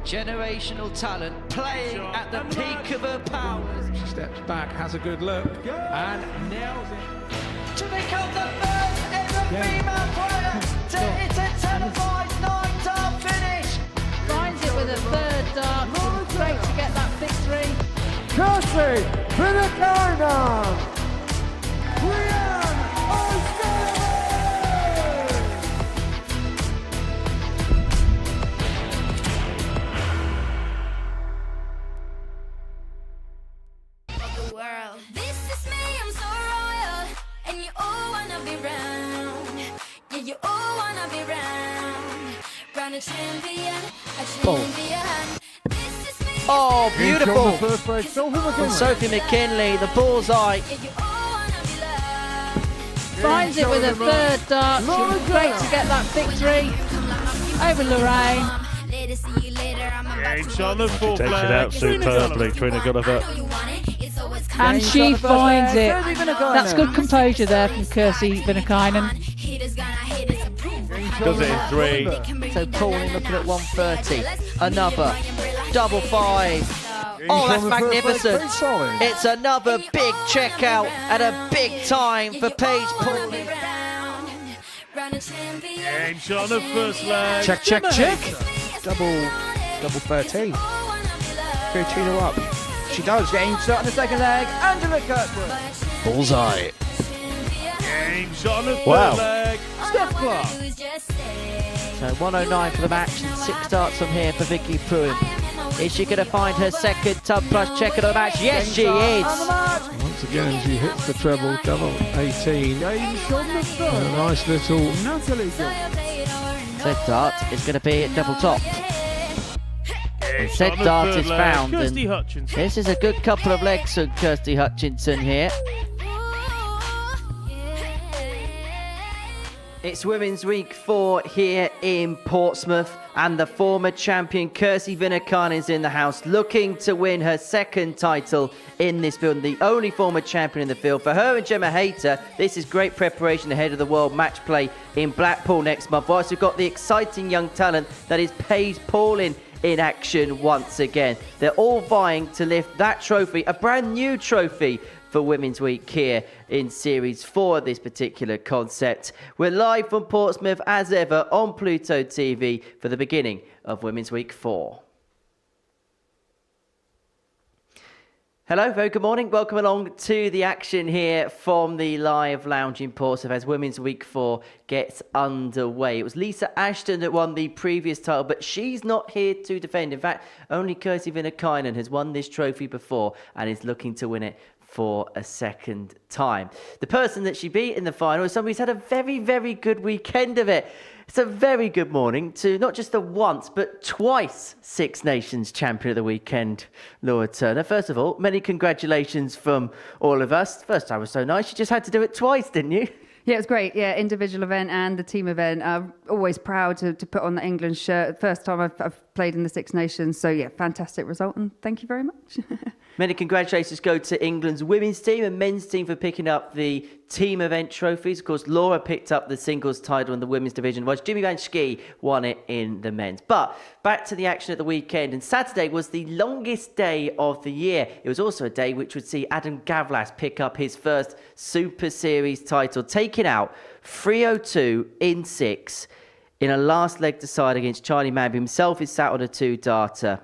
Generational talent playing at the peak of her powers. She steps back, has a good look, and nails it. To become the first ever female player to hit a televised nine-dart finish. Finds it with a third dart. Great to get that victory. Kirsty Vinan! Oh, beautiful from Sophie McKinley, the bullseye. Finds it with a third dart. Great to get that victory over Lorraine. Takes on the fourth Takes it out superbly, Trina Guliver. And she finds it. That's good composure there from Kirsty Vinan. Does it in 3. So Pauline looking at 130. Another double 5. Oh, that's magnificent. It's another big checkout and a big time for Paige Pauline. Takes on the first leg. Check. Double 13. Go Trina up. She does. Getting shot on the second leg. Angela Kirkwood. Bullseye. Takes on the third leg. Steph Clark. So 109 for the match and 6 darts from here for Vicky Pruitt. Is she going to find her second tub plus checker of the match? Yes, she is. Once again, she hits the treble, double 18. A nice little Natalie. Said dart is going to be at double top. And said dart is found. And this is a good couple of legs from Kirsty Hutchinson here. It's Women's Week 4 here in Portsmouth, and the former champion Kirsty Vinan is in the house, looking to win her second title in this field, the only former champion in the field. For her and Gemma Hayter, this is great preparation ahead of the World Match Play in Blackpool next month. Whilst we've got the exciting young talent that is Paige Pauline in action once again. They're all vying to lift that trophy, a brand new trophy for Women's Week here in Series 4 of this particular concept. We're live from Portsmouth as ever on Pluto TV for the beginning of Women's Week 4. Hello, very good morning. Welcome along to the action here from the live lounge in Portsmouth as Women's Week 4 gets underway. It was Lisa Ashton that won the previous title, but she's not here to defend. In fact, only Kirsty Vinan has won this trophy before and is looking to win it for a second time. The person that she beat in the final is somebody who's had a very, very good weekend of it. It's a very good morning to not just the once, but twice Six Nations champion of the weekend, Laura Turner. First of all, many congratulations from all of us. First time was so nice. You just had to do it twice, didn't you? Yeah, it was great. Yeah, individual event and the team event. I'm always proud to put on the England shirt. First time I've played in the Six Nations. So yeah, fantastic result and thank you very much. Many congratulations go to England's women's team and men's team for picking up the team event trophies. Of course, Laura picked up the singles title in the women's division, whilst Jimmy Van Schie won it in the men's. But back to the action at the weekend. And Saturday was the longest day of the year. It was also a day which would see Adam Gavlas pick up his first Super Series title, taking out 302 in 6 in a last leg decide against Charlie Manby. Himself is sat on a 2-darter.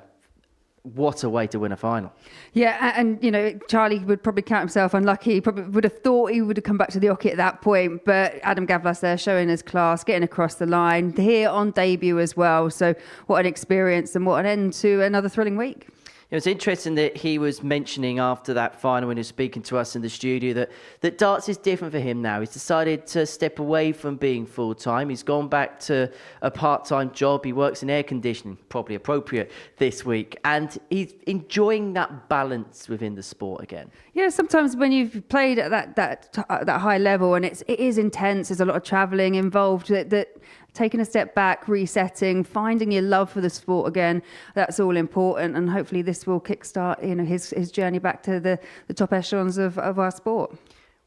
What a way to win a final. Yeah, and you know, Charlie would probably count himself unlucky. He probably would have thought he would have come back to the Ocket at that point, but Adam Gavlas there showing his class, getting across the line, here on debut as well. So what an experience and what an end to another thrilling week. It was interesting that he was mentioning after that final when he was speaking to us in the studio that darts is different for him now. He's decided to step away from being full-time. He's gone back to a part-time job. He works in air conditioning, probably appropriate this week. And he's enjoying that balance within the sport again. Yeah, sometimes when you've played at that high level and it is intense, there's a lot of travelling involved, that taking a step back, resetting, finding your love for the sport again, that's all important. And hopefully this will kickstart his journey back to the top echelons of our sport.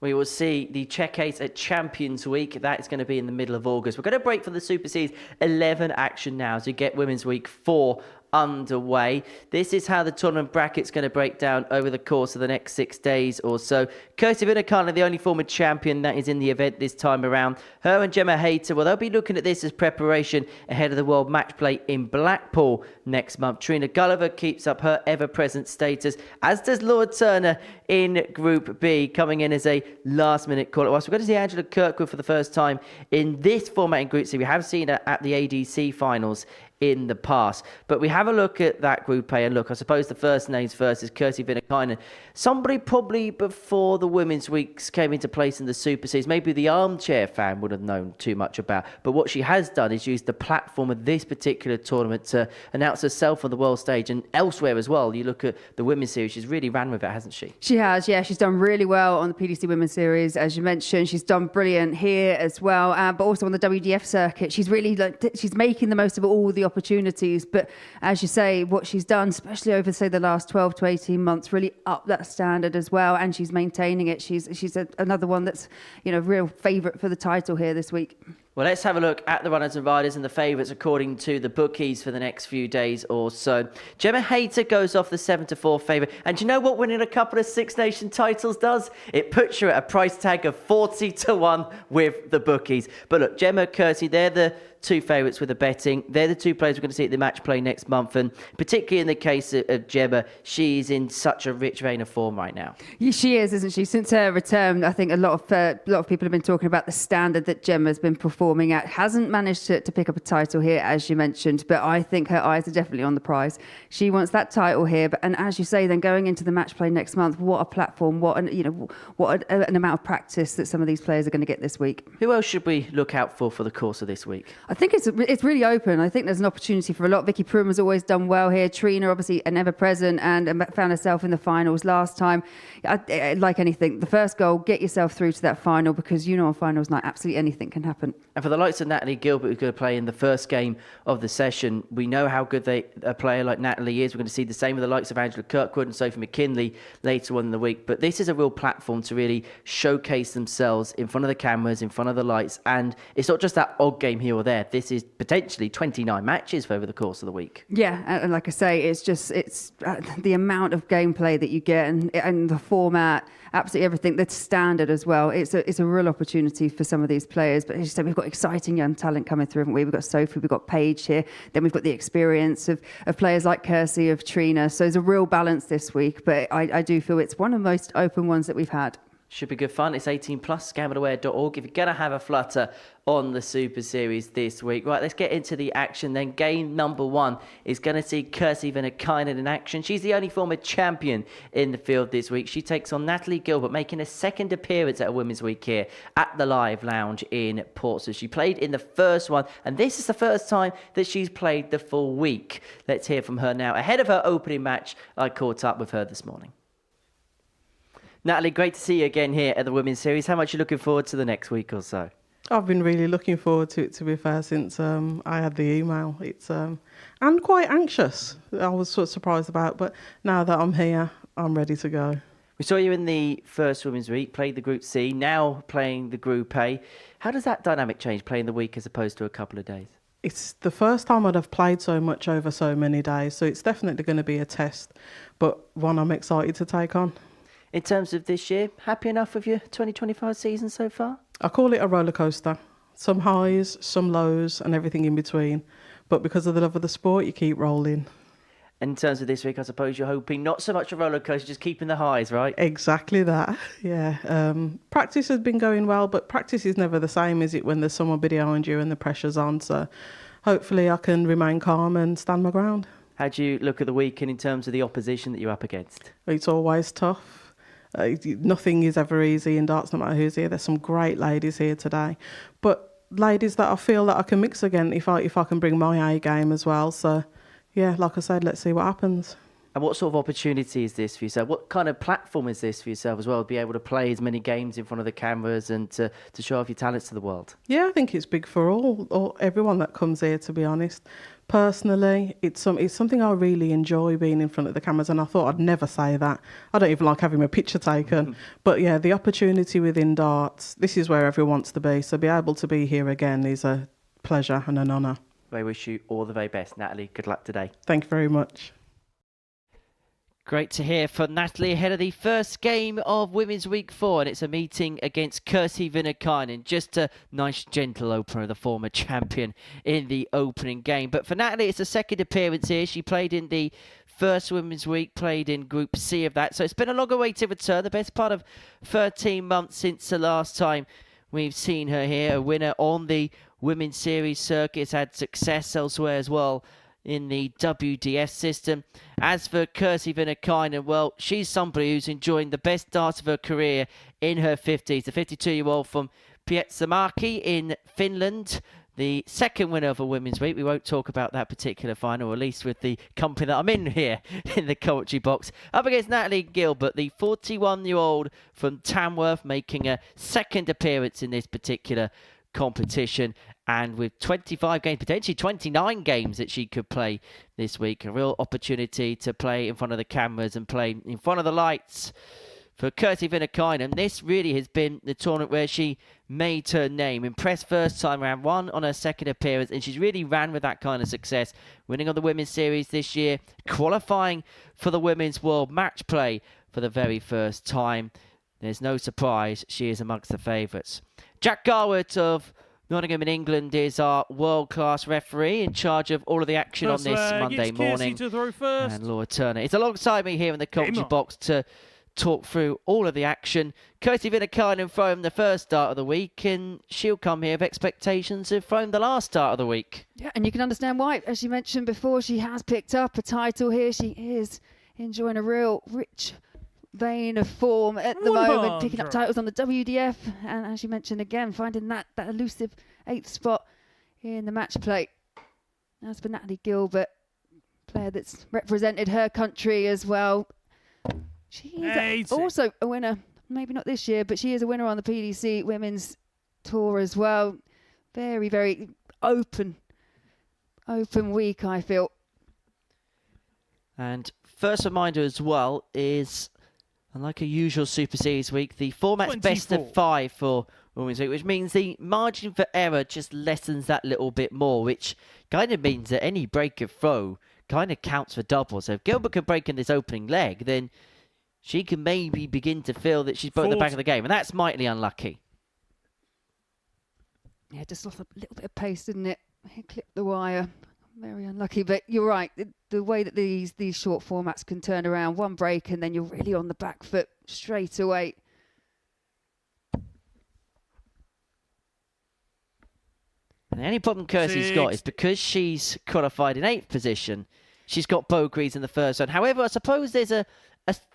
We will see the Czech Ace at Champions Week. That is going to be in the middle of August. We're going to break for the Super Series 11 action now as we get Women's Week 4 underway. This is how the tournament bracket's going to break down over the course of the next 6 days or so. Kirsty Vinan, the only former champion that is in the event this time around. Her and Gemma Hayter, well, they'll be looking at this as preparation ahead of the World Match Play in Blackpool next month. Trina Guliver keeps up her ever-present status, as does Laura Turner in Group B, coming in as a last-minute call. Whilst we're going to see Angela Kirkwood for the first time in this format in Group C. We have seen her at the ADC finals in the past. But we have a look at that Group A, and look, I suppose the first names first is Kirsty Vinan. Somebody probably before the Women's Weeks came into place in the Super Series, maybe the armchair fan would have known too much about. But what she has done is used the platform of this particular tournament to announce herself on the world stage and elsewhere as well. You look at the Women's Series, she's really ran with it, hasn't she? She has, yeah. She's done really well on the PDC Women's Series, as you mentioned. She's done brilliant here as well, but also on the WDF circuit. She's really she's making the most of all the opportunities. But as you say, what she's done, especially over, say, the last 12 to 18 months, really up that standard as well. And she's maintaining it. She's another one that's, real favourite for the title here this week. Well, let's have a look at the runners and riders and the favourites according to the bookies for the next few days or so. Gemma Hayter goes off the 7-4 favourite. And do you know what winning a couple of Six Nation titles does? It puts you at a price tag of 40-1 with the bookies. But look, Gemma, Kirsty, they're the two favourites with the betting. They're the two players we're going to see at the match play next month. And particularly in the case of Gemma, she's in such a rich vein of form right now. Yeah, she is, isn't she? Since her return, I think a lot of people have been talking about the standard that Gemma's been performing at. Hasn't managed to pick up a title here, as you mentioned, but I think her eyes are definitely on the prize. She wants that title here, and as you say, then going into the match play next month, what a platform, what an amount of practice that some of these players are going to get this week. Who else should we look out for the course of this week? I think it's really open. I think there's an opportunity for a lot. Vicky Prum has always done well here. Trina, obviously, an ever-present and found herself in the finals last time. Like anything, the first goal, get yourself through to that final, because on finals night, absolutely anything can happen. And for the likes of Natalie Gilbert, who's going to play in the first game of the session, we know how good a player like Natalie is. We're going to see the same with the likes of Angela Kirkwood and Sophie McKinley later on in the week. But this is a real platform to really showcase themselves in front of the cameras, in front of the lights. And it's not just that odd game here or there. This is potentially 29 matches over the course of the week. Yeah, and like I say, it's the amount of gameplay that you get and the format, absolutely everything. The standard as well. It's a real opportunity for some of these players. But as you said, we've got exciting young talent coming through, haven't we? We've got Sophie, we've got Paige here. Then we've got the experience of players like Kirsty, of Trina. So there's a real balance this week. But I do feel it's one of the most open ones that we've had. Should be good fun. It's 18+, gambleaware.org. If you're going to have a flutter on the Super Series this week. Right, let's get into the action then. Game number 1 is going to see Kirsty Vinan in action. She's the only former champion in the field this week. She takes on Natalie Gilbert, making a second appearance at a Women's Week here at the Live Lounge in Portsmouth. She played in the first one, and this is the first time that she's played the full week. Let's hear from her now. Ahead of her opening match, I caught up with her this morning. Natalie, great to see you again here at the Women's Series. How much are you looking forward to the next week or so? I've been really looking forward to it, to be fair, since I had the email. It's and quite anxious. I was sort of surprised about, but now that I'm here, I'm ready to go. We saw you in the first Women's Week, played the Group C, now playing the Group A. How does that dynamic change, playing the week as opposed to a couple of days? It's the first time I'd have played so much over so many days, so it's definitely going to be a test, but one I'm excited to take on. In terms of this year, happy enough with your 2025 season so far? I call it a roller coaster. Some highs, some lows, and everything in between. But because of the love of the sport, you keep rolling. In terms of this week, I suppose you're hoping not so much a roller coaster, just keeping the highs, right? Exactly that, yeah. Practice has been going well, but practice is never the same, is it, when there's someone behind you and the pressure's on? So hopefully I can remain calm and stand my ground. How do you look at the weekend in terms of the opposition that you're up against? It's always tough. Nothing is ever easy in darts, no matter who's here. There's some great ladies here today, but ladies that I feel that I can mix again if I can bring my A game as well. So, yeah, like I said, let's see what happens. And what sort of opportunity is this for yourself? What kind of platform is this for yourself as well, to be able to play as many games in front of the cameras and to show off your talents to the world? Yeah, I think it's big for everyone that comes here, to be honest. Personally, it's something I really enjoy, being in front of the cameras, and I thought I'd never say that. I don't even like having my picture taken. But yeah, the opportunity within darts, this is where everyone wants to be. So be able to be here again is a pleasure and an honour. We wish you all the very best. Natalie, good luck today. Thank you very much. Great to hear from Natalie ahead of the first game of Women's Week 4, and it's a meeting against Kirsty Vinan. Just a nice, gentle opener, the former champion in the opening game. But for Natalie, it's a second appearance here. She played in the first Women's Week, played in Group C of that. So it's been a long awaited return, the best part of 13 months since the last time we've seen her here. A winner on the Women's Series circuit, has had success elsewhere as well in the WDF system. As for Kirsty Vinan, well, she's somebody who's enjoying the best start of her career in her 50s. The 52-year-old from Pietsämäki in Finland, the second winner of a Women's Week. We won't talk about that particular final, at least with the company that I'm in here in the commentary box. Up against Natalie Gilbert, the 41-year-old from Tamworth, making a second appearance in this particular competition, and with 25 games, potentially 29 games that she could play this week. A real opportunity to play in front of the cameras and play in front of the lights for Kirsty Vinan. This really has been the tournament where she made her name. Impressed first time round, won on her second appearance, and she's really ran with that kind of success, winning on the Women's Series this year, qualifying for the Women's World Match Play for the very first time. There's no surprise she is amongst the favourites. Jack Garwood of Nottingham in England is our world-class referee in charge of all of the action on this Monday morning. To throw first. And Laura Turner is alongside me here in the commentary box to talk through all of the action. Kirsty Vinan from the first start of the week, and she'll come here with expectations of from the last start of the week. Yeah, and you can understand why. As you mentioned before, she has picked up a title here. She is enjoying a real rich vein of form at the moment, picking up titles on the WDF, and as you mentioned again, finding that elusive 8th spot in the match play. As for Natalie Gilbert, player that's represented her country as well, she is also a winner, maybe not this year, but she is a winner on the PDC Women's Tour as well. Very, very open week, I feel. And first reminder as well is, unlike a usual Super Series week, the format's 24. best of 5 for Women's Week, which means the margin for error just lessens that little bit more, which kind of means that any break of throw kind of counts for double. So if Gilbert can break in this opening leg, then she can maybe begin to feel that she's broken the back of the game, and that's mightily unlucky. Yeah, just lost a little bit of pace, didn't it? It clipped the wire. Very unlucky, but you're right. The way that these short formats can turn around, one break and then you're really on the back foot straight away. And the only problem Kirsty's got is because she's qualified in 8th position, she's got bogey's in the first round. However, I suppose there's a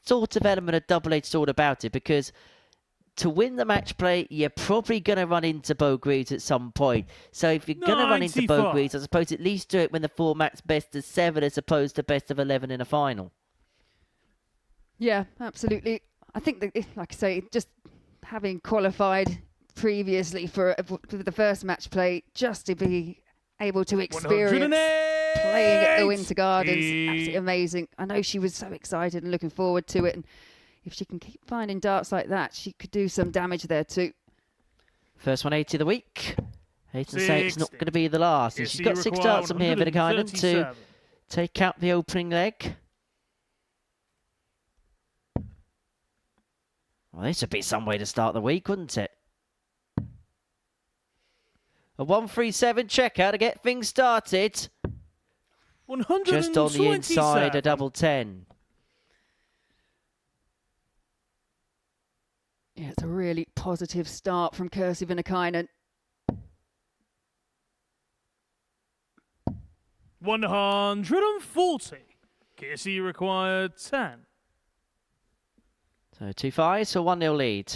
sort of element of double-edged sword about it, because to win the match play, you're probably going to run into bogey's at some point. So if you're going to run into bogey's, I suppose at least do it when the format's best of 7 as opposed to best of 11 in a final. Yeah, absolutely. I think that, like I say, just having qualified previously for the first match play, just to be able to experience playing at the Winter Gardens, absolutely amazing. I know she was so excited and looking forward to it, and if she can keep finding darts like that, she could do some damage there too. First 180 of the week. Hayter say it's not going to be the last. And she's got 6 darts from here, Vinan, to take out the opening leg. Well, this would be some way to start the week, wouldn't it? A 137 checkout to get things started. 127. Just on the inside, a double 10. Yeah, it's a really positive start from Kirsty Vinan. 140. Kirsty required 10. So 2-5, so 1-0 lead.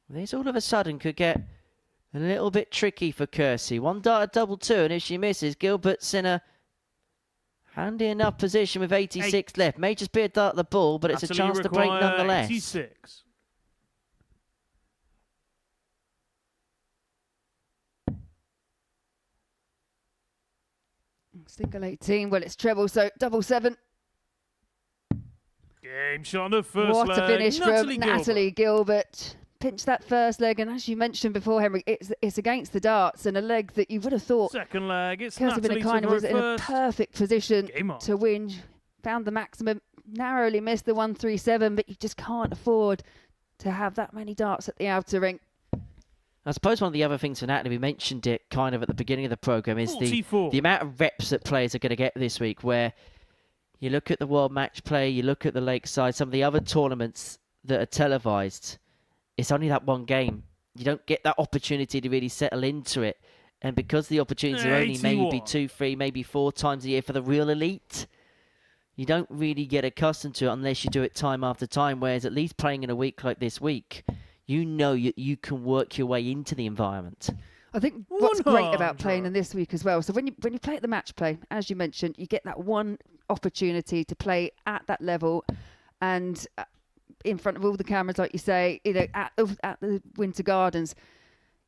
This all of a sudden could get a little bit tricky for Kirsty. 1 dart at double 2, and if she misses, Gilbert's in a handy enough position with 86 left. May just be a dart at the ball, but it's a chance to break nonetheless. 86. Single 18, well, it's treble, so double 7. Game shot on the first What leg. a finish from Natalie Gilbert. pinch that first leg, and as you mentioned before, Henry, it's against the darts and a leg that you would have thought Second leg, it's Kirsty Natalie to Vinan throw was in a first. perfect position Game on. to win. Found the maximum, narrowly missed the 137, but you just can't afford to have that many darts at the outer ring. I suppose one of the other things for Natalie, we mentioned it kind of at the beginning of the programme, is 44. the amount of reps that players are going to get this week, where you look at the World Match Play, you look at the Lakeside, some of the other tournaments that are televised, it's only that one game. You don't get that opportunity to really settle into it. And because the opportunities are only 81. maybe 2, 3, maybe 4 times a year for the real elite, you don't really get accustomed to it unless you do it time after time. Whereas at least playing in a week like this week, you know you can work your way into the environment. I think what's great about 100. playing in this week as well, so when you play at the match play, as you mentioned, you get that one opportunity to play at that level and in front of all the cameras, like you say, at the Winter Gardens,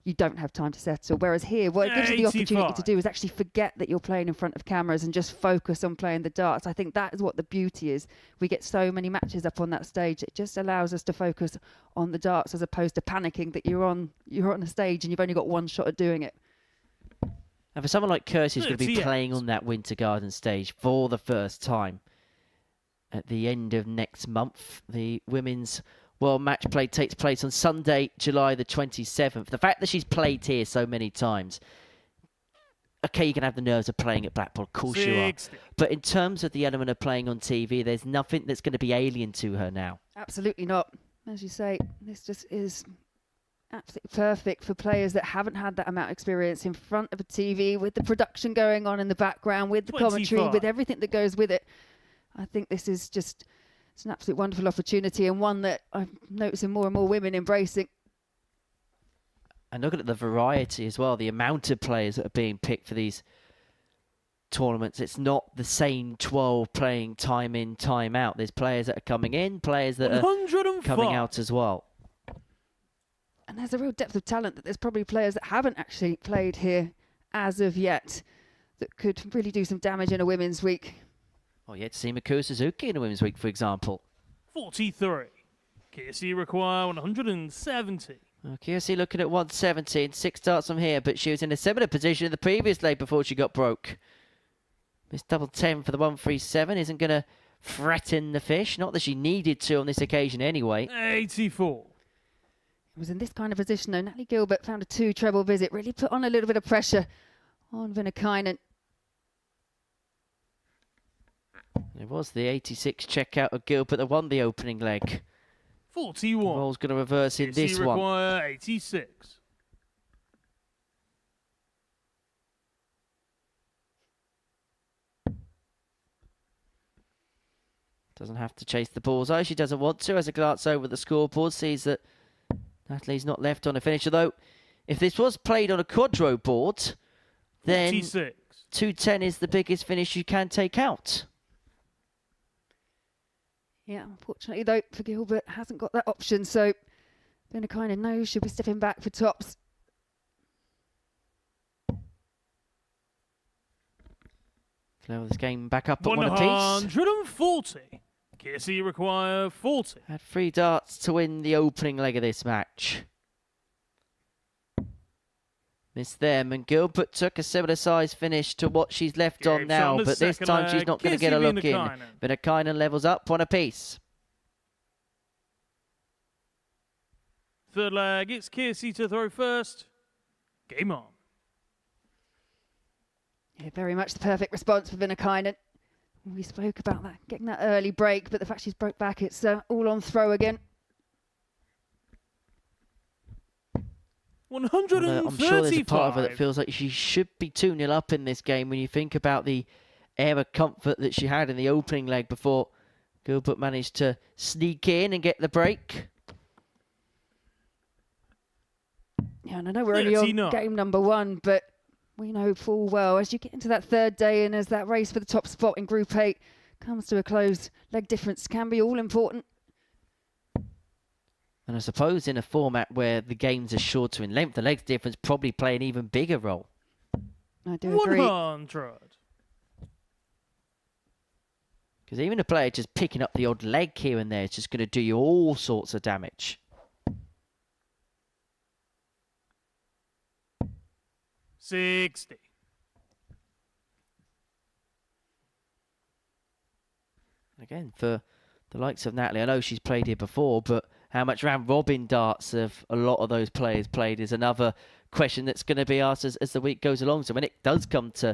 you don't have time to settle. Whereas here, what it gives you the opportunity 85. to do is actually forget that you're playing in front of cameras and just focus on playing the darts. I think that is what the beauty is. We get so many matches up on that stage. It just allows us to focus on the darts as opposed to panicking that you're on a stage and you've only got one shot at doing it. And for someone like Kirsty, who's going to be 38. playing on that Winter Garden stage for the first time at the end of next month, the Women's World Match Play takes place on Sunday, July the 27th. The fact that she's played here so many times, okay, you can have the nerves of playing at Blackpool, of course you are. 60. But in terms of the element of playing on TV, there's nothing that's going to be alien to her now. Absolutely not. As you say, this just is absolutely perfect for players that haven't had that amount of experience in front of a TV, with the production going on in the background, with the commentary, 25. with everything that goes with it. I think this is just, it's an absolute wonderful opportunity, and one that I'm noticing more and more women embracing. And looking at the variety as well, the amount of players that are being picked for these tournaments, it's not the same 12 playing time in, time out. There's players that are coming in, players that are 105. coming out as well. And there's a real depth of talent that there's probably players that haven't actually played here as of yet that could really do some damage in a women's week. Oh, you had to see Mikuru Suzuki in the Women's Week, for example. 43. Kirsty require 170. Kirsty looking at 170, 6 starts from here, but she was in a similar position in the previous leg before she got broke. This double 10 for the 137 isn't going to threaten the fish. Not that she needed to on this occasion anyway. 84. It was in this kind of position, though. Natalie Gilbert found a 2 treble visit, really put on a little bit of pressure on Vinan. It was the 86 checkout of Gilbert that won the opening leg. 41. Roll's going to reverse in this Kirsty one. require 86. Doesn't have to chase the bullseye. She doesn't want to. As a glance over the scoreboard, sees that Natalie's not left on a finisher, though. If this was played on a quadro board, then 46. 210 is the biggest finish you can take out. Yeah, unfortunately, though, for Gilbert, hasn't got that option, so Vinan knows she'll be stepping back for tops. Level this game back up at one apiece. 140. Kirsty require 40. Had 3 darts to win the opening leg of this match. Missed them, and Gilbert took a similar size finish to what she's left on Game's now, on the but this second time she's leg. not going to Kirsty get a look in. Vinan. Vinan levels up one apiece. Third leg, it's Kirsty to throw first. Game on. Yeah, very much the perfect response for Vinan. We spoke about that, getting that early break, but the fact she's broke back, it's all on throw again. 135. I'm sure there's a part of her that feels like she should be 2-0 up in this game when you think about the air of comfort that she had in the opening leg before Gilbert managed to sneak in and get the break. Yeah, and I know we're only on 39. game number 1, but we know full well as you get into that third day and as that race for the top spot in Group 8 comes to a close, leg difference can be all important. And I suppose in a format where the games are shorter in length, the legs difference probably play an even bigger role. I do agree. 100. Because even a player just picking up the odd leg here and there is just going to do you all sorts of damage. 60. Again, for the likes of Natalie, I know she's played here before, but how much round robin darts have a lot of those players played is another question that's going to be asked as the week goes along. So when it does come to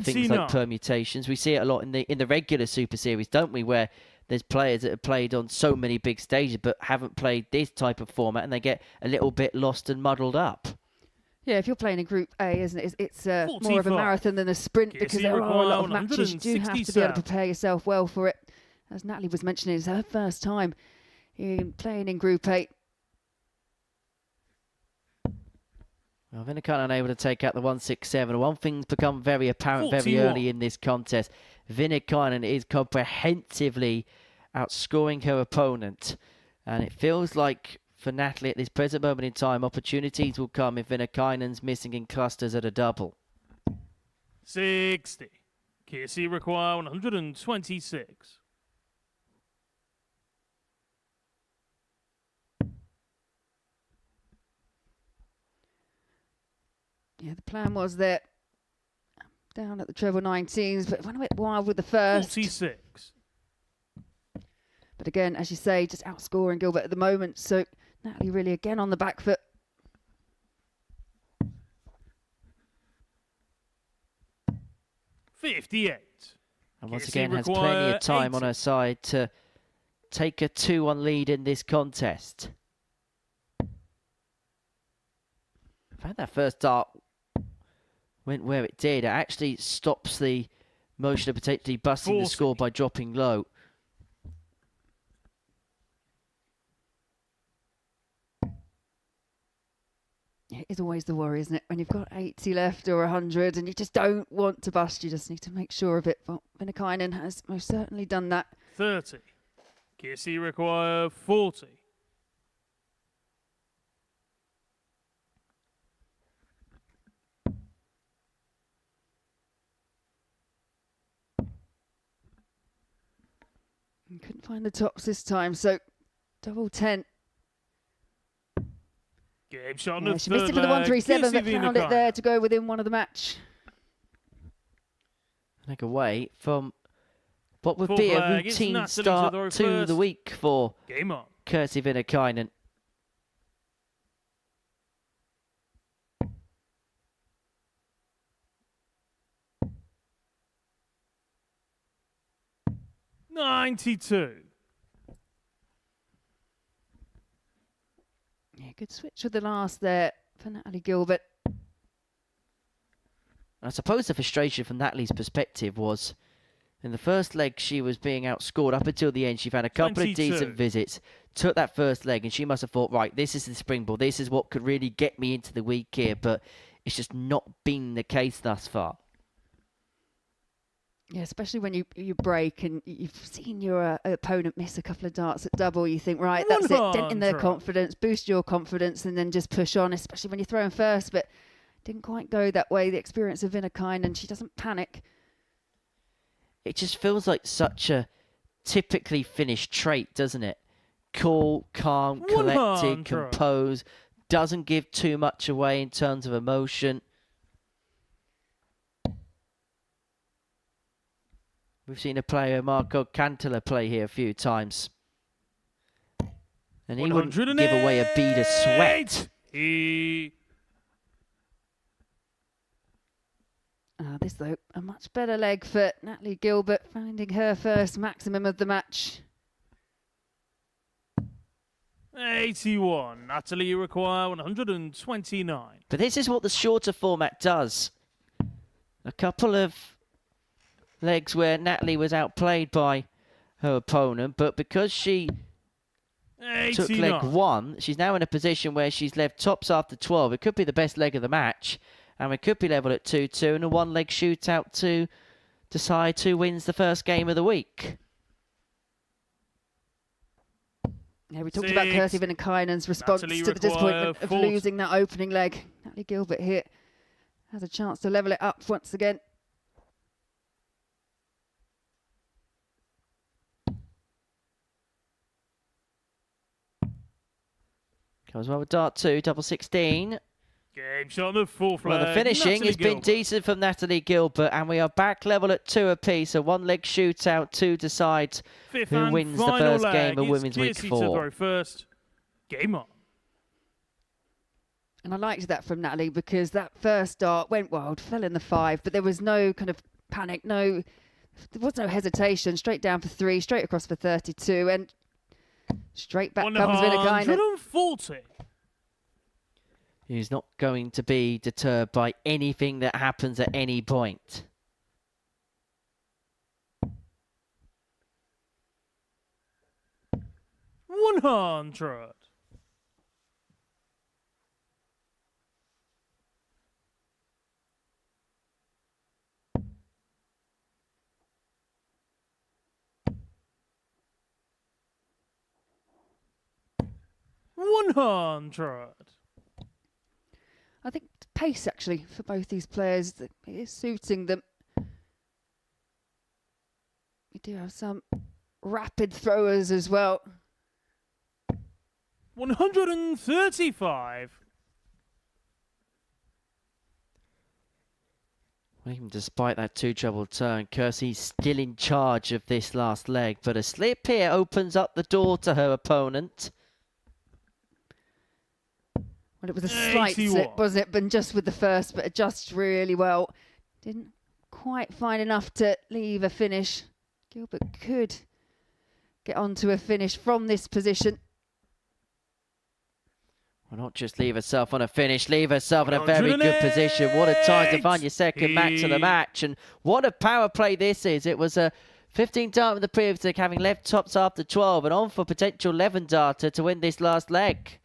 things like permutations, we see it a lot in the regular Super Series, don't we, where there's players that have played on so many big stages but haven't played this type of format, and they get a little bit lost and muddled up. Yeah, if you're playing in Group A, isn't it? It's more of a marathon than a sprint, because there are a lot of matches. You do have to be able to prepare yourself well for it. As Natalie was mentioning, it's her first time playing in Group A. Well, Vinan unable to take out the 167. One thing's become very apparent very early in this contest. Vinan is comprehensively outscoring her opponent. And it feels like for Natalie at this present moment in time, opportunities will come if Vinan's missing in clusters at a double. 60. Kissy require 126. Yeah, the plan was that down at the treble 19s, but went a bit wild with the first. 46. But again, as you say, just outscoring Gilbert at the moment. So Natalie really again on the back foot. $58. And once again has plenty of time 80 on her side to take a 2-1 lead in this contest. In fact, that first dart went where it did. It actually stops the motion of potentially busting the score by dropping low. It is always the worry, isn't it? When you've got 80 left or 100 and you just don't want to bust, you just need to make sure of it. Well, Vinan has most certainly done that. 30. Kissy require 40. Couldn't find the tops this time, so double 10. Game shot on Yeah, the she missed it for the 137, but found it there to go within one of the match. Leg away from what would be a routine start to the week for Kirsty Vinan. $92. Yeah, good switch with the last there for Natalie Gilbert. I suppose the frustration from Natalie's perspective was in the first leg she was being outscored up until the end. She found a couple of decent visits, took that first leg, and she must have thought, right, this is the springboard. This is what could really get me into the week here, but it's just not been the case thus far. Yeah, especially when you break and you've seen your opponent miss a couple of darts at double, you think, right, that's it, dent in their confidence, boost your confidence, and then just push on, especially when you're throwing first. But didn't quite go that way. The experience of Vinan, and she doesn't panic. It just feels like such a typically Finnish trait, doesn't it? Cool, calm, collected, composed, doesn't give too much away in terms of emotion. We've seen a player, Marco Cantala, play here a few times. And he wouldn't give away a bead of sweat. This, though, a much better leg for Natalie Gilbert, finding her first maximum of the match. 81. Natalie require 129. But this is what the shorter format does. A couple of legs where Natalie was outplayed by her opponent, but because she 89. took leg 1, she's now in a position where she's left tops after 12. It could be the best leg of the match, and we could be level at 2-2 and a one-leg shootout to decide who wins the first game of the week. Yeah, we talked about Kirsty Vinan's response to the disappointment of losing that opening leg. Natalie Gilbert here has a chance to level it up once again. Goes well with dart 2, double 16. Game shot on the fourth Well, leg. the finishing Natalie has been Gilbert. decent from Natalie Gilbert, and we are back level at 2 apiece. A one-leg shootout to decide Fifth who and wins the final first leg. game of It's Women's Week Kiersey 4. to throw first. Game on. And I liked that from Natalie because that first dart went wild, fell in the 5, but there was no kind of panic, there was no hesitation. Straight down for 3, straight across for 32, and straight back comes Vinan. 140. He's not going to be deterred by anything that happens at any point. $100. $100. I think pace actually for both these players, it is suiting them. We do have some rapid throwers as well. 135. Well, even despite that 2-treble turn, Kiersey's still in charge of this last leg, but a slip here opens up the door to her opponent. Well, it was a slight 81. slip, wasn't it? But just with the first, but adjusts really well. Didn't quite find enough to leave a finish. Gilbert could get onto a finish from this position. Well, not just leave herself on a finish, leave herself in a very good position. What a time to find your second match of the match. And what a power play this is. It was a 15 dart with the previous leg, having left tops after 12, and on for potential 11 darter to win this last leg.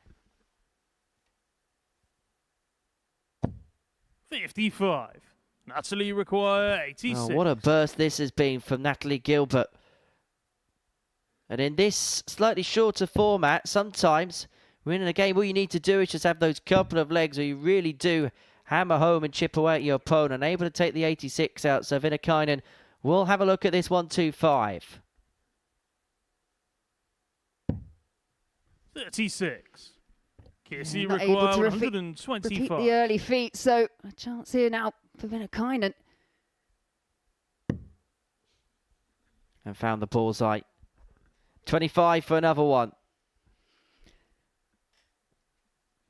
55. Natalie require 86. Oh, what a burst this has been from Natalie Gilbert. And in this slightly shorter format, sometimes winning a game, all you need to do is just have those couple of legs where you really do hammer home and chip away at your opponent, able to take the 86 out. So Vinan will have a look at this 125. 36. Kiersey Not require able to repeat 125. the early feet, so a chance here now for Vinan. And found the bullseye. 25 for another one.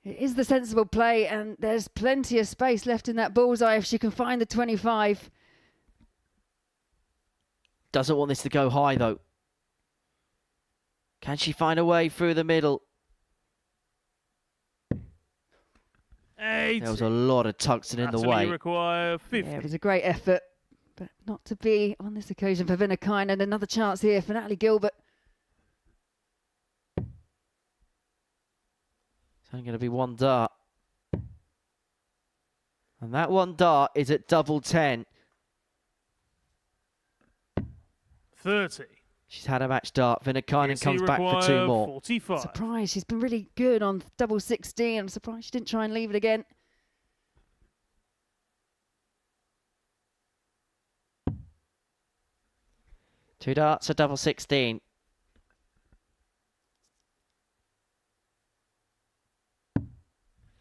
It is the sensible play, and there's plenty of space left in that bullseye if she can find the 25. Doesn't want this to go high, though. Can she find a way through the middle? 80. There was a lot of tungsten in the Natalie way. require 50. Yeah, it was a great effort, but not to be on this occasion for Vinan. And another chance here for Natalie Gilbert. It's only going to be one dart. And that one dart is at double 10. 30. She's had a match dart. Vinan Kiersey comes back for 2 require more. 45. Surprised. She's been really good on double 16. I'm surprised she didn't try and leave it again. Two darts, a double 16.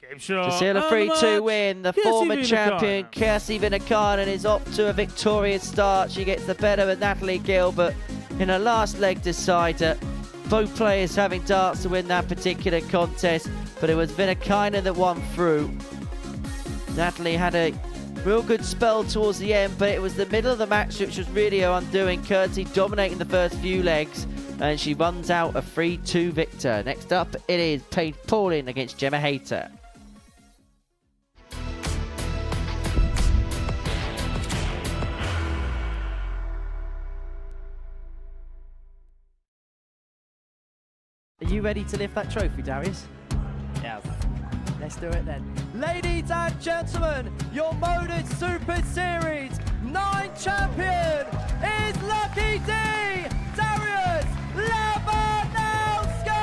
Game shot. To seal a and the 3-2 match. win, the Kiersey former Vinan. champion Kiersey Vinan is off to a victorious start. She gets the better of Natalie Gilbert in a last leg decider. Both players having darts to win that particular contest, but it was Vinan that won through. Natalie had a real good spell towards the end, but it was the middle of the match which was really her undoing. Kiersey dominating the first few legs, and she runs out a 3-2 victor. Next up, it is Paige Pauling against Gemma Hayter. Are you ready to lift that trophy, Darius? Yes. Let's do it then. Ladies and gentlemen, your Modus Super Series 9 champion is Lucky D, Darius Labanowski!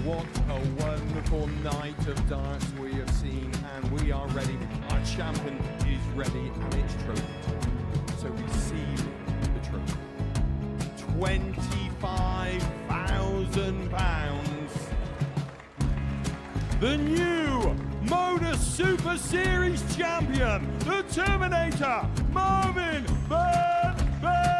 What a wonderful night of darts we have seen, and we are ready. Our champion is ready, and it's trophy. So receive the trophy. £25,000. The new Modus Super Series champion, the Terminator, Marvin Van Velzen.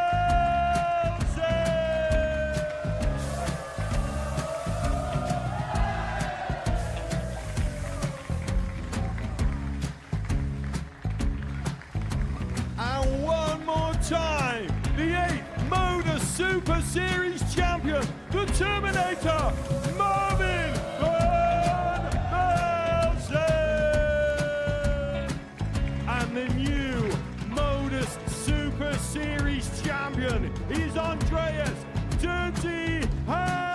And one more time, the 8th Modus Super Series champion, the Terminator, Marvin Van Velzen. And the new Modus Super Series champion is Andreas Dirty Harrison.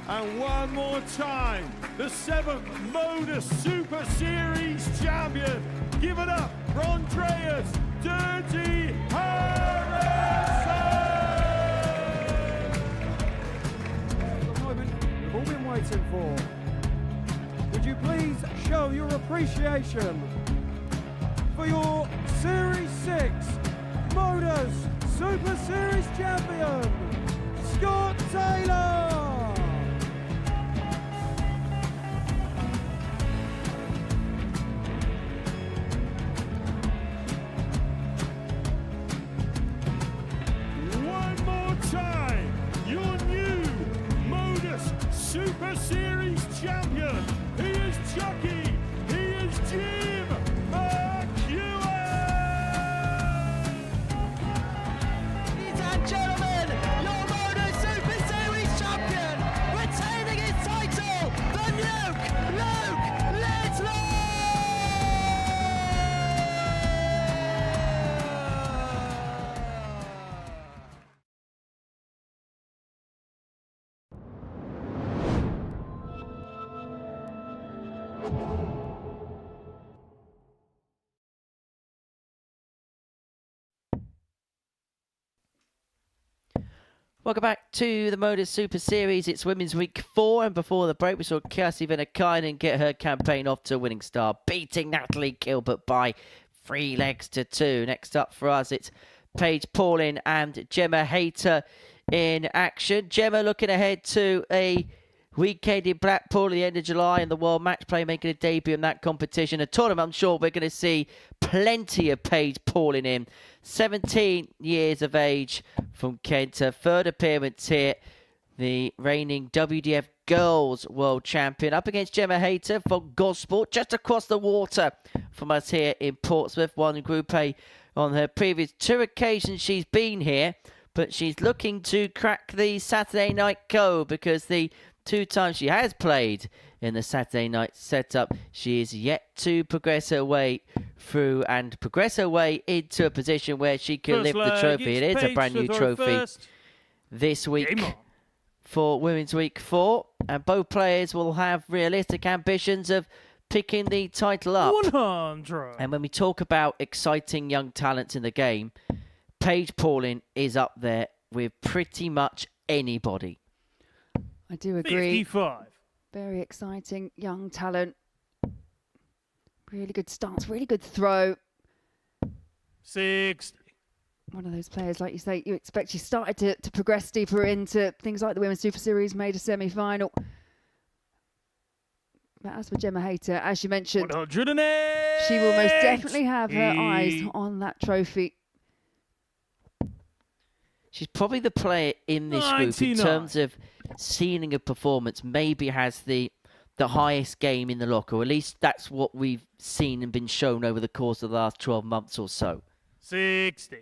And one more time, the 7th Modus Super Series champion. Give it up for Andreas Dirty Harrison. The moment we've all been waiting for. Would you please show your appreciation for your Series 6 Modus Super Series champion, Scott Taylor. Super Series champion. He is Chucky. He is Jim McEwen. Ladies and gentlemen, your Modus Super Series champion, retaining his title, the Nuke, Luke Littler. Welcome back to the Modus Super Series. It's Women's Week 4, and before the break we saw Kirsty Vinan get her campaign off to a winning start, beating Natalie Gilbert by 3 legs to 2. Next up for us, it's Paige Paulin and Gemma Hayter in action. Gemma looking ahead to a weekend in Blackpool at the end of July in the World Match Play, making a debut in that competition. A tournament I'm sure we're going to see plenty of Paige Paulin in. 17 years of age from Kent. Her third appearance here. The reigning WDF Girls World Champion up against Gemma Hayter from Gosport, just across the water from us here in Portsmouth. Won Group A on her previous 2 occasions she's been here, but she's looking to crack the Saturday night code because the 2 times she has played in the Saturday night setup, she is yet to progress her way through and progress her way into a position where she can lift the trophy. It is a brand new trophy this week for Women's Week 4, and both players will have realistic ambitions of picking the title up. 100. And when we talk about exciting young talents in the game, Paige Paulin is up there with pretty much anybody. I do agree. 55. Very exciting young talent. Really good stance, really good throw. 60. One of those players, like you say, you expect she started to progress deeper into things like the Women's Super Series, made a semi-final. But as for Gemma Hayter, as you mentioned, 108. she will most definitely have her eyes on that trophy. She's probably the player in this group in terms of ceiling of performance, maybe has the highest game in the locker, or at least that's what we've seen and been shown over the course of the last 12 months or so. 60.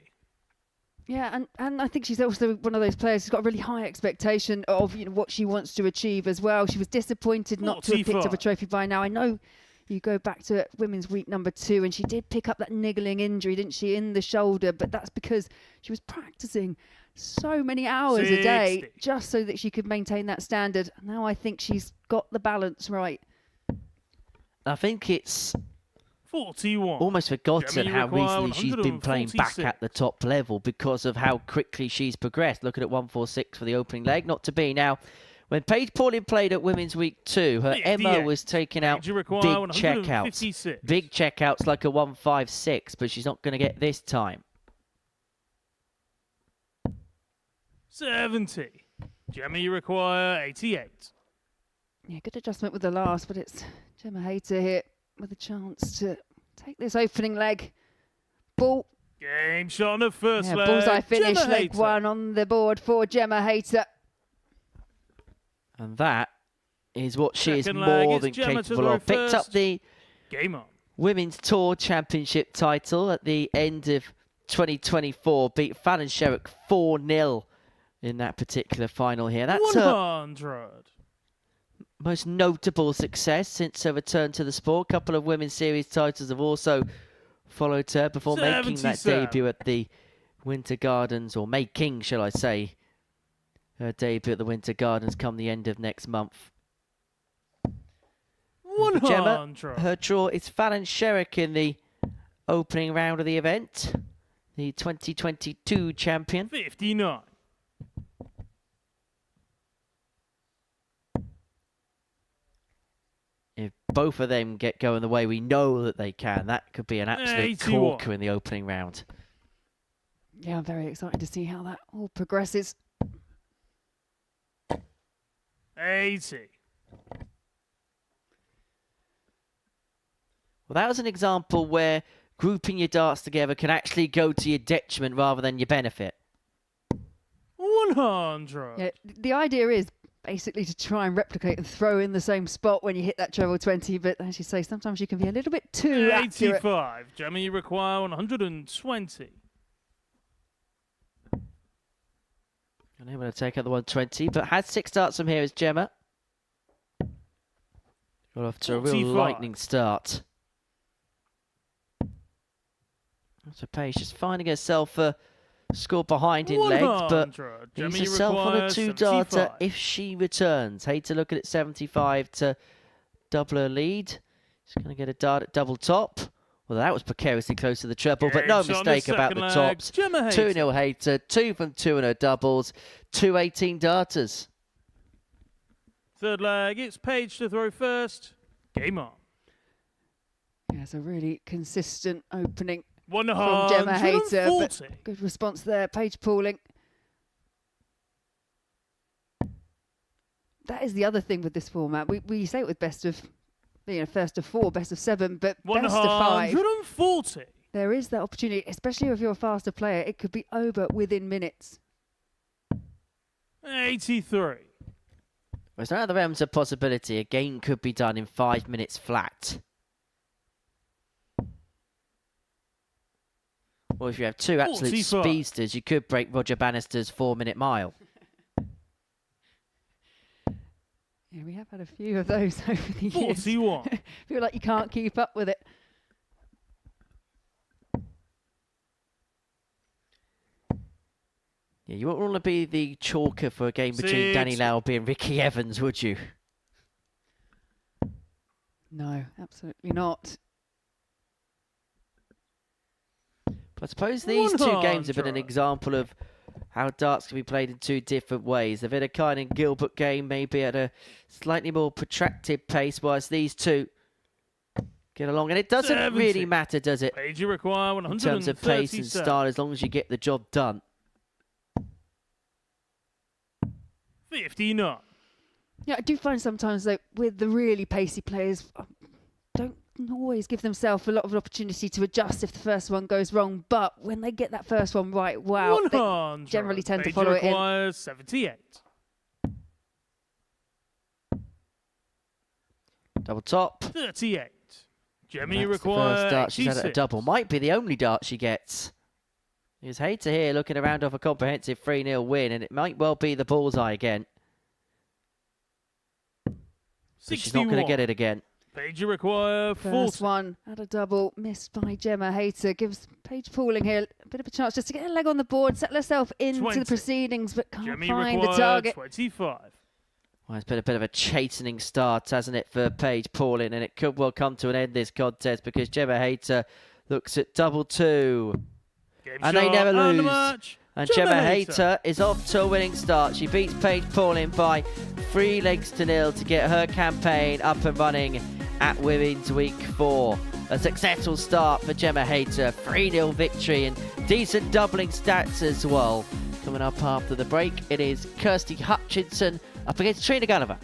Yeah, and I think she's also one of those players who's got a really high expectation of what she wants to achieve as well. She was disappointed not to have picked up a trophy by now. I know You go back to Women's Week number 2, and she did pick up that niggling injury, didn't she, in the shoulder, but that's because she was practicing so many hours a day just so that she could maintain that standard. Now I think she's got the balance right. I think it's 41. almost forgotten Germany how require recently she's been playing back at the top level because of how quickly she's progressed. Looking at 146 for the opening leg, not to be. Now, when Paige Pauling played at Women's Week 2, her 58. MO was taking out Paige require big 156. checkouts. Big checkouts like a 156, but she's not going to get this time. 70. Germany require 88. Yeah, good adjustment with the last, but it's Gemma Hayter here with a chance to take this opening leg. Ball. Game shot on the first leg. Bullseye finish, Gemma leg Hayter. 1 on the board for Gemma Hayter. And that is what she is Second leg more is than Gemma to capable throw of. Picked up first. the Game on. Women's Tour Championship title at the end of 2024. Beat Fallon Sherrick 4-0 in that particular final here. That's her 100. most notable success since her return to the sport. A couple of Women's Series titles have also followed her before making that 77. debut at the Winter Gardens, or making, shall I say, her debut at the Winter Gardens come the end of next month. For Gemma, 100. her draw is Fallon Sherrick in the opening round of the event, the 2022 champion. 59. If both of them get going the way we know that they can, that could be an absolute 81. corker in the opening round. Yeah, I'm very excited to see how that all progresses. 80. Well, that was an example where grouping your darts together can actually go to your detriment rather than your benefit. 100. Yeah, the idea is basically to try and replicate and throw in the same spot when you hit that treble 20, but as you say, sometimes you can be a little bit too accurate. 85. Germany require 120. Unable to take out the 120, but had 6 darts from here as Gemma. Got off to a real 45. lightning start. So Paige just finding herself a score behind in legs, but 100. leaves Germany herself on a requires 2-darter 75. if she returns. Hayter looking at 75 to double her lead. She's going to get a dart at double top. Well, that was precariously close to the treble, but no Game shot on the mistake about second the leg. tops. Gemma Hayter. 2-0 Hayter, 2 from 2 in her doubles, 2 18 darters. Third leg, it's Paige to throw first. Game on. Yeah, it's a really consistent opening from 140. Gemma Hayter, but good response there, Paige Pauling. That is the other thing with this format. We say it with best of, first of 4, best of 7, but best of 5. 140. There is that opportunity, especially if you're a faster player. It could be over within minutes. 83. Well, it's not out of the realms of possibility. A game could be done in 5 minutes flat. Or if you have 2 absolute 45. speedsters, you could break Roger Bannister's 4-minute mile. Yeah, we have had a few of those over the years. 41. Feel like you can't keep up with it. Yeah, you wouldn't want to be the chalker for a game between Danny Lauby and Ricky Evans, would you? No, absolutely not. But I suppose these 2 games have been an example of how darts can be played in 2 different ways. The Vinan and Gilbert game maybe at a slightly more protracted pace, whilst these 2 get along. And it doesn't 70. really matter, does it? Paige require In terms of pace and 137. style, as long as you get the job done. 59. Yeah, I do find sometimes that with the really pacey players, don't always give themselves a lot of opportunity to adjust if the first one goes wrong. But when they get that first one right, wow, 100. they generally tend to Paige follow it in. requires 78. Double top. 38. Germany That's the requires first dart she's had at a 86. double. Might be the only dart she gets. Here's Hayter here looking around off a comprehensive 3-0 win, and it might well be the bullseye again. But she's not going to get it again. Paige, you require 40. First one at a double, missed by Gemma Hayter. Gives Paige Pauling here a bit of a chance just to get a leg on the board, settle herself into 20. the proceedings, but can't Jemmy find the require target. 25. Well, it's been a bit of a chastening start, hasn't it, for Paige Pauling, and it could well come to an end, this contest, because Gemma Hayter looks at double 2. Game And they shot never and the lose. match. And Gemma Hayter is off to a winning start. She beats Paige Pauling by 3 legs to 0 to get her campaign up and running at Women's Week 4. A successful start for Gemma Hayter. 3-0 victory and decent doubling stats as well. Coming up after the break, it is Kirsty Hutchinson up against Trina Guliver.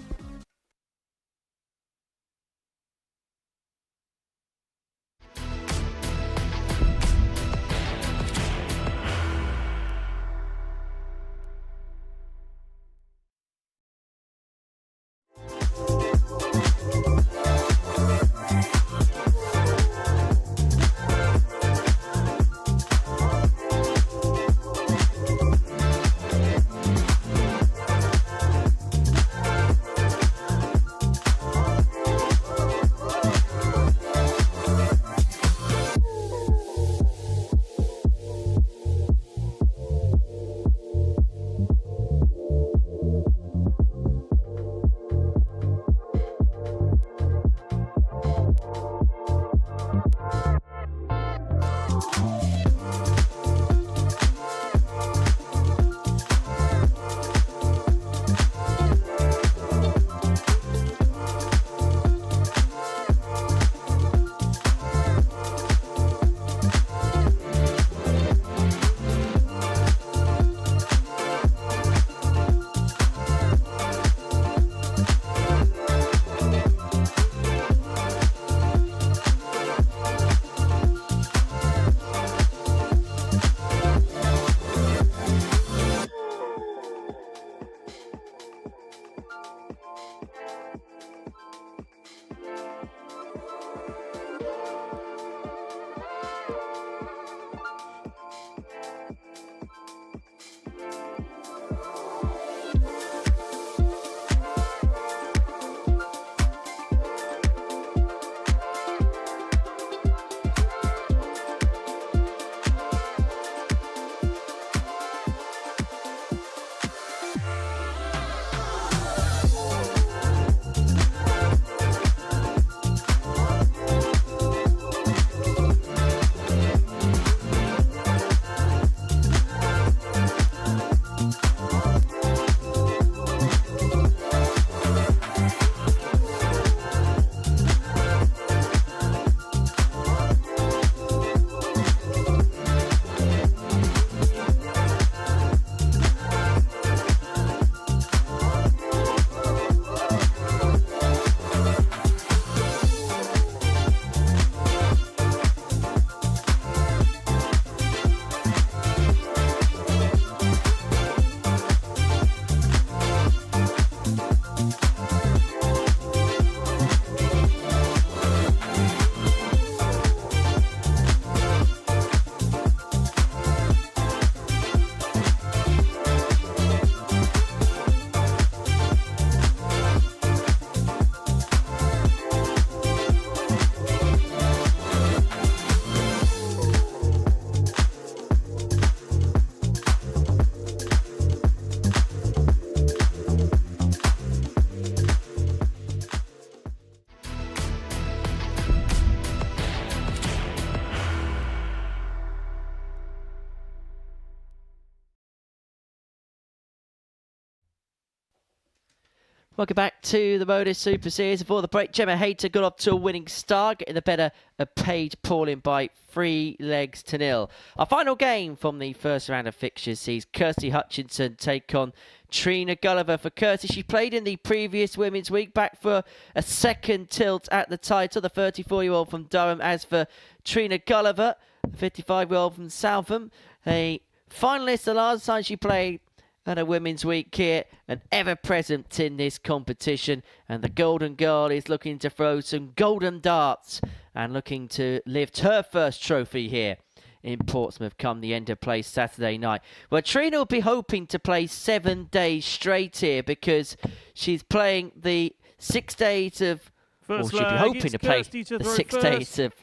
Welcome back to the Modus Super Series. Before the break, Gemma Hayter got up to a winning start, getting the better of Paige Pauling by 3 legs to 0. Our final game from the first round of fixtures sees Kirsty Hutchinson take on Trina Guliver. For Kirsty, she played in the previous Women's Week, back for a second tilt at the title, the 34-year-old from Durham. As for Trina Guliver, the 55-year-old from Southam, a finalist the last time she played at a Women's Week here, and ever present in this competition. And the Golden Girl is looking to throw some golden darts and looking to lift her first trophy here in Portsmouth come the end of play Saturday night. Well, Trina will be hoping to play 7 days straight here, because she's playing the 6 days of Or First she'll be leg, hoping it's to play Kirsty to the throw 6 first. days of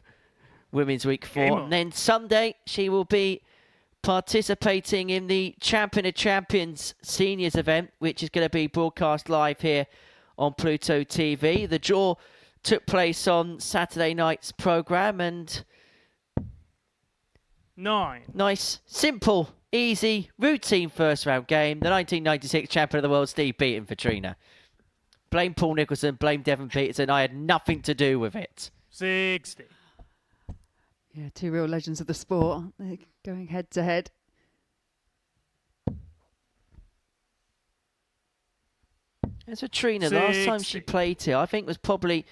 Women's Week 4. Game on. And then Sunday, she will be participating in the Champion of Champions Seniors event, which is going to be broadcast live here on Pluto TV. The draw took place on Saturday night's programme, and 9. nice, simple, easy, routine first round game. The 1996 champion of the world, Steve Beaton for Trina. Blame Paul Nicholson, blame Devon Peterson. I had nothing to do with it. 60. Yeah, two real legends of the sport, aren't they? Going head to head. As for Trina, last time she played here, I think was probably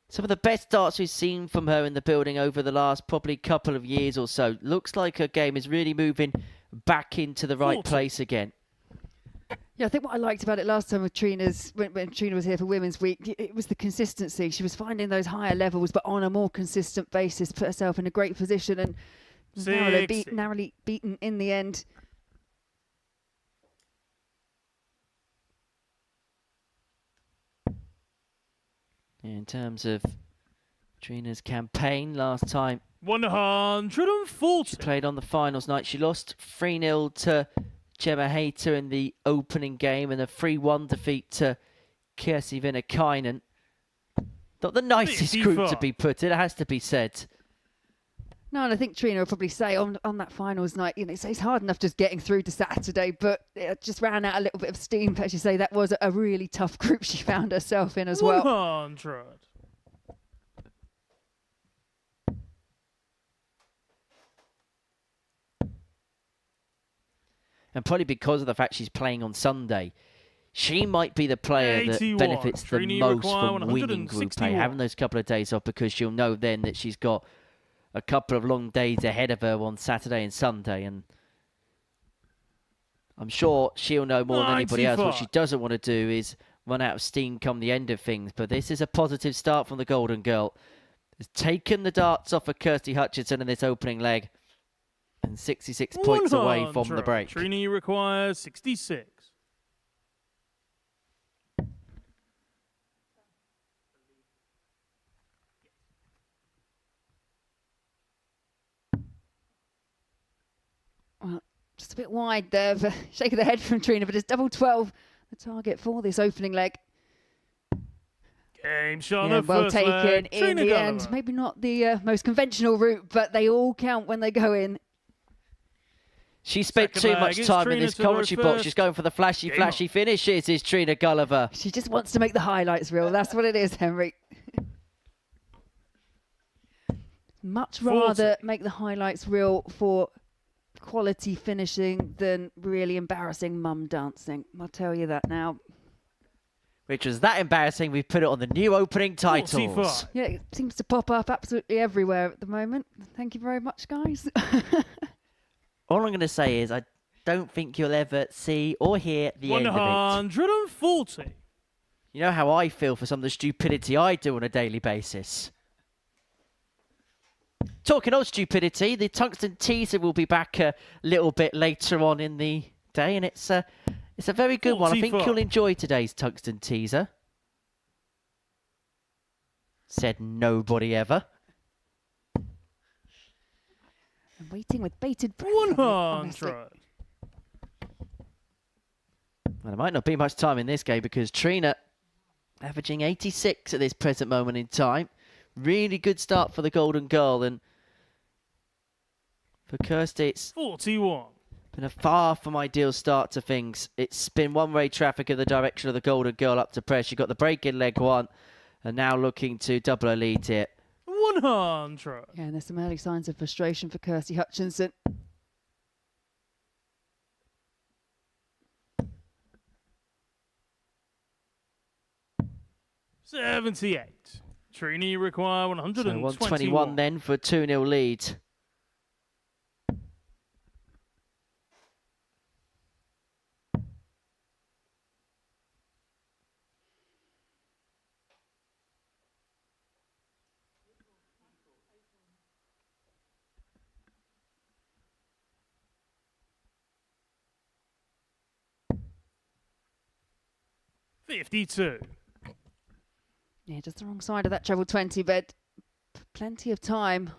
some of the best darts we've seen from her in the building over the last probably couple of years or so. Looks like her game is really moving back into the right place again. Yeah, I think what I liked about it last time with Trina's, when Trina was here for Women's Week, it was the consistency. She was finding those higher levels, but on a more consistent basis, put herself in a great position and narrowly beaten in the end. In terms of Trina's campaign, last time 140. she played on the finals night, she lost 3-0 to Gemma Hayter in the opening game and a 3-1 defeat to Kirsi Vinan. Not the nicest group to be put in, it has to be said. No, and I think Trina will probably say on that finals night, you know, it's hard enough just getting through to Saturday, but it just ran out a little bit of steam. As you say, that was a really tough group she found herself in as well. 100. And probably because of the fact she's playing on Sunday, she might be the player that 81. benefits the Trini most require from winning Group A, 161. having those couple of days off, because she'll know then that she's got a couple of long days ahead of her on Saturday and Sunday, and I'm sure she'll know more than anybody else. What she doesn't want to do is run out of steam come the end of things, but this is a positive start from the Golden Girl. Has taken the darts off of Kirsty Hutchinson in this opening leg, and 66 points away from the break. Trini requires 66. Well, just a bit wide there, but shake of the head from Trina, but it's double 12, the target for this opening leg. Game shot Yeah, of well first taken leg. in Trina the Guliver. end. Maybe not the most conventional route, but they all count when they go in. She spent Second too much leg, time in Trina this to go commentary box. first. She's going for the flashy Game on. finishes, is Trina Guliver. She just wants to make the highlights reel. That's what it is, Henry. Much 40. rather make the highlights reel for quality finishing than really embarrassing mum dancing. I'll tell you that now. Which was that embarrassing, we put it on the new opening titles. 45. Yeah, it seems to pop up absolutely everywhere at the moment. Thank you very much, guys. All I'm going to say is I don't think you'll ever see or hear the end of it. 140. You know how I feel for some of the stupidity I do on a daily basis. Talking of stupidity, the tungsten teaser will be back a little bit later on in the day, and it's a very good one. I think 44. you'll enjoy today's tungsten teaser. Said nobody ever. I'm waiting with bated breath. honestly. 100. Well, there might not be much time in this game because Trina averaging 86 at this present moment in time. Really good start for the Golden Girl, and for Kirsty, it's 41. been a far from ideal start to things. It's been one-way traffic in the direction of the Golden Girl up to press. She got the break in leg one, and now looking to double her lead here. 100. Yeah, and there's some early signs of frustration for Kirsty Hutchinson. $78. Trini require So 121. 121 then for a 2-0 lead. $52. Yeah, just the wrong side of that treble 20, but plenty of time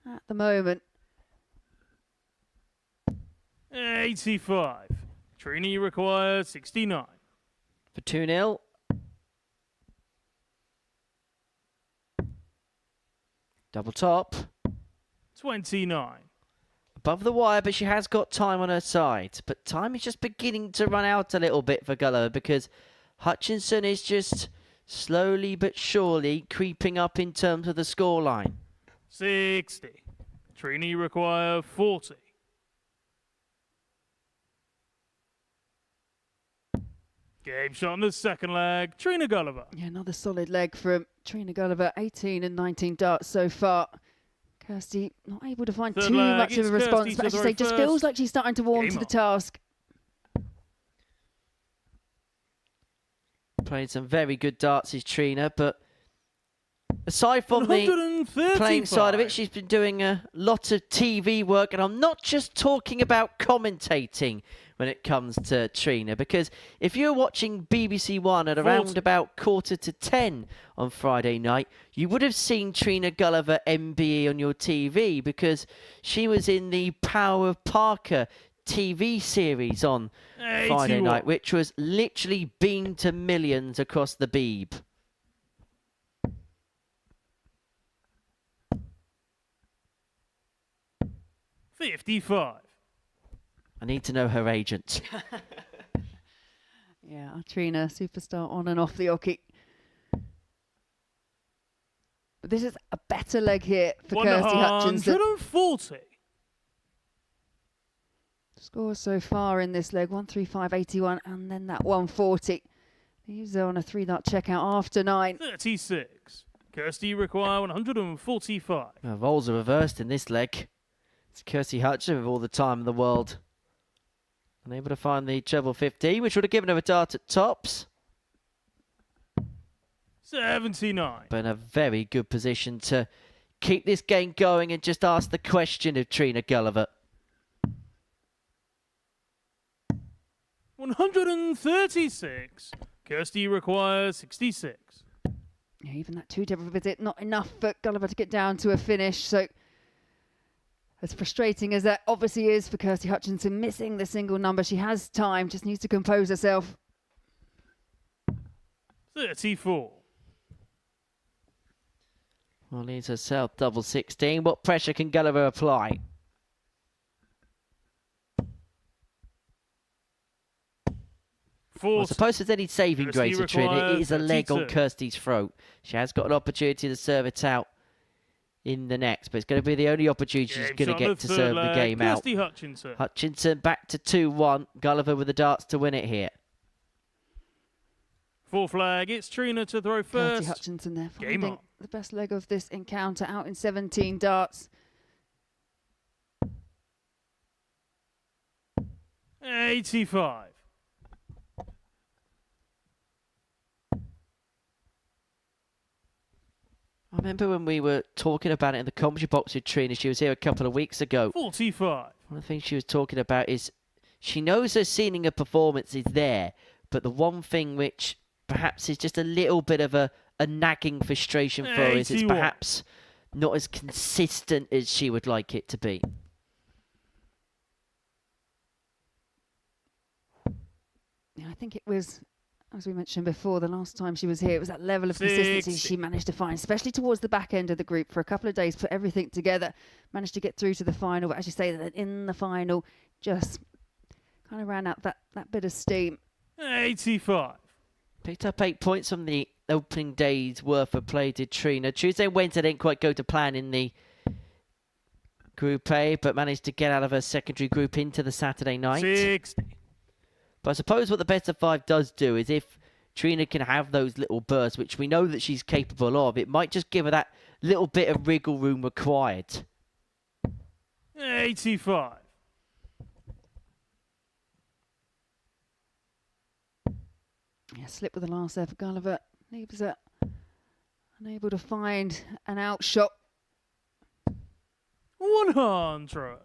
at the moment. 85. Trini requires 69. For 2-0. Double top. 29. Above the wire, but she has got time on her side. But time is just beginning to run out a little bit for Guliver because Hutchinson is just slowly but surely creeping up in terms of the scoreline. 60. Trini require 40. Game shot on the second leg. Trina Guliver. Yeah, another solid leg from Trina Guliver. 18 and 19 darts so far. Kirsty not able to find Third too leg, much of a it's response, Kirsty but to as you throw say, just first. feels like she's starting to warm Game to the on. task. Playing some very good darts is Trina, but aside from the 135. playing side of it, she's been doing a lot of TV work, and I'm not just talking about commentating when it comes to Trina, because if you're watching BBC One at around about 9:45 on Friday night, you would have seen Trina Guliver MBE on your TV, because she was in the Power of Parker TV series on Friday night, which was literally beamed to millions across the Beeb. $55. I need to know her agent. Yeah, Trina, superstar on and off the hockey. But this is a better leg here for Kirsty Hutchinson. 140. Scores so far in this leg, 135.81 and then that 140. Leaves her on a 3-dart checkout after 9. 36. Kirsty require 145. Well, roles are reversed in this leg. It's Kirsty Hutchinson with all the time in the world. Unable to find the treble 15, which would have given her a dart at tops. 79. But in a very good position to keep this game going and just ask the question of Trina Guliver. 136. Kirsty requires 66. Yeah, even that 2-double visit, not enough for Guliver to get down to a finish. So as frustrating as that obviously is for Kirsty Hutchinson, missing the single number. She has time, just needs to compose herself. 34. Well, leaves herself double 16. What pressure can Guliver apply? Well, I suppose there's any saving grace for Trina. It is a leg on Kirsty's throat. She has got an opportunity to serve it out in the next, but it's going to be the only opportunity she's going to get to serve the game out. Hutchinson back to 2-1. Guliver with the darts to win it here. Full flag, it's Trina to throw first. Kirsty Hutchinson there, Game finding on. the best leg of this encounter out in 17 darts. 85. I remember when we were talking about it in the commentary box with Trina, she was here a couple of weeks ago. 45. One of the things she was talking about is she knows her ceiling of performance is there, but the one thing which perhaps is just a little bit of a nagging frustration for her is it's 81. perhaps not as consistent as she would like it to be. Yeah, I think it was, as we mentioned before, the last time she was here, it was that level of consistency 60. she managed to find, especially towards the back end of the group for a couple of days, put everything together, managed to get through to the final. But as you say, that in the final, just kind of ran out that bit of steam. 85. Picked up 8 points from the opening day's worth of play, did Trina. Tuesday and Wednesday didn't quite go to plan in the Group A, but managed to get out of her secondary group into the Saturday night. 60. But I suppose what the best of 5 does do is if Trina can have those little bursts, which we know that she's capable of, it might just give her that little bit of wriggle room required. 85. Yeah, slip with the last there for Guliver. Leaves her unable to find an outshot. 100.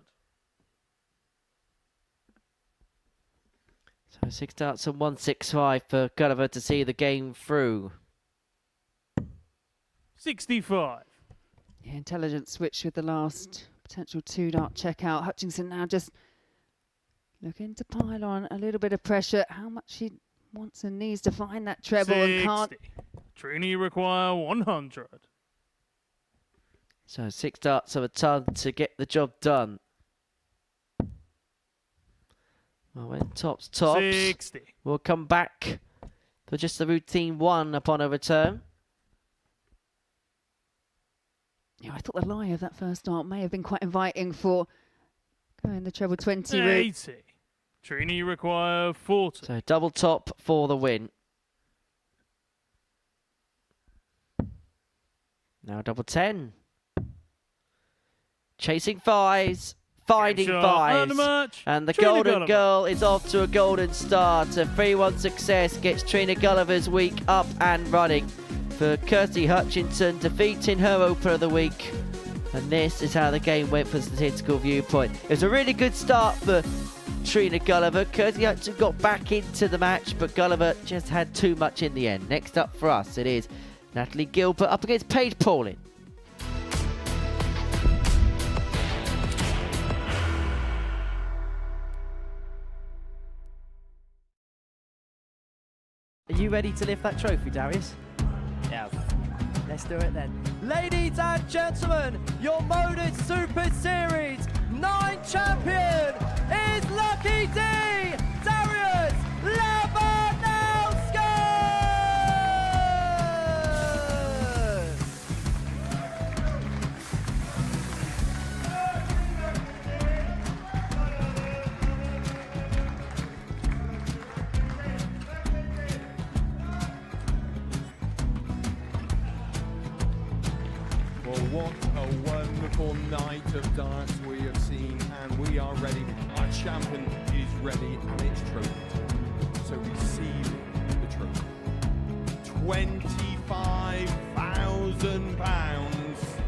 So 6 darts and 165 for Guliver to see the game through. 65. Yeah, intelligent switch with the last potential 2-dart checkout. Hutchinson now just looking to pile on a little bit of pressure. How much he wants and needs to find that treble 60. and can't. Trini require 100. So 6 darts of a ton to get the job done. Well, when tops. 60. We'll come back for just the routine 1 upon a return. Yeah, I thought the lie of that first dart may have been quite inviting for going the treble 20 route. 80. Trini require 40. So double top for the win. Now double 10. Chasing 5s. Finding Game shot, earn the 5s. match. And the Trina golden Gulliver. girl is off to a golden start. A 3-1 success gets Trina Gulliver's week up and running. For Kirsty Hutchinson, defeating her opener of the week. And this is how the game went from a statistical viewpoint. It was a really good start for Trina Gulliver. Kirsty Hutchinson got back into the match, but Gulliver just had too much in the end. Next up for us, it is Natalie Gilbert up against Paige Paulin. Are you ready to lift that trophy, Darius? Yes. Let's do it then. Ladies and gentlemen, your Modus Super Series 9 champion is Lucky D, Darius Labanowski! Well, what a wonderful night of darts we have seen, and we are ready. Our champion is ready, and it's trophy time. So receive the trophy. £25,000.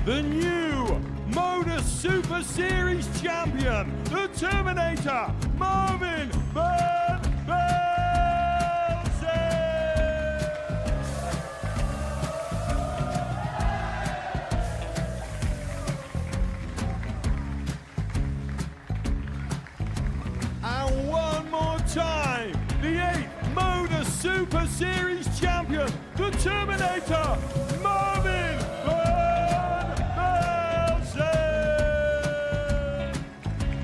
The new Modus Super Series champion, the Terminator, Marvin Van Velzen. And one more time, the 8th Modus Super Series champion, the Terminator, Marvin Van Velzen.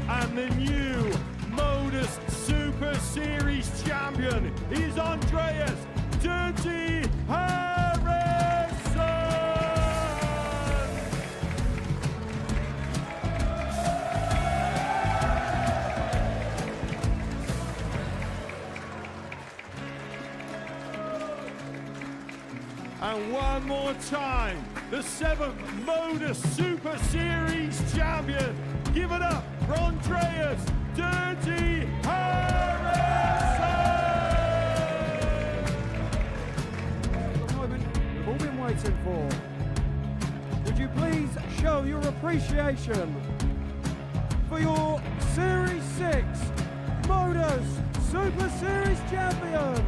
And the new Modus Super Series champion is Andreas Dirty Harrison. And one more time, the 7th Modus Super Series champion. Give it up for Andreas Dirty Harrison. The moment we've all been waiting for. Would you please show your appreciation for your Series 6 Modus Super Series champion,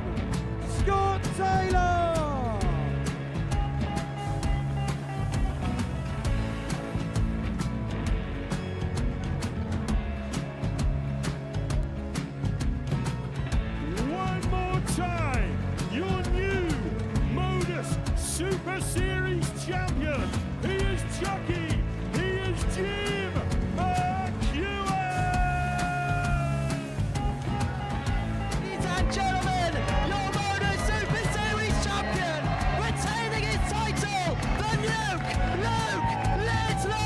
Scott Taylor? One more time, your new Modus Super Series champion. He is Chucky. He is Jim McEwen. Ladies and gentlemen, your Modus Super Series champion, retaining his title, the Nuke, Luke Lidlow!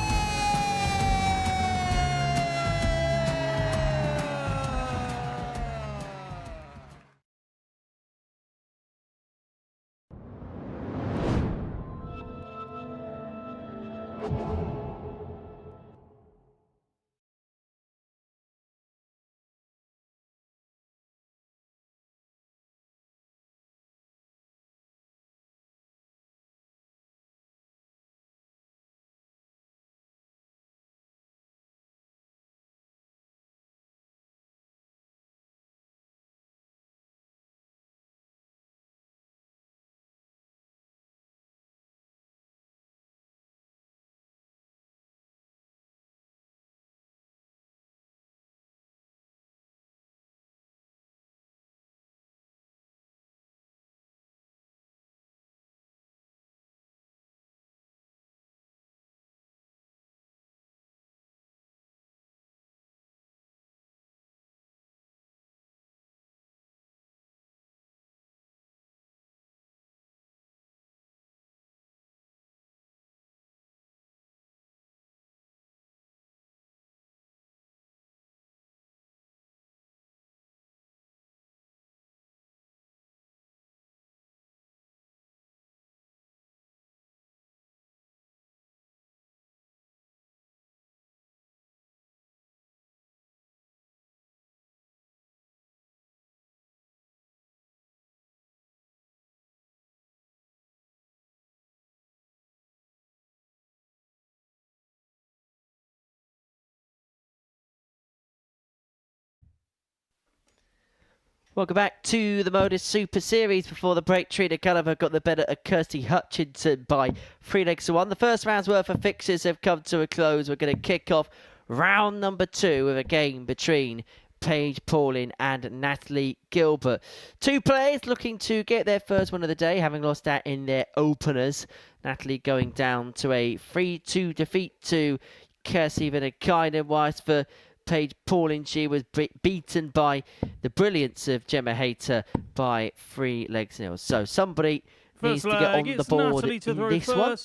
Welcome back to the Modus Super Series. Before the break, Trina Guliver got the better of Kirsty Hutchinson by 3 legs to 1. The first round's worth of fixtures have come to a close. We're going to kick off round number 2 with a game between Paige Pauling and Natalie Gilbert. Two players looking to get their first win of the day, having lost out in their openers. Natalie going down to a 3-2 defeat to Kirsty Vinan, whilst for Paige Pauling, she was beaten by the brilliance of Gemma Hayter by 3 legs to 0. So somebody needs to get on the board in this one.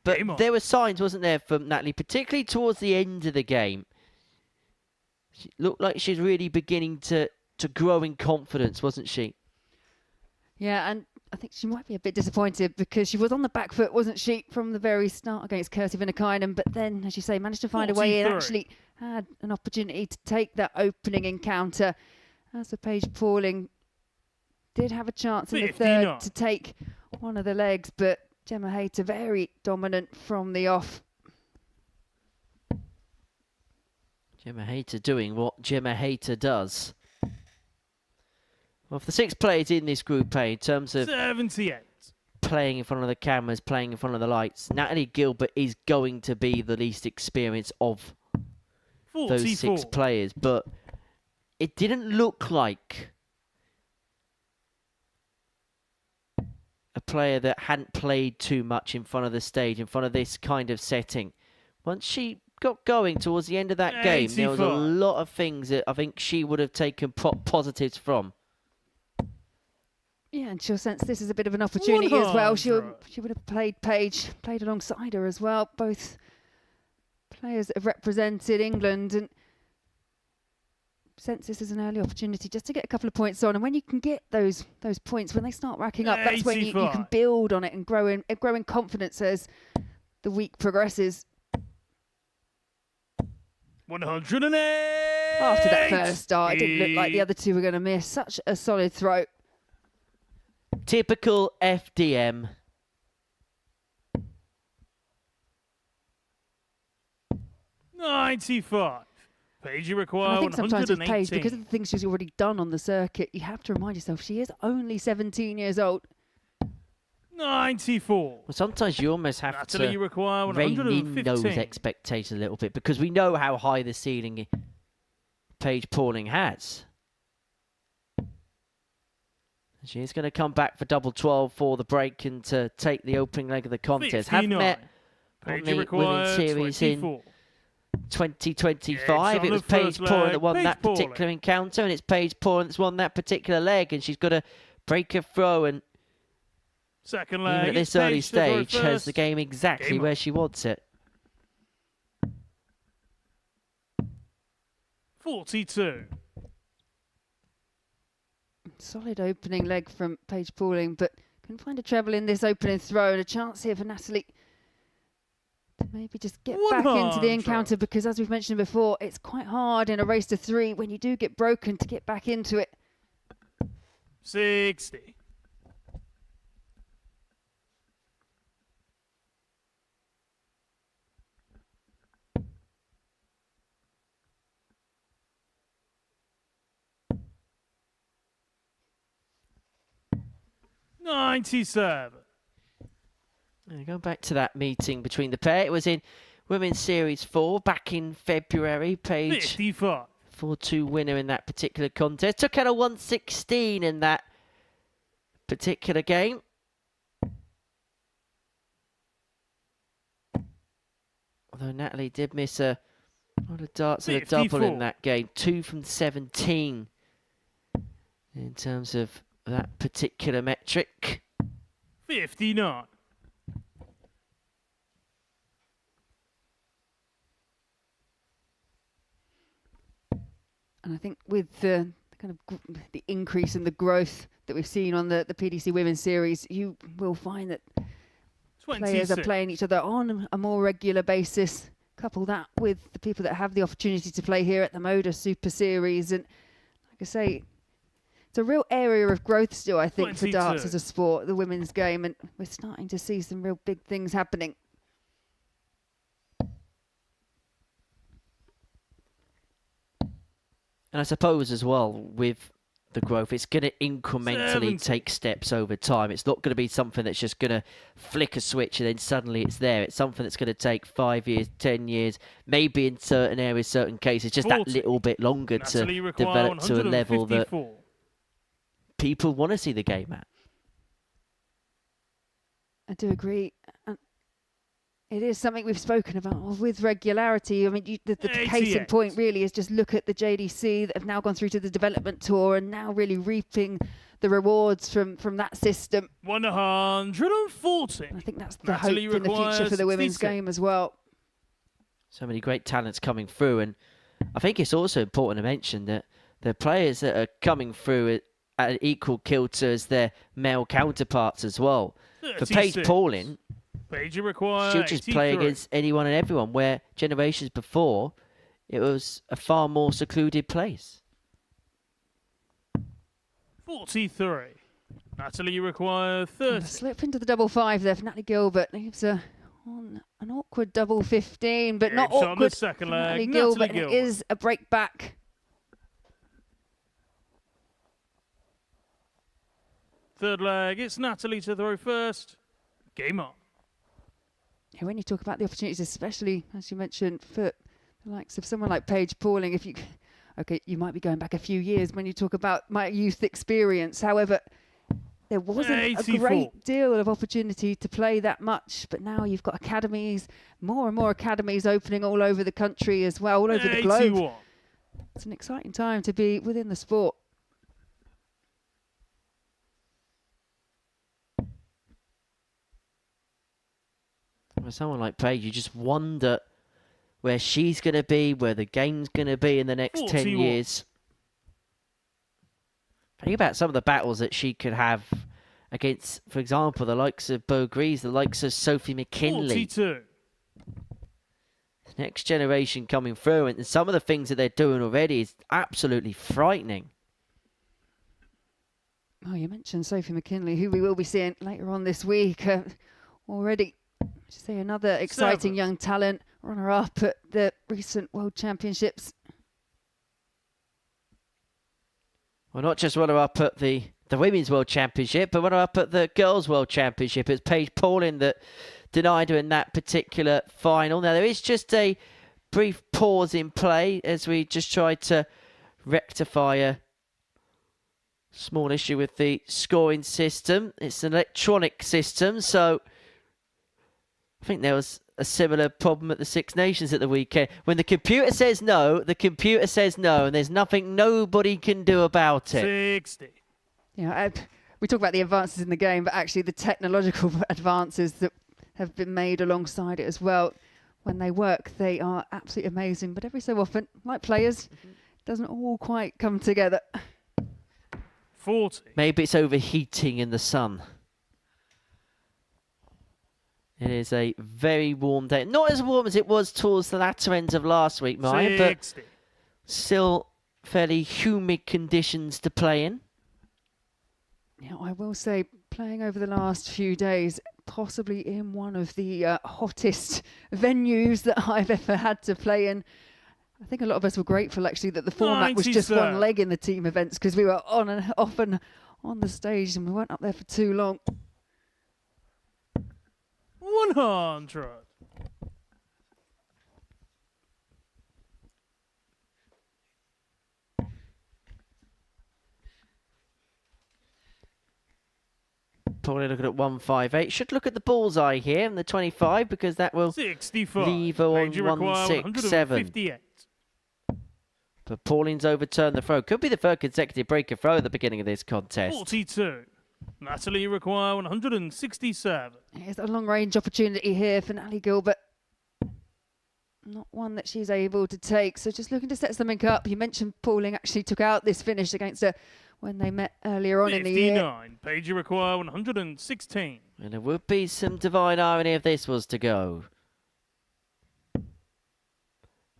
But there were signs, wasn't there, from Natalie, particularly towards the end of the game. She looked like she's really beginning to grow in confidence, wasn't she? Yeah, and I think she might be a bit disappointed because she was on the back foot, wasn't she, from the very start against Kirsty Vinan, but then, as you say, managed to find a way in, actually had an opportunity to take that opening encounter. As for Paige Pauling, did have a chance in the third to take one of the legs, but Gemma Hayter very dominant from the off. Gemma Hayter doing what Gemma Hayter does. Well, for the 6 players in this Group A, in terms of 78. Playing in front of the cameras, playing in front of the lights, Natalie Gilbert is going to be the least experienced of 44. those 6 players. But it didn't look like a player that hadn't played too much in front of the stage, in front of this kind of setting. Once she got going towards the end of that game, there was a lot of things that I think she would have taken positives from. Yeah, and she'll sense this is a bit of an opportunity as well. She would have played Paige, played alongside her as well. Both players that have represented England, and sense this is an early opportunity just to get a couple of points on. And when you can get those points, when they start racking up, that's when you can build on it and grow in confidence as the week progresses. 108! After that first start, it didn't look like the other two were going to miss. Such a solid throw. Typical FDM. $95. Paige, you require I think sometimes with 118. Paige, because of the things she's already done on the circuit, you have to remind yourself she is only 17 years old. 94. Well, sometimes you almost have Natalie, to you require rein 115. in those expectations a little bit, because we know how high the ceiling Paige Pauling has. She's going to come back for double 12 for the break and to take the opening leg of the contest. 59. Have met Paige, on the you require Women's Series 24. in 2025. Yeah, it was Paige Pauling that won Paige that particular Pauling. encounter, and it's Paige Pauling that's won that particular leg, and she's got to break a throw, and Second even leg. at this early stage has the game exactly where she wants it. 42. Solid opening leg from Paige Pauling, but couldn't find a treble in this opening throw, and a chance here for Natalie to maybe just get back into the encounter, because as we've mentioned before, it's quite hard in a race to 3 when you do get broken to get back into it. 60. $97. Going back to that meeting between the pair, it was in Women's Series 4 back in February. Paige, 55. 4-2 winner in that particular contest. Took out a 116 in that particular game. Although Natalie did miss a lot of darts and a double in that game. 2 from 17 in terms of that particular metric. 59. And I think with the kind of the increase in the growth that we've seen on the PDC Women's Series, you will find that 26. players are playing each other on a more regular basis. Couple that with the people that have the opportunity to play here at the Modus Super Series, and like I say, it's a real area of growth still, I think, 22. for darts as a sport, the women's game, and we're starting to see some real big things happening. And I suppose as well, with the growth. It's going to incrementally take steps over time. It's not going to be something that's just going to flick a switch and then suddenly it's there. It's something that's going to take 5 years, 10 years, maybe in certain areas, certain cases, just 40. that little bit longer Natalie to require develop to a level that 154. people want to see the game at. I do agree. And it is something we've spoken about with regularity. I mean, the case in 88. point really is just look at the JDC that have now gone through to the development tour and now really reaping the rewards from that system. 140. And I think that's the Natalie hope in the future for the women's 66. game as well. So many great talents coming through, and I think it's also important to mention that the players that are coming through at an equal kilter as their male counterparts as well. For Paige 36. Pauling, Paige require she'll just play 83. against anyone and everyone, where generations before, it was a far more secluded place. 43. Natalie require 30. Slip into the double 5 there for Natalie Gilbert. Leaves her on an awkward double 15, but not Grapes on the awkward second for leg, Natalie Natalie Gilbert. And Gilbert. it is a break back. Third leg, it's Natalie to throw first. Game on. Yeah, when you talk about the opportunities, especially, as you mentioned, for the likes of someone like Paige Pauling, if you... Okay, you might be going back a few years when you talk about my youth experience. However, there wasn't 84. a great deal of opportunity to play that much. But now you've got academies, more and more academies opening all over the country as well, all over the globe. 81. It's an exciting time to be within the sport. With someone like Paige, you just wonder where she's going to be, where the game's going to be in the next 10 41. years. Think about some of the battles that she could have against, for example, the likes of Beau Gries, the likes of Sophie McKinley. 42. The next generation coming through, and some of the things that they're doing already is absolutely frightening. Oh, you mentioned Sophie McKinley, who we will be seeing later on this week. Already, to say another exciting 7. young talent, runner-up at the recent World Championships. Well, not just runner-up at the Women's World Championship, but runner-up at the Girls' World Championship. It's Paige Pauling that denied her in that particular final. Now, there is just a brief pause in play as we just try to rectify a small issue with the scoring system. It's an electronic system, so I think there was a similar problem at the Six Nations at the weekend. When the computer says no, the computer says no, and there's nothing nobody can do about it. 60. Yeah, we talk about the advances in the game, but actually the technological advances that have been made alongside it as well. When they work, they are absolutely amazing. But every so often, like players, it doesn't all quite come together. 40. Maybe it's overheating in the sun. It is a very warm day. Not as warm as it was towards the latter end of last week, Maya, but 60. still fairly humid conditions to play in. Yeah, I will say, playing over the last few days, possibly in one of the hottest venues that I've ever had to play in. I think a lot of us were grateful, actually, that the format was just 97. one leg in the team events, because we were on and off and on the stage, and we weren't up there for too long. 100. Probably looking at 158. Should look at the bullseye here in the 25 because that will 65. leave her on Paige require 167. 158. But Pauline's overturned the throw. Could be the third consecutive breaker throw at the beginning of this contest. 42. Natalie require 167. Here's a long-range opportunity here for Natalie Gilbert. Not one that she's able to take, so just looking to set something up. You mentioned Pauling actually took out this finish against her when they met earlier on in the year. 59. Paige require 116. And there would be some divine irony if this was to go.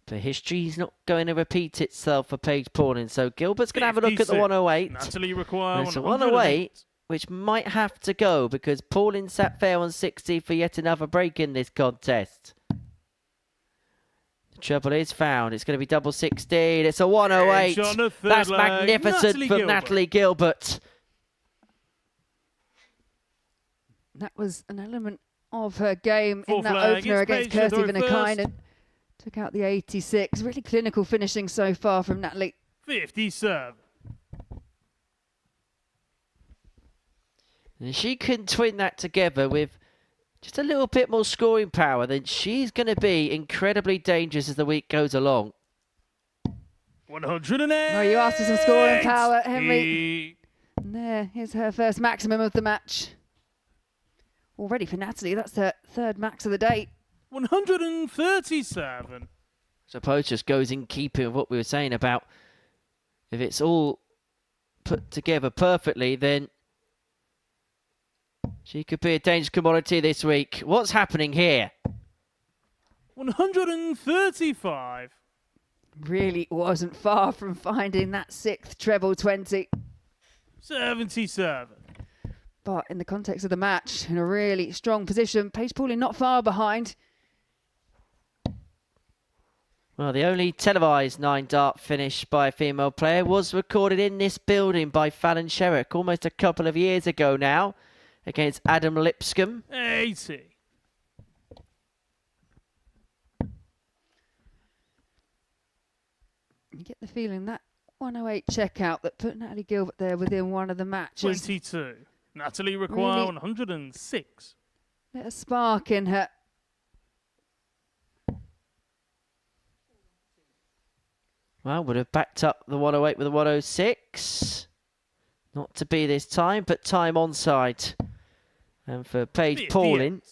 But history's not going to repeat itself for Paige Pauling, so Gilbert's going to have a look at the 56. 108. Natalie require It's a 108. 108, which might have to go because Pauling sat fair on 60 for yet another break in this contest. Treble is found. It's going to be double 16. It's a 108. Edge on the third That's leg. magnificent Natalie from Gilbert. Natalie Gilbert. That was an element of her game Fourth in that leg, opener it's against Paige to Kirsty throw first. Vinan. Took out the 86. Really clinical finishing so far from Natalie. 57. And she can twin that together with just a little bit more scoring power, then she's going to be incredibly dangerous as the week goes along. 108. Oh, you asked for some scoring power, Henry. And there is her first maximum of the match. Already for Natalie, that's her third max of the day. 137. I suppose just goes in keeping with what we were saying about if it's all put together perfectly, then she could be a dangerous commodity this week. What's happening here? 135. Really wasn't far from finding that sixth treble 20. 77. But in the context of the match, in a really strong position, Paige Pauling not far behind. Well, the only televised 9-dart finish by a female player was recorded in this building by Fallon Sherrick almost a couple of years ago now against Adam Lipscomb. 80. You get the feeling that 108 checkout that put Natalie Gilbert there within one of the matches. 22. Natalie require Really? 106. Bit of spark in her. Well, would have backed up the 108 with a 106. Not to be this time, but time onside. And for Paige Pauling,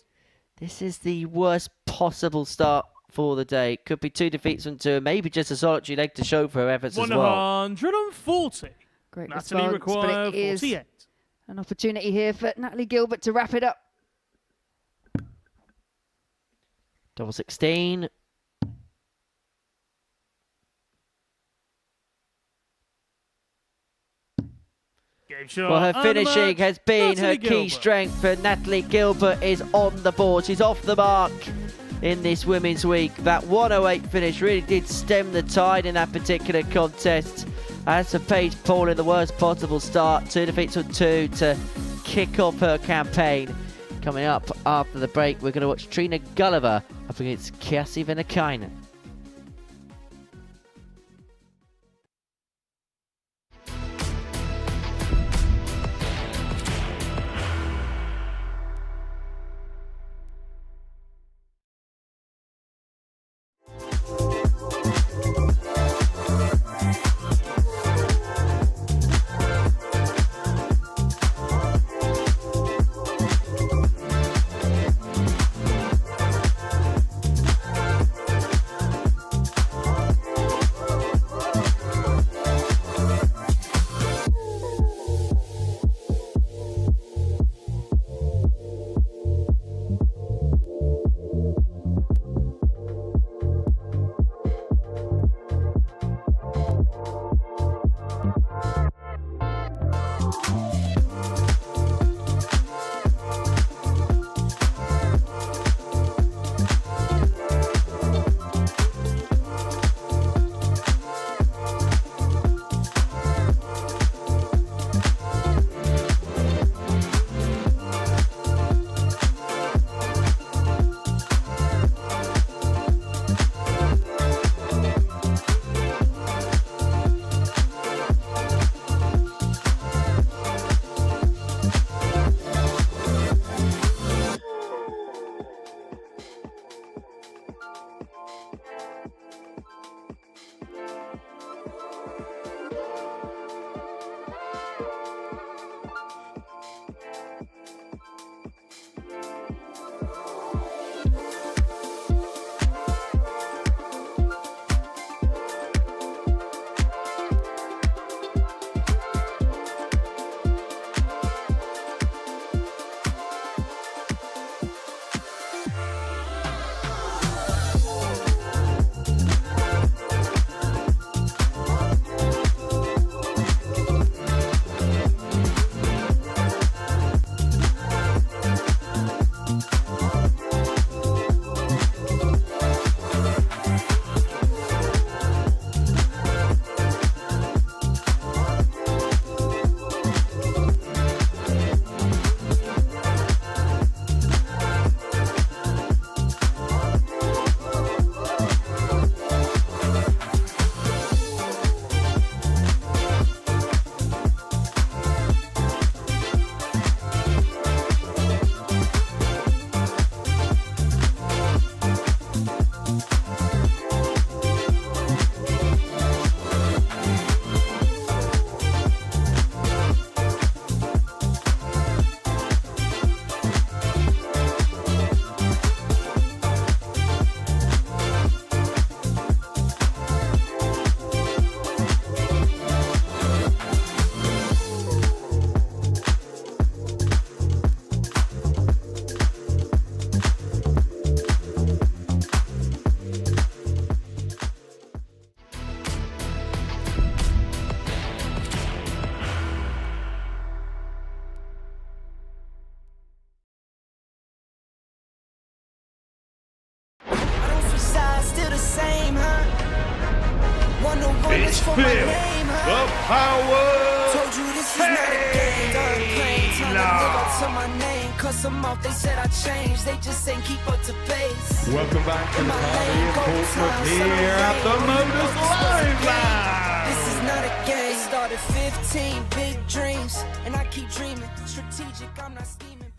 this is the worst possible start for the day. Could be 2 defeats from 2, and maybe just a solitary leg to show for her efforts as well. 140. Great Natalie response, require but it is 48. an opportunity here for Natalie Gilbert to wrap it up. Double 16. Well, her finishing has been her key strength, and Natalie Gilbert is on the board. She's off the mark in this Women's Week. That 108 finish really did stem the tide in that particular contest. As for Paige Pauling, the worst possible start. 2 defeats from 2 to kick off her campaign. Coming up after the break, we're going to watch Trina Guliver up against Kirsty Vinan. same, huh? It's filled. The power. Told you this is not a game. Done playing, trying to live up to my name. Cuss them off, they said I changed. They just ain't keep up to pace. Welcome back to the party in Portsmouth here at the Modus Live Lounge. This is not a game. Started 15 big dreams, and I keep dreaming. Strategic, I'm not scheming.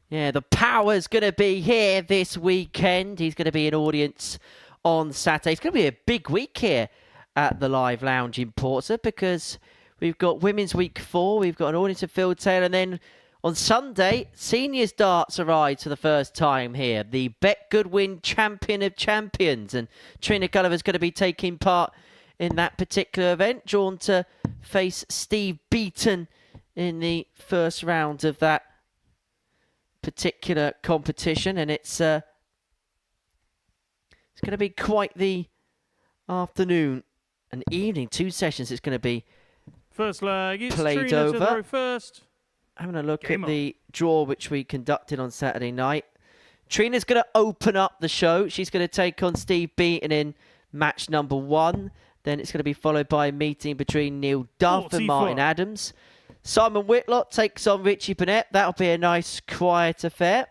Yeah, the Power's going to be here this weekend. He's going to be an audience on Saturday. It's going to be a big week here at the Live Lounge in Portsmouth because we've got Women's Week 4, we've got an audience of Phil Taylor, and then on Sunday, Seniors Darts arrives for the first time here. The Bet Goodwin Champion of Champions, and Trina Gulliver's going to be taking part in that particular event, drawn to face Steve Beaton in the first round of that particular competition, and it's going to be quite the afternoon and evening, 2 sessions. It's going to be first leg. It's played Trina over. to throw first. Having a look Game at the draw which we conducted on Saturday night. Trina's going to open up the show. She's going to take on Steve Beaton in match number 1. Then it's going to be followed by a meeting between Neil Duff 44. and Martin Adams. Simon Whitlock takes on Richie Burnett. That'll be a nice, quiet affair.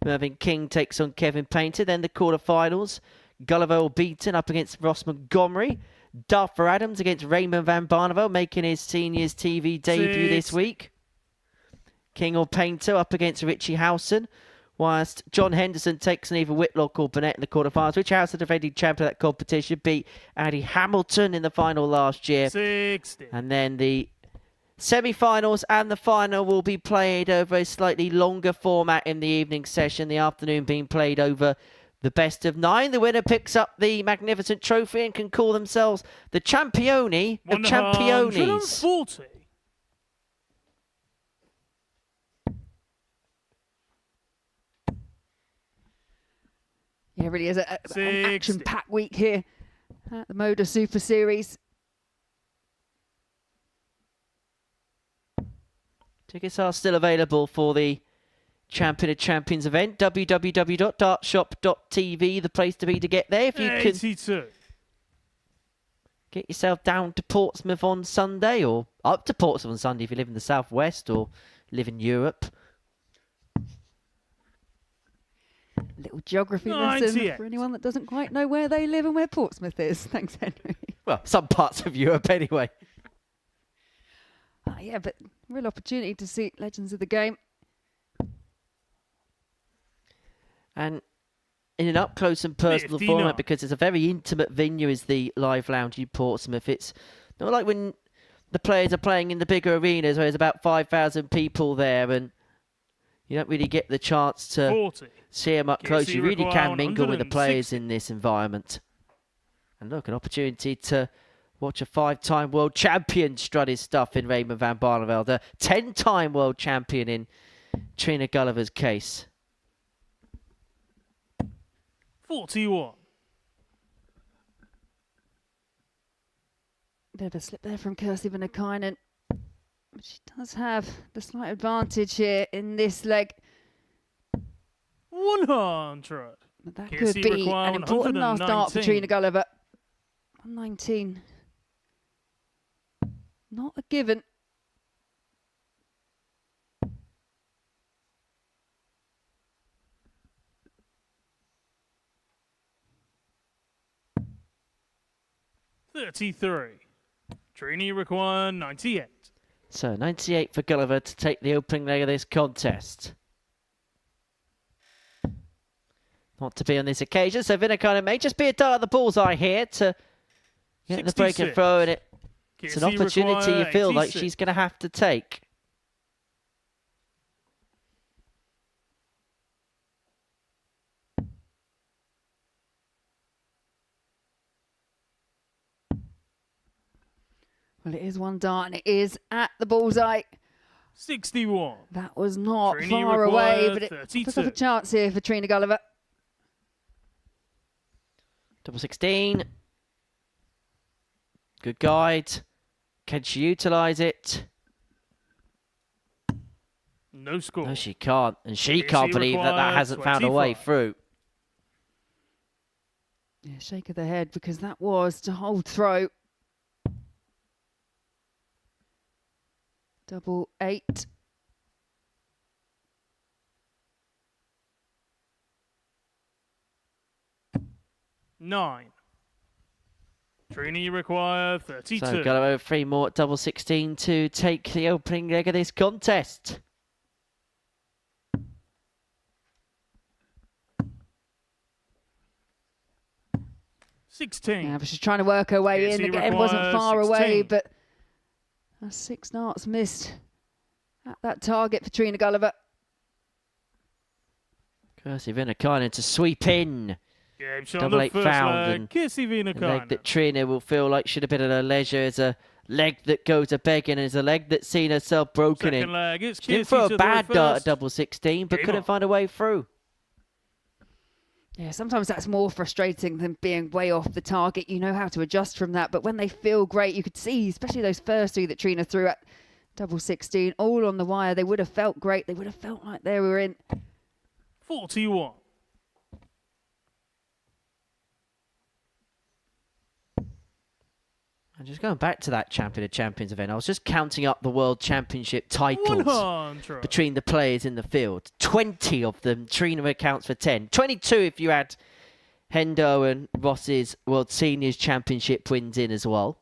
Mervyn King takes on Kevin Painter. Then the quarterfinals. Guliver Beaton up against Ross Montgomery. Duff for Adams against Raymond Van Barneveld, making his seniors TV debut this week. King or Painter up against Richie Howson. Whilst John Henderson takes on either Whitlock or Burnett in the quarterfinals. Richie Howson, the defending champion of that competition, beat Andy Hamilton in the final last year. 60. And then the semi-finals and the final will be played over a slightly longer format in the evening session. The afternoon being played over the best of 9. The winner picks up the magnificent trophy and can call themselves the Championi of Championis. 140. Yeah, it really is an action-packed week here at the Modus Super Series. Tickets are still available for the Champion of Champions event. www.dartshop.tv, the place to be to get there. If you 82. can get yourself down to Portsmouth on Sunday, or up to Portsmouth on Sunday if you live in the southwest or live in Europe. Little geography lesson for anyone that doesn't quite know where they live and where Portsmouth is. Thanks, Henry. Well, some parts of Europe anyway. Yeah, but real opportunity to see legends of the game. And in an up-close and personal 59. format, because it's a very intimate venue, is the Live Lounge in Portsmouth. It's not like when the players are playing in the bigger arenas where there's about 5,000 people there and you don't really get the chance to 40. see them up close. You really can mingle with the 160. players in this environment. And look, an opportunity to watch a 5-time world champion strut his stuff in Raymond Van Barneveld, a 10-time world champion in Trina Gulliver's case. 41. Bit of a slip there from Kirsty Vinakainen. But she does have the slight advantage here in this leg. 100. But that KC could be require an important last start for 119. Trina Gulliver. 119. Not a given. $33. Trini require 98. So 98 for Guliver to take the opening leg of this contest. Not to be on this occasion, so Vinakainen may just be a dart at the bullseye here to get the break and 66. throw, and it's an KC opportunity you require feel like 86. she's going to have to take. Well, it is one dart and it is at the bullseye. 61. That was not Trini far away, required but it 32. took up a chance here for Trina Gulliver. Double 16. Good guide. Can she utilise it? No score. No, she can't. And she KC can't believe that required hasn't found a way 25. through. Yeah, shake of the head because that was to hold throw. Double 8. Nine. Trina, you require 32. So Guliver 3 more, double 16 to take the opening leg of this contest. Yeah, but she's trying to work her way in. The game wasn't far away, but 6 darts missed at that target for Trina Guliver. Kirsty Vinan to sweep in. Double 8 found. And a leg that Trina will feel like should have been at her leisure is a leg that goes a begging and is a leg that's seen herself broken in. She didn't throw a bad dart at double 16, but couldn't find a way through. Yeah, sometimes that's more frustrating than being way off the target. You know how to adjust from that. But when they feel great, you could see, especially those first 2 that Trina threw at double 16, all on the wire. They would have felt great. They would have felt like they were in. 41. And just going back to that Champion of Champions event, I was just counting up the World Championship titles 100. between the players in the field. 20 of them, Trina accounts for 10. 22 if you add Hendo and Ross's World Seniors Championship wins in as well.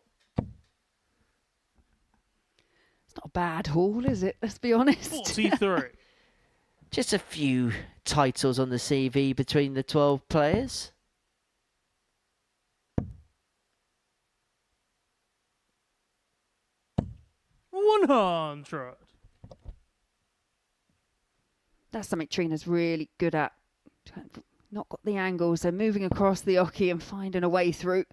It's not a bad haul, is it? Let's be honest. 43. Just a few titles on the CV between the 12 players. That's something Trina's really good at. Not got the angle, so moving across the oki and finding a way through.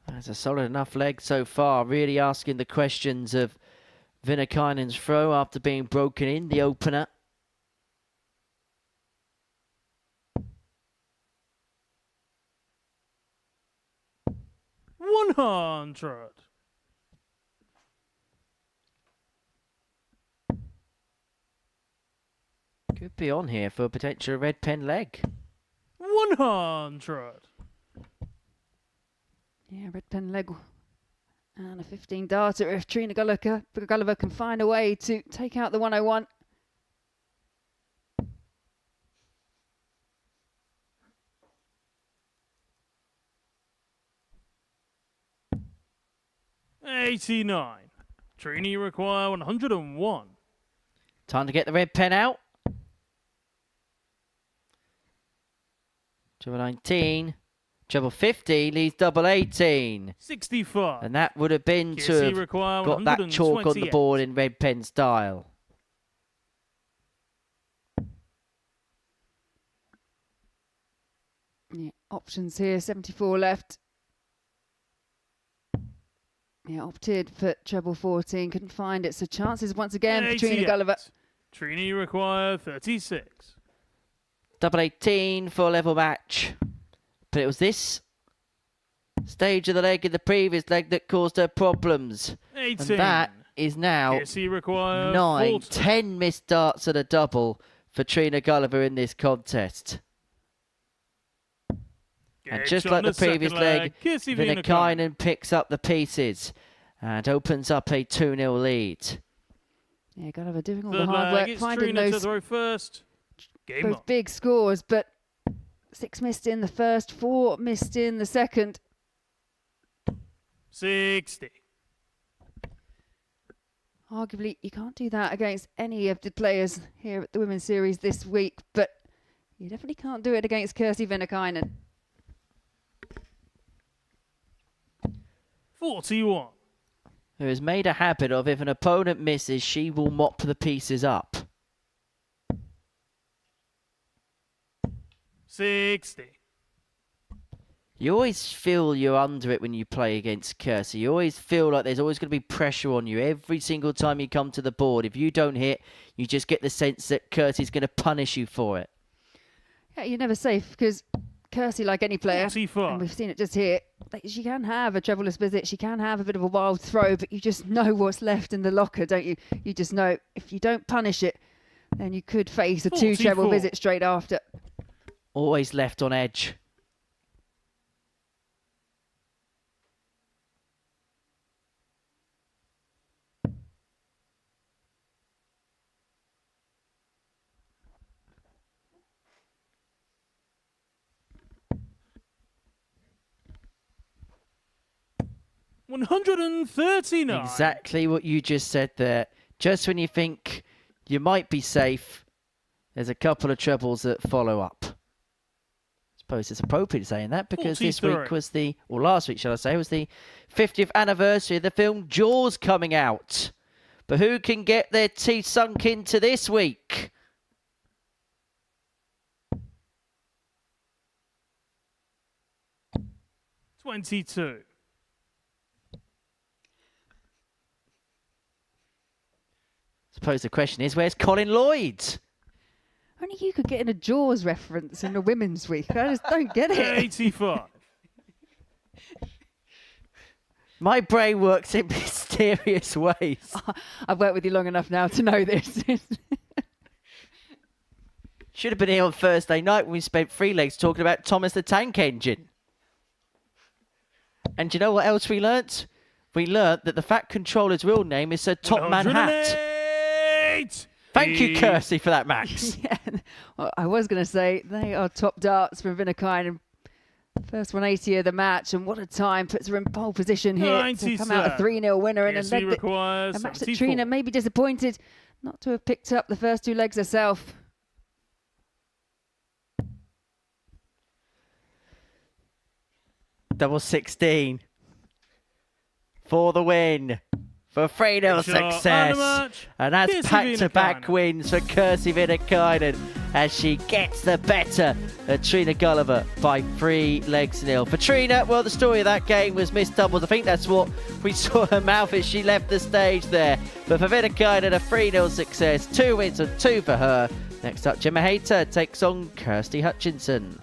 That's a solid enough leg so far. Really asking the questions of Vinnakainen's throw after being broken in, the opener. Could be on here for a potential red pen leg. 100. Yeah, red pen leg and a 15 darter if Trina Guliver can find a way to take out the 101. $89. Trina, you require 101. Time to get the red pen out. Treble 19. Treble 50 leaves double 18. 65. And that would have been to have got that chalk on the board in red pen style. Yeah, options here, 74 left. Yeah, opted for treble 14, couldn't find it. So chances once again for Trina Guliver. Trina, you require 36. Double 18 for a level match. But it was this stage of the leg in the previous leg that caused her problems. 18. And that is now 9, 40. 10 missed darts at a double for Trina Guliver in this contest. And just like the previous leg, Vinnakainen picks up the pieces and opens up a 2-0 lead. Yeah, Guliver doing all the hard work, finding those big scores, but 6 missed in the first, 4 missed in the second. 60. Arguably, you can't do that against any of the players here at the Women's Series this week, but you definitely can't do it against Kirsty Vinnakainen. 41. Who has made a habit of, if an opponent misses, she will mop the pieces up. 60. You always feel you're under it when you play against Kirsty. You always feel like there's always going to be pressure on you every single time you come to the board. If you don't hit, you just get the sense that Kirsty's going to punish you for it. Yeah, you're never safe because Kirsty, like any player, 45. and we've seen it just here, like, she can have a trebleless visit, she can have a bit of a wild throw, but you just know what's left in the locker, don't you? You just know if you don't punish it, then you could face a 2 treble visit straight after. Always left on edge. $139. Exactly what you just said there. Just when you think you might be safe, there's a couple of trebles that follow up. I suppose it's appropriate saying that because 43. this week was or last week, shall I say, was the 50th anniversary of the film Jaws coming out. But who can get their teeth sunk into this week? $22. Suppose the question is, where's Colin Lloyd? Only you could get in a Jaws reference in the Women's Week. I just don't get it. 85. My brain works in mysterious ways. I've worked with you long enough now to know this. Should have been here on Thursday night when we spent 3 legs talking about Thomas the Tank Engine. And do you know what else we learnt? We learnt that the Fat Controller's real name is Sir Top Man Hat. Thank you, Kirsty, for that, Max. Yeah. Well, I was going to say they are top darts from Vinan and first 180 of the match, and what a time. Puts her in pole position here to come out a 3-0 winner in a leg requires a match that 74. Trina may be disappointed not to have picked up the first 2 legs herself. Double 16 for the win. For 3-0 success. And that's back-to-back wins for Kirsty Vinan as she gets the better of Trina Guliver by 3 legs to 0. For Trina, well, the story of that game was missed doubles. I think that's what we saw her mouth as she left the stage there. But for Vinan, a 3-0 success. 2 wins and 2 for her. Next up, Gemma Hayter takes on Kirsty Hutchinson.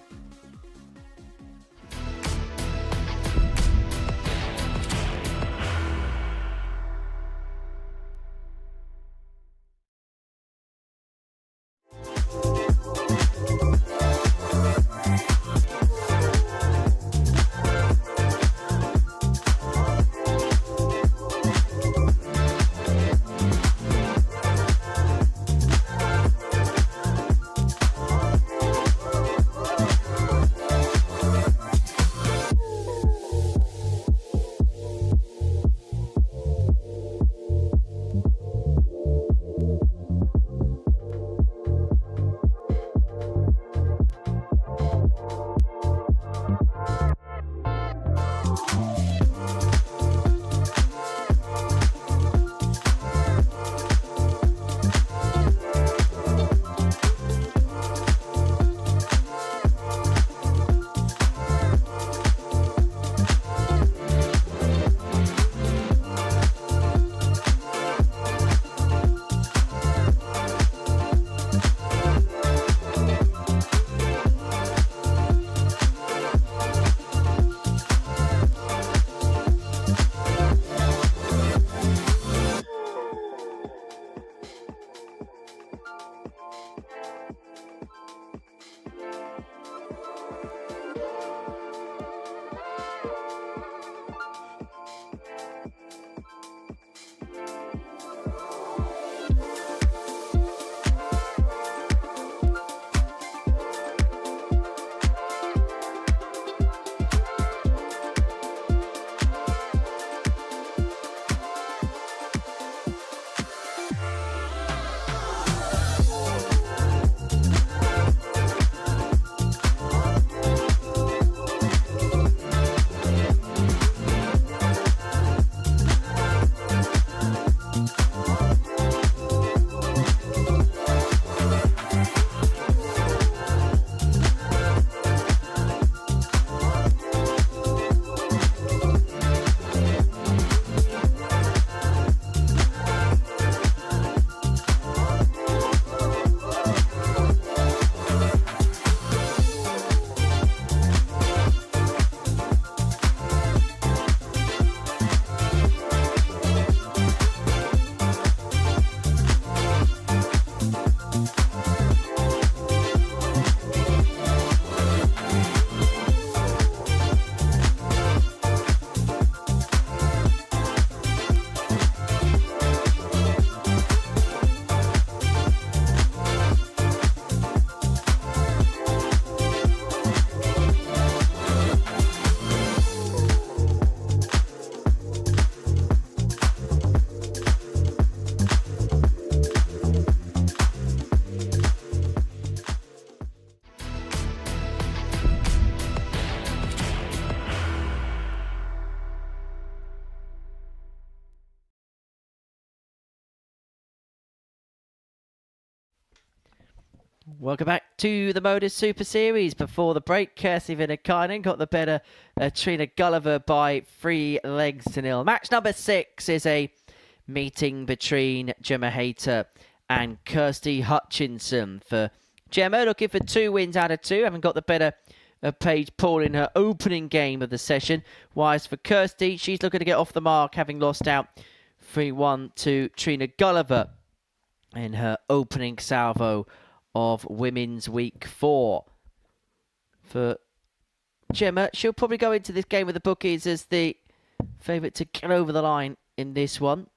Welcome back to the Modus Super Series. Before the break, Kirsty Vinan got the better Trina Guliver by 3-0. Match number 6 is a meeting between Gemma Hayter and Kirsty Hutchinson. For Gemma, looking for 2 wins out of 2, having got the better Paige Paul in her opening game of the session. Whereas for Kirsty, she's looking to get off the mark, having lost out 3-1 to Trina Guliver in her opening salvo of Women's Week 4. For Gemma, she'll probably go into this game with the bookies as the favourite to get over the line in this one.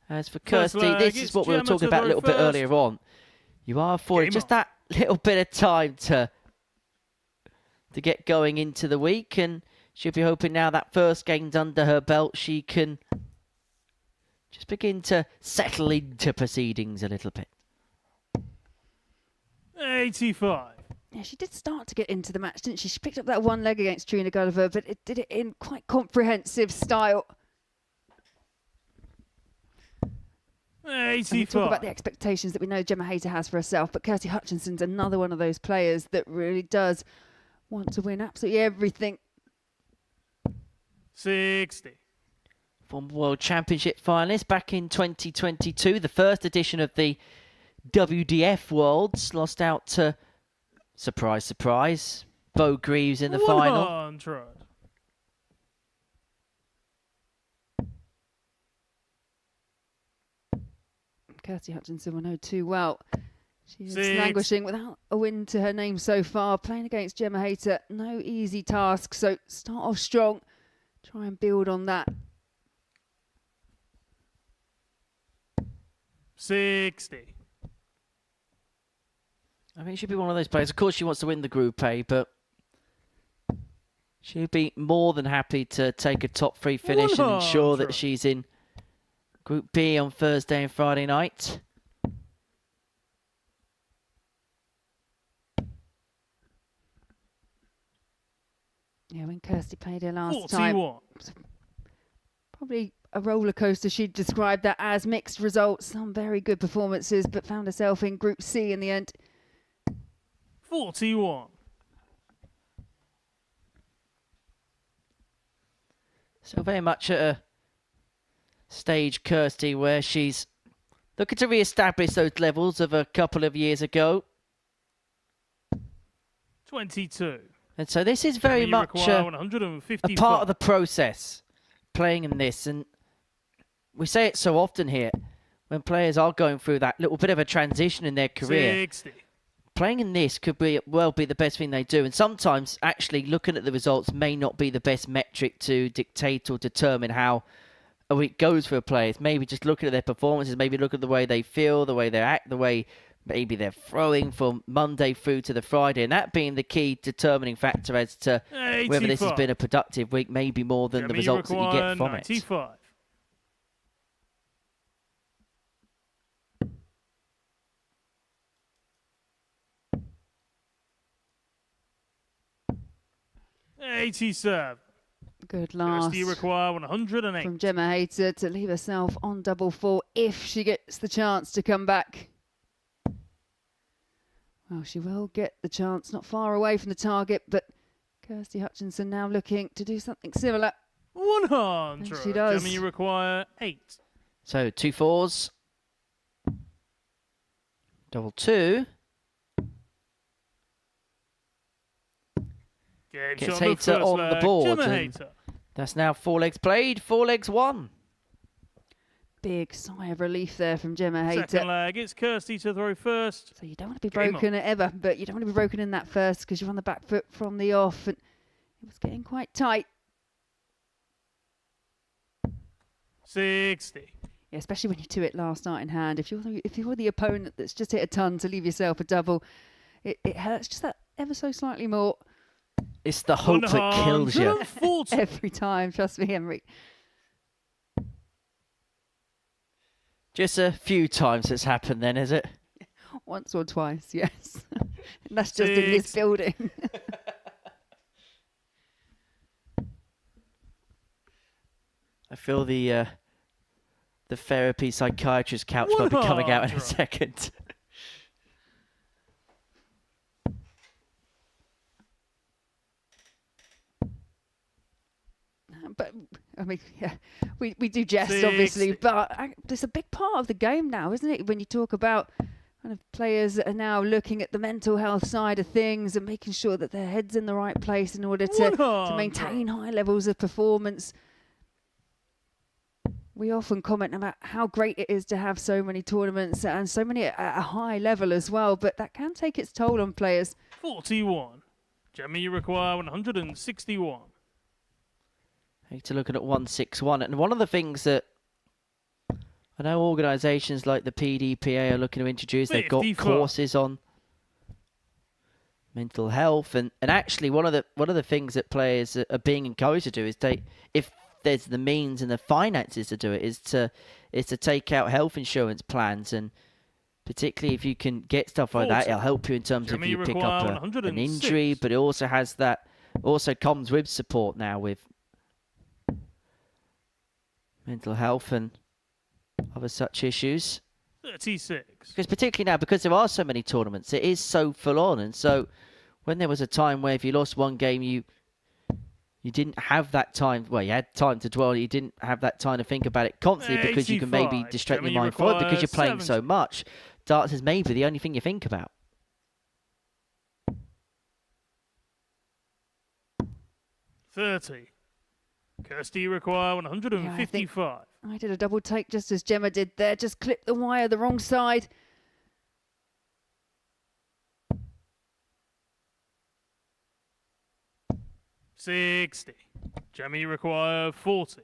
As for Kirsty, this is what we were talking about a little bit earlier on. You are afforded just that little bit of time to get going into the week, and she'll be hoping now that first game's under her belt, she can just begin to settle into proceedings a little bit. 85. Yeah, she did start to get into the match, didn't she? She picked up that one leg against Trina Guliver, but it did it in quite comprehensive style. 85. And we talk about the expectations that we know Gemma Hayter has for herself, but Kirsty Hutchinson's another one of those players that really does want to win absolutely everything. 60. Former World Championship finalist back in 2022, the first edition of the WDF Worlds, lost out to, surprise, surprise, Bo Greaves in the final. 100. Kirsty Hutchinson will know too well. She is languishing without a win to her name so far. Playing against Gemma Hayter, no easy task. So start off strong. Try and build on that. 60. I think she'd be one of those players. Of course, she wants to win the Group A, but she'd be more than happy to take a top 3 finish and ensure that she's in Group B on Thursday and Friday night. Yeah, when Kirsty played her last time, probably a roller coaster. She'd describe that as mixed results, some very good performances, but found herself in Group C in the end. 41. So very much at a stage, Kirsty, where she's looking to re-establish those levels of a couple of years ago. 22. And so this is very much a part of the process, playing in this. And we say it so often here, when players are going through that little bit of a transition in their career. 60. Playing in this could be the best thing they do. And sometimes actually looking at the results may not be the best metric to dictate or determine how a week goes for a player. It's maybe just looking at their performances, maybe look at the way they feel, the way they act, the way maybe they're throwing from Monday through to the Friday. And that being the key determining factor as to 85. whether this has been a productive week, maybe more than the results that you get from 95. it. $87. Good last. Kirsty require 108. From Gemma Hayter to leave herself on double 4 if she gets the chance to come back. Well, she will get the chance, not far away from the target, but Kirsty Hutchinson now looking to do something similar. 100. And she does. Gemma, you require 8. So 2 4s. Double 2. Gets Hayter on the board. That's now 4 legs played, 4 legs won. Big sigh of relief there from Gemma Hayter. Second leg, it's Kirsty to throw first. So you don't want to be broken ever, but you don't want to be broken in that first because you're on the back foot from the off. And it was getting quite tight. 60. Yeah, especially when you do it last night in hand. If you're the opponent that's just hit a ton to leave yourself a double, it hurts just that ever so slightly more. It's the hope that kills you. Every time, trust me, Henry. Just a few times it's happened then, is it? Once or twice, yes. And that's just in this building. I feel the therapy psychiatrist couch might be coming out in a second. but I mean, yeah, we do jest, 60. obviously, but it's a big part of the game now, isn't it? When you talk about kind of players that are now looking at the mental health side of things and making sure that their head's in the right place in order to maintain high levels of performance. We often comment about how great it is to have so many tournaments and so many at a high level as well, but that can take its toll on players. 41. Gemma, you require 161. Hayter looking at 161. And one of the things that I know organisations like the PDPA are looking to introduce, they've got 54. courses on mental health, and actually one of the things that players are being encouraged to do is if there's the means and the finances to do it, is to take out health insurance plans, and particularly if you can get stuff like that, it'll help you in terms of you pick up an injury, but it also comes with support now with mental health and other such issues. 36. Because particularly now, because there are so many tournaments, it is so full on, and so when there was a time where if you lost one game, you didn't have that time. Well, you had time to dwell. You didn't have that time to think about it constantly because you can maybe distract your mind from it because you're playing so much. Darts is maybe the only thing you think about. 30. Kirsty, you require 155. Yeah, I did a double take just as Gemma did there. Just clipped the wire the wrong side. $60. Gemma, you require 40.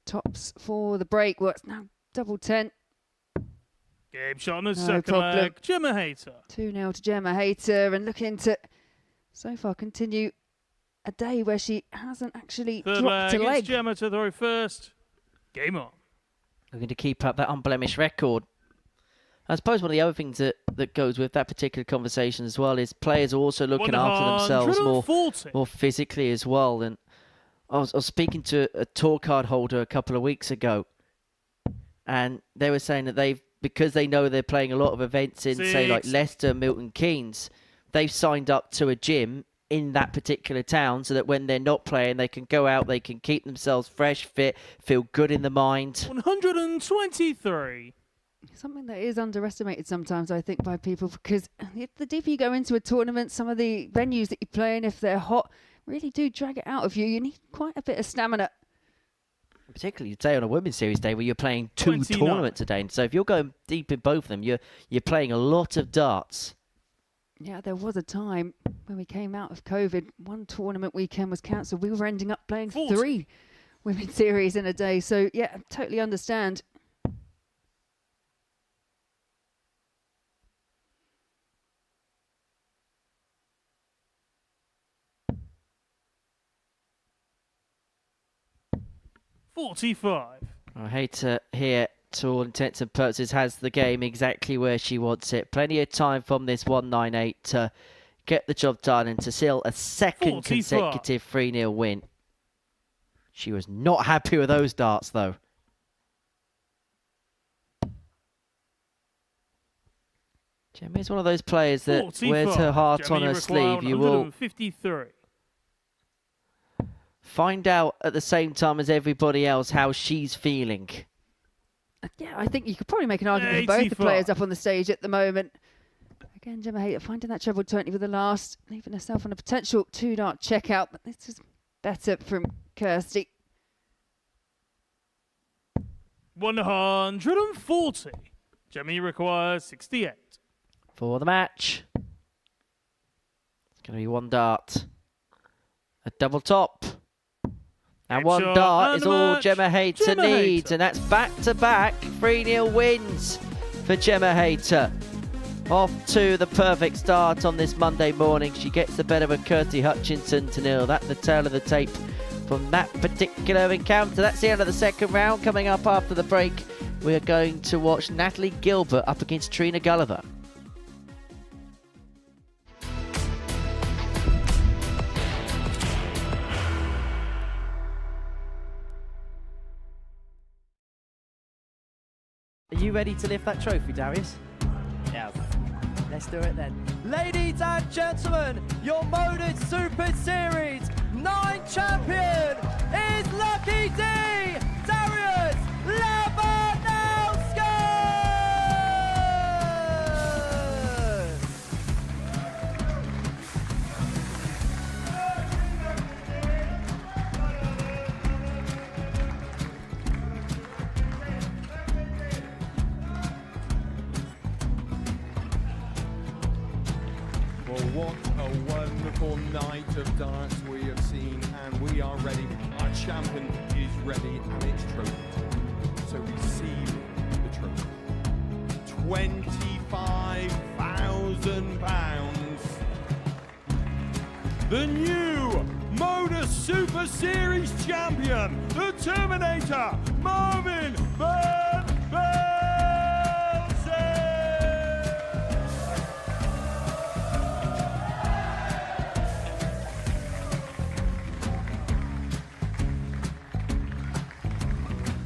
Tops for the break. Well, it's now double 10. Game shot on the second leg. Gemma Hayter. 2-0 to Gemma Hayter, and looking to so far continue a day where she hasn't actually dropped a leg. It's Gemma to throw first. Game on. Looking to keep up that unblemished record. I suppose one of the other things that goes with that particular conversation as well is players are also looking after themselves more physically as well. And I was speaking to a tour card holder a couple of weeks ago, and they were saying that because they know they're playing a lot of events in, say, like Leicester, Milton Keynes, they've signed up to a gym in that particular town so that when they're not playing, they can go out, they can keep themselves fresh, fit, feel good in the mind. 123. Something that is underestimated sometimes, I think, by people, because the deeper you go into a tournament, some of the venues that you play in, if they're hot, really do drag it out of you. You need quite a bit of stamina. Particularly today on a Women's Series day where you're playing 2 tournaments a day. And so if you're going deep in both of them, you're playing a lot of darts. Yeah, there was a time when we came out of COVID, one tournament weekend was cancelled. We were ending up playing 3 Women's Series in a day. So, yeah, I totally understand. $45. Hayter here, to all intents and purposes, has the game exactly where she wants it. Plenty of time from this 198 to get the job done and to seal a second consecutive 3-0 win. She was not happy with those darts, though. Gemma is one of those players that wears her heart on her sleeve. You will find out at the same time as everybody else how she's feeling. Yeah, I think you could probably make an argument for both the players up on the stage at the moment. Again, Gemma Hayter finding that treble 20 with the last, leaving herself on a potential 2-dart checkout, but this is better from Kirsty. 140. Gemma requires 68. For the match. It's going to be 1 dart. A double top. And 1 dart is all Gemma Hayter needs. And that's back-to-back 3-0 wins for Gemma Hayter. Off to the perfect start on this Monday morning. She gets the better of Kirsty Hutchinson to 0. That's the tail of the tape from that particular encounter. That's the end of the second round. Coming up after the break, we are going to watch Natalie Gilbert up against Trina Guliver. Are you ready to lift that trophy, Darius? Yes. Let's do it then. Ladies and gentlemen, your Modus Super Series 9 champion, is Lucky D! Darius Labanowski! Well, what a wonderful night of darts we have seen, and we are ready. Our champion is ready, and it's trophy time. So receive the trophy. £25,000. The new Modus Super Series champion, the Terminator, Marvin Van Velzen.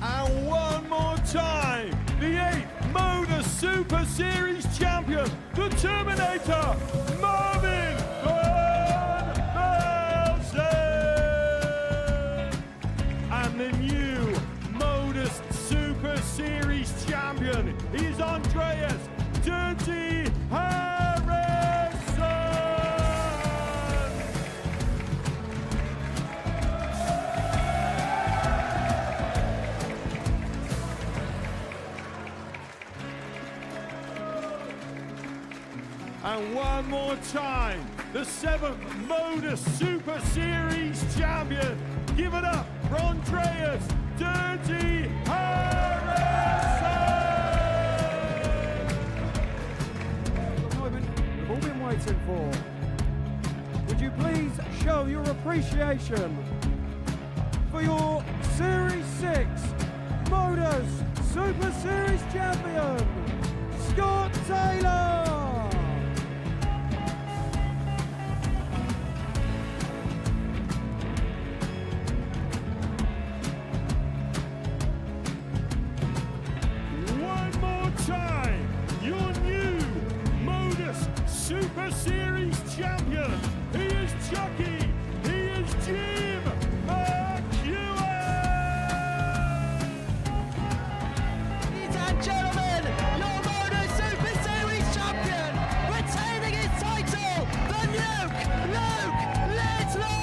And one more time, the 8th Modus Super Series champion, the Terminator, Marvin Van Velzen. And the new Modus Super Series champion is Andreas Dirty Harrison. And one more time, the 7th Modus Super Series champion. Give it up for Andreas Dirty Harrison. The moment we've all been waiting for. Would you please show your appreciation for your Series 6 Modus Super Series champion, Scott Taylor? One more time, your new Modus Super Series champion. He is Chucky. He is Jim McEwen. Ladies and gentlemen, your Modus Super Series champion, retaining his title, the Nuke, Luke Littler!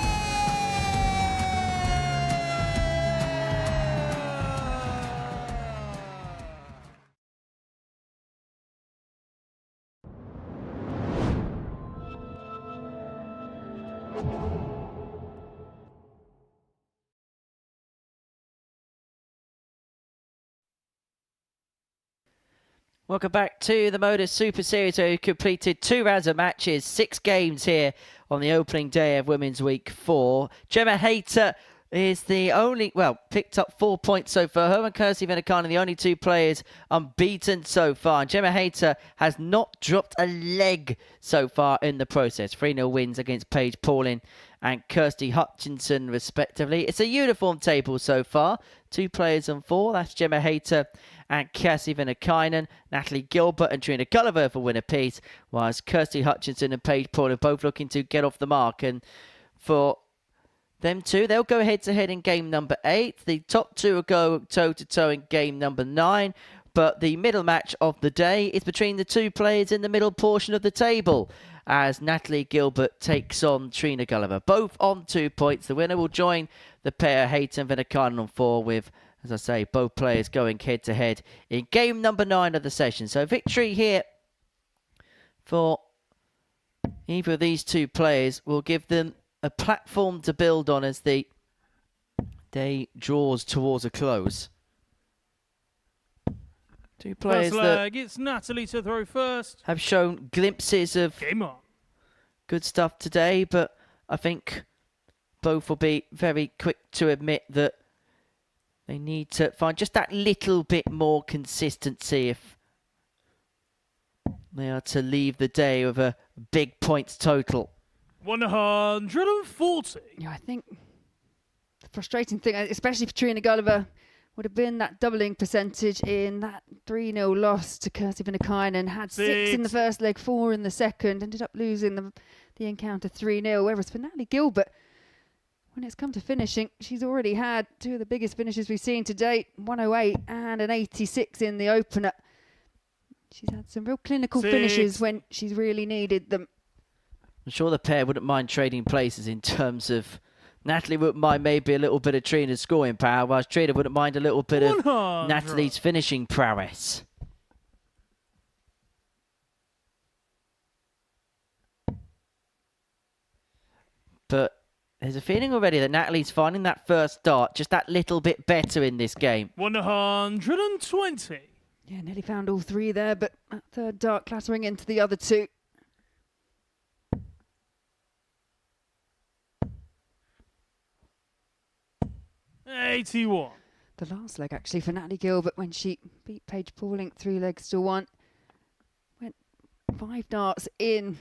Welcome back to the Modus Super Series, where we completed 2 rounds of matches, 6 games here on the opening day of Women's Week 4. Gemma Hayter is the only, well, picked up 4 points so far. Her and Kirsty Vinan, the only 2 players unbeaten so far. And Gemma Hayter has not dropped a leg so far in the process. 3-0 wins against Paige Paulin and Kirsty Hutchinson, respectively. It's a uniform table so far. 2 players on 4. That's Gemma Hayter and Kirsty Vinan. Natalie Gilbert and Trina Guliver for winner piece, whilst Kirsty Hutchinson and Paige Paulin are both looking to get off the mark. And for them two, they'll go head-to-head in game number 8. The top 2 will go toe-to-toe in game number 9. But the middle match of the day is between the 2 players in the middle portion of the table, as Natalie Gilbert takes on Trina Guliver. Both on 2 points. The winner will join the pair Hayter and Vinan on 4, with, as I say, both players going head-to-head in game number 9 of the session. So victory here for either of these 2 players will give them a platform to build on as the day draws towards a close. 2 players First leg, it's Natalie to throw first. have shown glimpses of Game on. good stuff today, but I think both will be very quick to admit that they need to find just that little bit more consistency if they are to leave the day with a big points total. 140. Yeah, I think the frustrating thing, especially for Trina Guliver, would have been that doubling percentage in that 3-0 loss to Kirsty Vinan. Had 6 in the first leg, 4 in the second, ended up losing the encounter 3-0. Whereas for Natalie Gilbert, when it's come to finishing, she's already had two of the biggest finishes we've seen to date, 108 and an 86 in the opener. She's had some real clinical finishes when she's really needed them. I'm sure the pair wouldn't mind trading places in terms of Natalie wouldn't mind maybe a little bit of Trina's scoring power, whilst Trina wouldn't mind a little bit of Natalie's finishing prowess. But there's a feeling already that Natalie's finding that first dart just that little bit better in this game. 120. Yeah, nearly found all three there, but that third dart clattering into the other two. $81. The last leg actually for Natalie Gilbert when she beat Paige Pauling 3 legs to 1. Went 5 darts in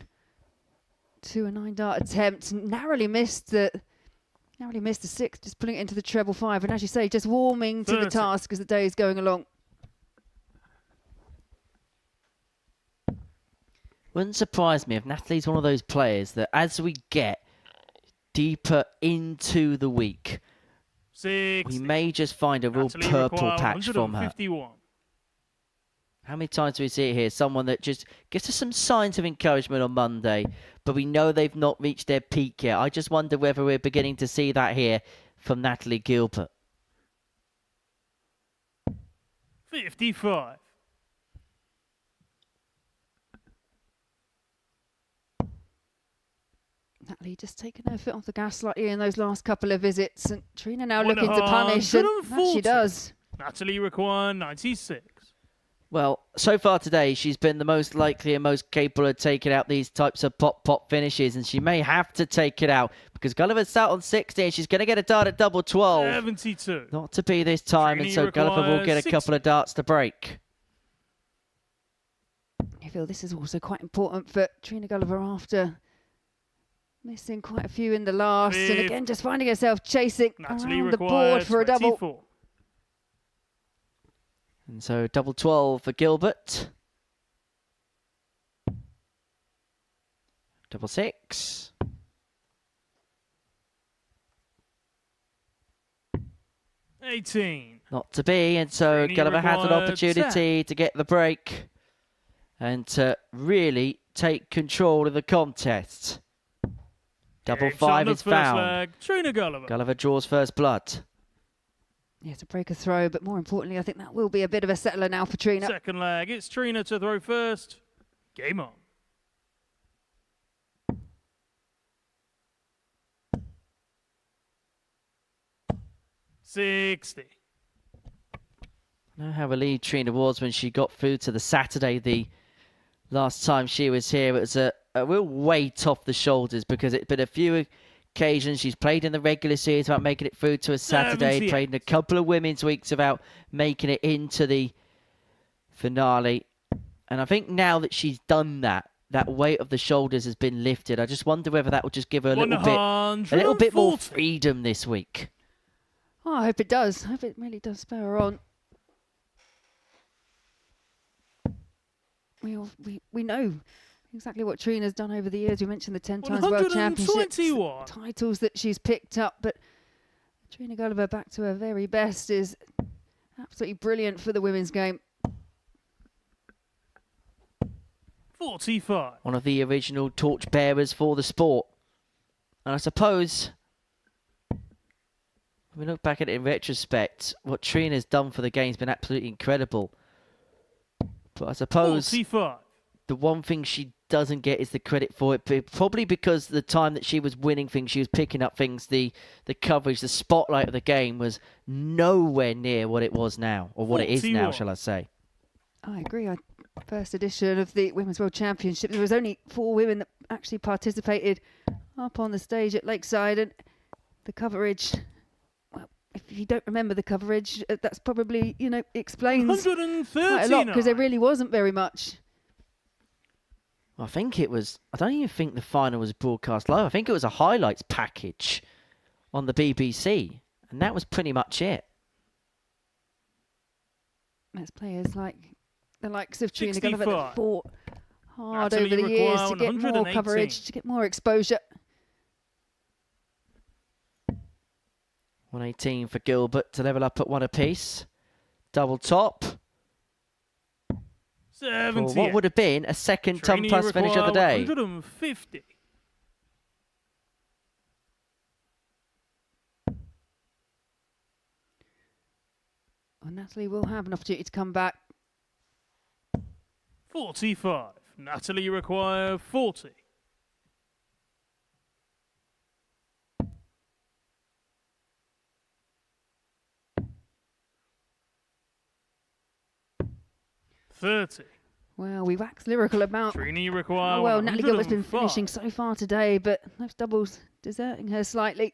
to a 9-dart attempt. Narrowly missed the 6th, just pulling it into the treble 5. And as you say, just warming to the task as the day is going along. Wouldn't surprise me if Natalie's one of those players that as we get deeper into the week, 60. we may just find a real Natalie purple require patch from her. 151. How many times do we see it here? Someone that just gives us some signs of encouragement on Monday, but we know they've not reached their peak yet. I just wonder whether we're beginning to see that here from Natalie Gilbert. 55. Natalie just taking her foot off the gas slightly in those last couple of visits. And Trina now looking to punish, and that she does. Natalie require 96. Well, so far today, she's been the most likely and most capable of taking out these types of pop finishes, and she may have to take it out because Guliver's sat on 60 and she's going to get a dart at double 12. 72. Not to be this time, and so Guliver will get a couple of darts to break. I feel this is also quite important for Trina Guliver after missing quite a few in the last, and again just finding herself chasing around the board for a double. 24. And so double 12 for Gilbert. Double 6. $18. Not to be, and so Guliver has an opportunity to get the break and to really take control of the contest. Double 5 is found. Trina Guliver. Guliver draws first blood. Yeah, to break a throw, but more importantly, I think that will be a bit of a settler now for Trina. Second leg, it's Trina to throw first. Game on. 60. I know how relieved Trina was when she got through to the Saturday. The last time she was here, it was a real weight off the shoulders because it's been a few occasions she's played in the regular series without making it through to a Saturday, played in a couple of women's weeks without making it into the finale. And I think now that she's done that, that weight of the shoulders has been lifted. I just wonder whether that will just give her a little bit more freedom this week. Oh, I hope it does. I hope it really does spur her on. We know exactly what Trina's done over the years. We mentioned the 10 times World Championships titles that she's picked up, but Trina Guliver back to her very best is absolutely brilliant for the women's game. 45. One of the original torchbearers for the sport. And I suppose, when we look back at it in retrospect, what Trina's done for the game has been absolutely incredible. But I suppose 45. The one thing she doesn't get is the credit for it, probably because the time that she was winning things, she was picking up things, the coverage, the spotlight of the game was nowhere near what it was now, or what it is now, shall I say. I agree. First edition of the Women's World Championship, there was only 4 women that actually participated up on the stage at Lakeside, and the coverage, well, if you don't remember the coverage, that's probably, explains quite a lot, because there really wasn't very much. I think it was, I don't even think the final was broadcast live. I think it was a highlights package on the BBC, and that was pretty much it. As players like the likes of Trina Guliver that fought hard Natalie over the years to get more 118. coverage, to get more exposure. 118 for Gilbert to level up at 1 apiece. Double top. 70. For what would have been a second ton plus finish of the day. 150. Well, Natalie will have an opportunity to come back. 45. Natalie require 40. Well, we wax lyrical about Trini require how well Natalie Gilbert's been 105. finishing so far today, but those doubles deserting her slightly.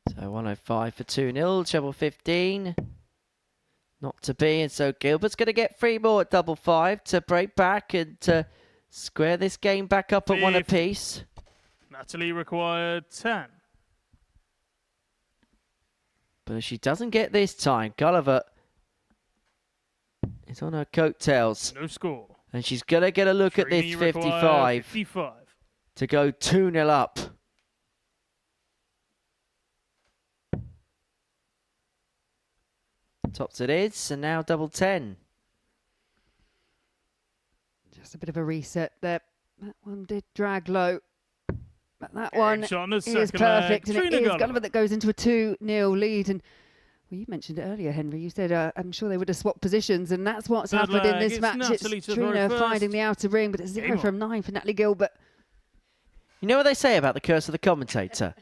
So 105 for 2-0, treble 15. Not to be, and so Gilbert's going to get 3 more at double 5 to break back and to square this game back up at 1 apiece. Natalie required 10. But if she doesn't get this time, Guliver is on her coattails. No score. And she's going to get a look at this Trini require 55 55. to go 2-0 up. Tops it is, and now double 10. Just a bit of a reset there. That one did drag low. But that one is perfect, and it is Guliver that goes into a 2-0 lead. And well, you mentioned it earlier, Henry. You said, I'm sure they would have swapped positions, and that's what's happened in this match. It's Trina finding the outer ring, but it's 0 from 9 for Natalie Gilbert. You know what they say about the curse of the commentator?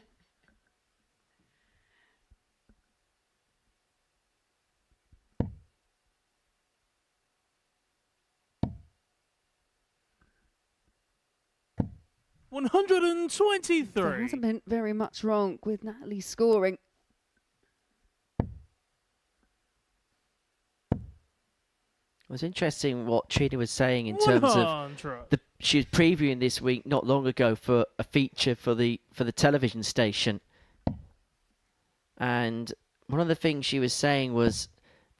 There 123. hasn't been very much wrong with Natalie scoring. It was interesting what Trina was saying in terms of she was previewing this week not long ago for a feature for the television station, and one of the things she was saying was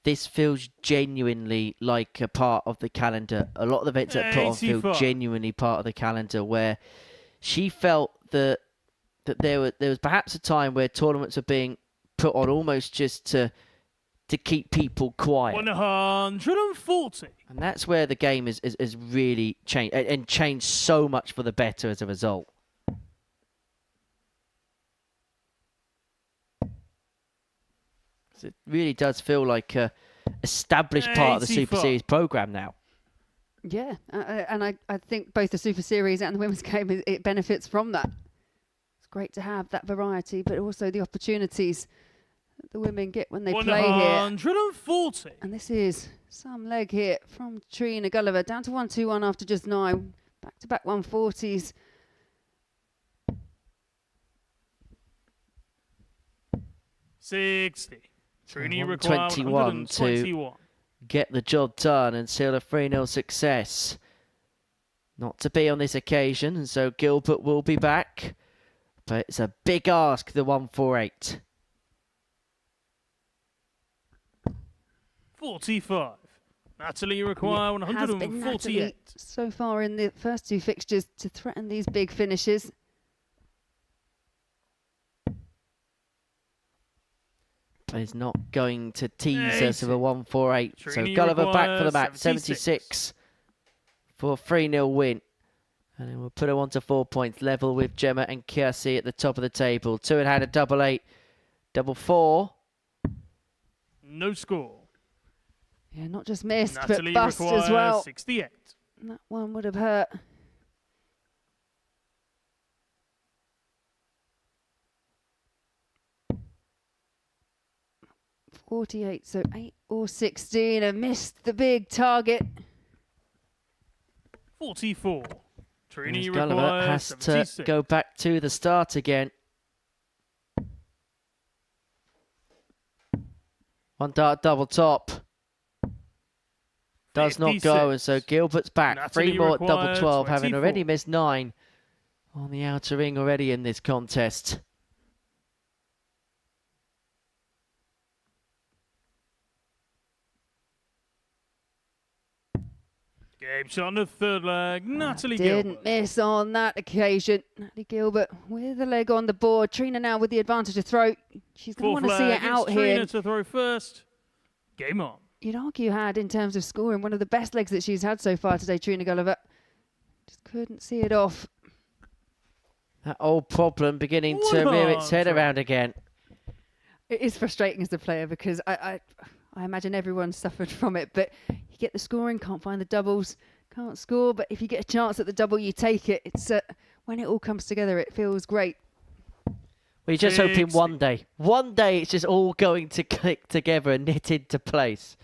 this feels genuinely like a part of the calendar. A lot of the events that are put on feel genuinely part of the calendar, where she felt that there was perhaps a time where tournaments are being put on almost just to keep people quiet. 140. And that's where the game has really changed, and changed so much for the better as a result. It really does feel like a established part of the Super Series program now. Yeah, and I think both the Super Series and the Women's Game, it benefits from that. It's great to have that variety, but also the opportunities that the women get when they play here. 140. And this is some leg here from Trina Guliver, down to 1-2-1 after just 9. Back-to-back 140s. $60. Trini 121 to get the job done and seal a 3-0 success. Not to be on this occasion, and so Gilbert will be back. But it's a big ask, the 148. 45. Natalie require 148. So far in the first 2 fixtures to threaten these big finishes. But he's not going to tease us with a 148. So Trini Guliver back for the match, 76. 76 for a 3-0 win. And then we'll put her on to 4 points, level with Gemma and Kirsty at the top of the table. 2 in hand, a double 8, double 4. No score. Yeah, not just missed, Natalie but bust as well. 68. And that one would have hurt. .48, so 8 or 16, and missed the big target. 44. Trini Guliver requires has 76. to go back to the start again. 1 dart double top. Does not go, and so Gilbert's back. Natalie 3 more at double requires 12, having 24. already missed 9 on the outer ring already in this contest. Game shot on the third leg. Natalie Didn't Gilbert. miss on that occasion. Natalie Gilbert with the leg on the board. Trina now with the advantage of throw. She's going to Fourth want to see leg. it out It's here. Trina to throw first. Game on. You'd argue had in terms of scoring one of the best legs that she's had so far today, Trina Guliver. Just couldn't see it off. That old problem beginning to rear its head around again. It is frustrating as a player because I imagine everyone suffered from it, but you get the scoring, can't find the doubles, can't score, but if you get a chance at the double, you take it. It's when it all comes together, it feels great. We're just hoping one day it's just all going to click together and knit into place.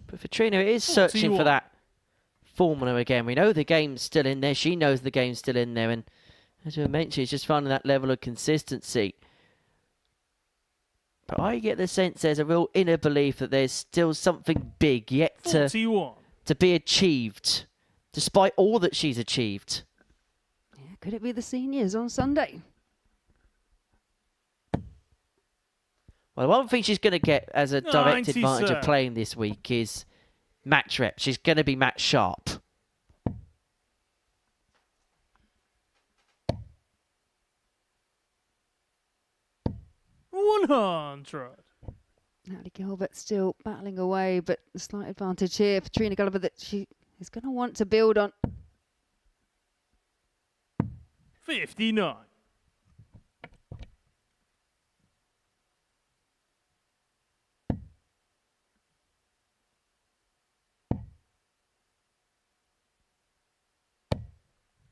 But for Trina, it is searching for that formula again. We know the game's still in there. She knows the game's still in there. And as we mentioned, it's just finding that level of consistency. But I get the sense there's a real inner belief that there's still something big yet to be achieved, despite all that she's achieved. Yeah, could it be the seniors on Sunday? Well, one thing she's going to get as a direct 90, advantage sir. of playing this week is match rep. She's going to be match sharp. Natalie Gilbert still battling away, but a slight advantage here for Trina Guliver that she is going to want to build on. 59.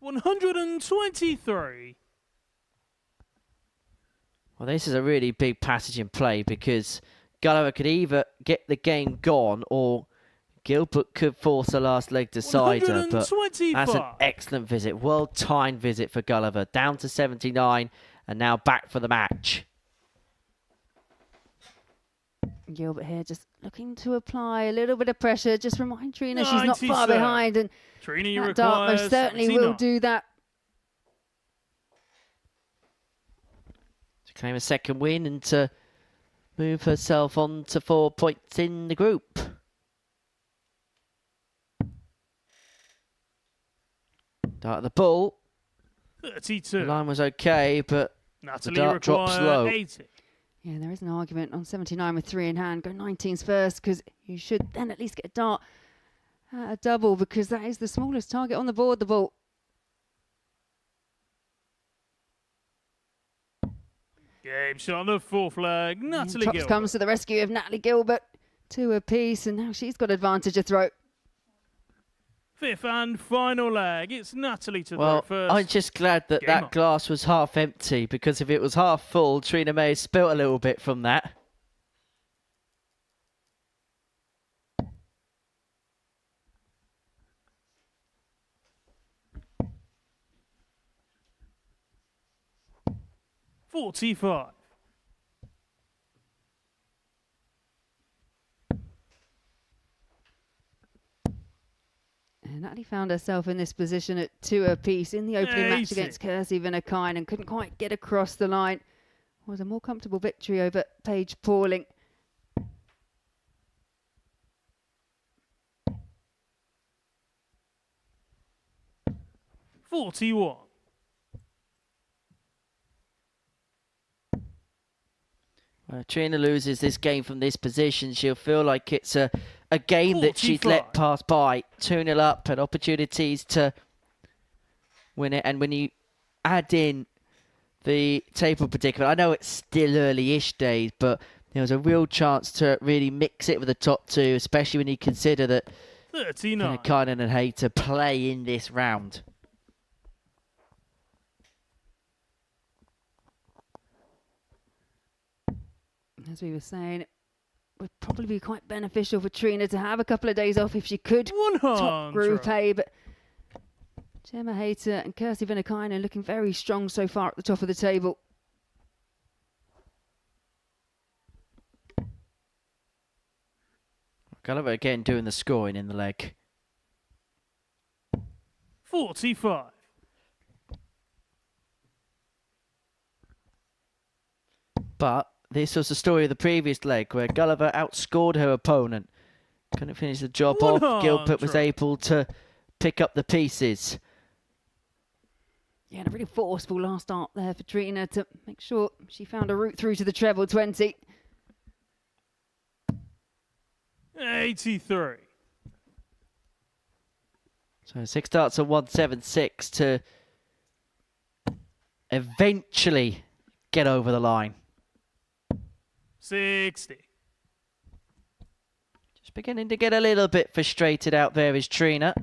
$123. Well, this is a really big passage in play because Guliver could either get the game gone or Gilbert could force the last leg decider. But that's an excellent visit. Well-timed visit for Guliver. Down to 79 and now back for the match. Gilbert here just looking to apply a little bit of pressure. Just remind Trina she's not 90, far sir. behind. And Trina, you that dart require most certainly 79. will do that. To claim a second win and to move herself on to 4 points in the group. Dart at the ball. 32. The line was okay, but Natalie the dart drops require low. 80. Yeah, there is an argument on 79 with 3 in hand. Go 19s first because you should then at least get a dart at a double because that is the smallest target on the board, the ball. Game shot on the fourth leg. Natalie Tops Gilbert. comes to the rescue of Natalie Gilbert. 2 apiece, and now she's got advantage of throw. Fifth and final leg. It's Natalie to Well, throw first. I'm just glad that Game that on. glass was half empty because if it was half full, Trina may have spilt a little bit from that. $45. And Natalie found herself in this position at 2 apiece in the opening match 80. against Kirsty Vinan and couldn't quite get across the line. It was a more comfortable victory over Paige Pauling. $41. Well, if Trina loses this game from this position, she'll feel like it's a game that she's let 45. pass by. 2-0 up and opportunities to win it. And when you add in the table predicament, I know it's still early-ish days, but there was a real chance to really mix it with the top two, especially when you consider that 39. Vinan and Hayter play in this round. As we were saying, it would probably be quite beneficial for Trina to have a couple of days off if she could. Top Group A, but Gemma Hayter and Kirsty Vinan looking very strong so far at the top of the table. Guliver again doing the scoring in the leg. 45. But this was the story of the previous leg where Guliver outscored her opponent. Couldn't finish the job off. Gilbert was able to pick up the pieces. Yeah, and a really forceful last start there for Trina to make sure she found a route through to the treble 20. 83. So 6 darts of 176 to eventually get over the line. 60. Just beginning to get a little bit frustrated out there is Trina.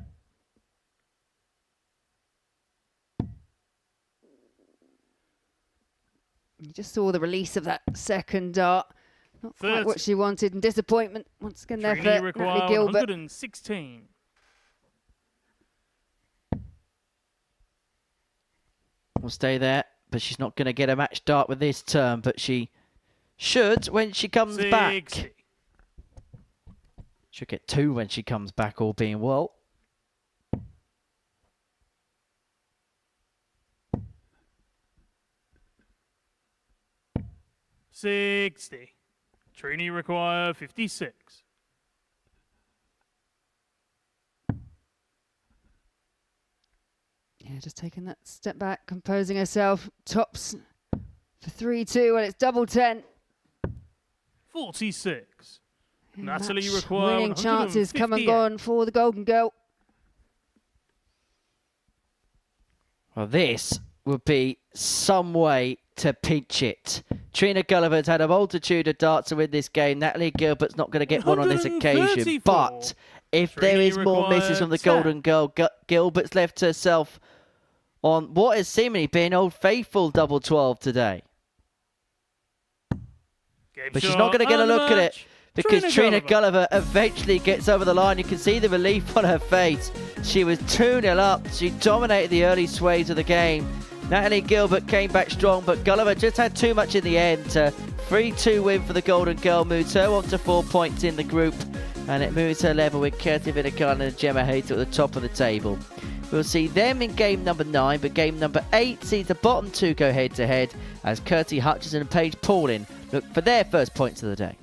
You just saw the release of that second dart. Not quite what she wanted, and disappointment once again there for Natalie Gilbert. 116. Will stay there, but she's not going to get a match dart with this turn, but she should when she comes back. Should get 2 when she comes back, all being well. $60. Trini require 56. Yeah, just taking that step back, composing herself. Tops for 3-2, and it's double 10. 46. Natalie Match require winning chances come and 158. gone for the Golden Girl. Well, this would be some way to pinch it. Trina Gulliver's had a multitude of darts to win this game. Natalie Gilbert's not going to get one on this occasion. But if there is more misses from the Golden Girl, Gilbert's left herself on what has seemingly been Old Faithful double 12 today. But she's not going to get a look at it because Trina Gulliver eventually gets over the line. You can see the relief on her face. She was 2-0 up. She dominated the early sways of the game. Natalie Gilbert came back strong, but Gulliver just had too much in the end. 3-2 win for the Golden Girl moves her on to 4 points in the group, and it moves her level with Katie Vinan and Gemma Hayter at the top of the table. We'll see them in game number 9, but game number 8 sees the bottom 2 go head-to-head as Kirsty Hutchinson and Paige Paulin look for their first points of the day.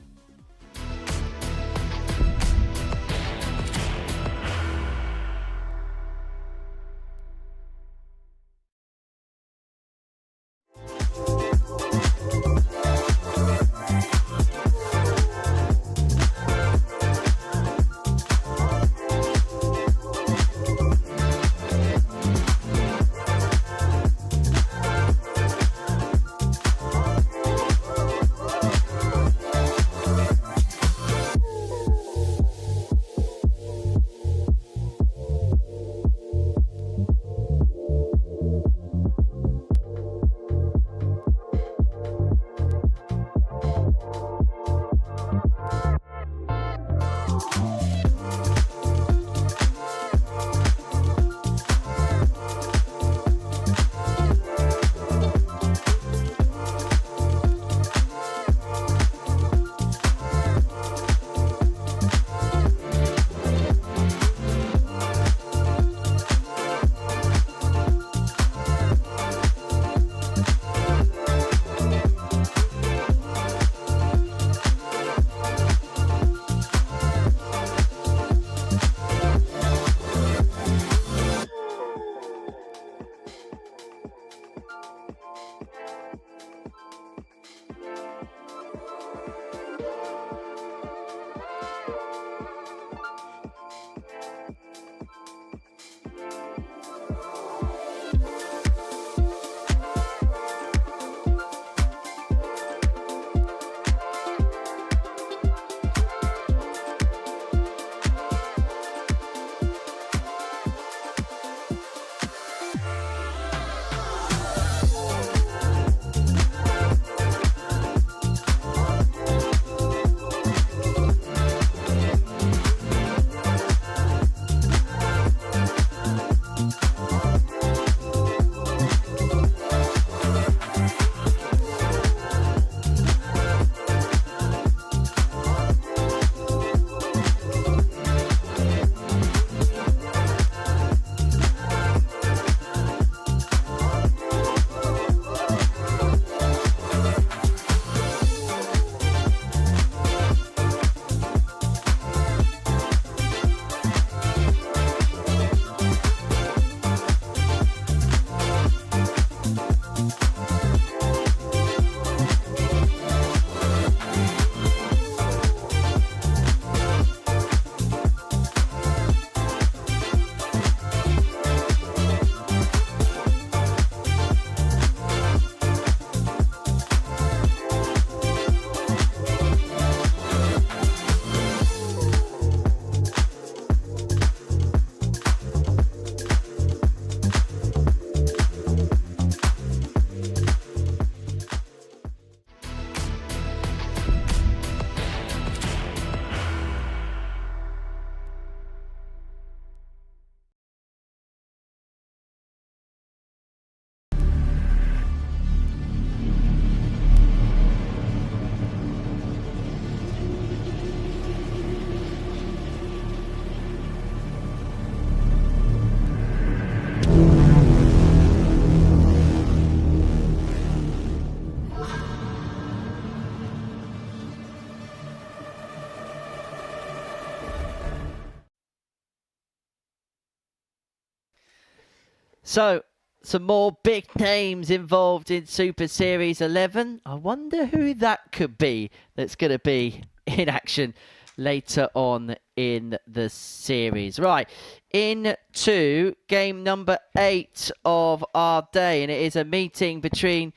So, some more big names involved in Super Series 11. I wonder who that could be that's going to be in action later on in the series. Right, into game number 8 of our day, and it is a meeting between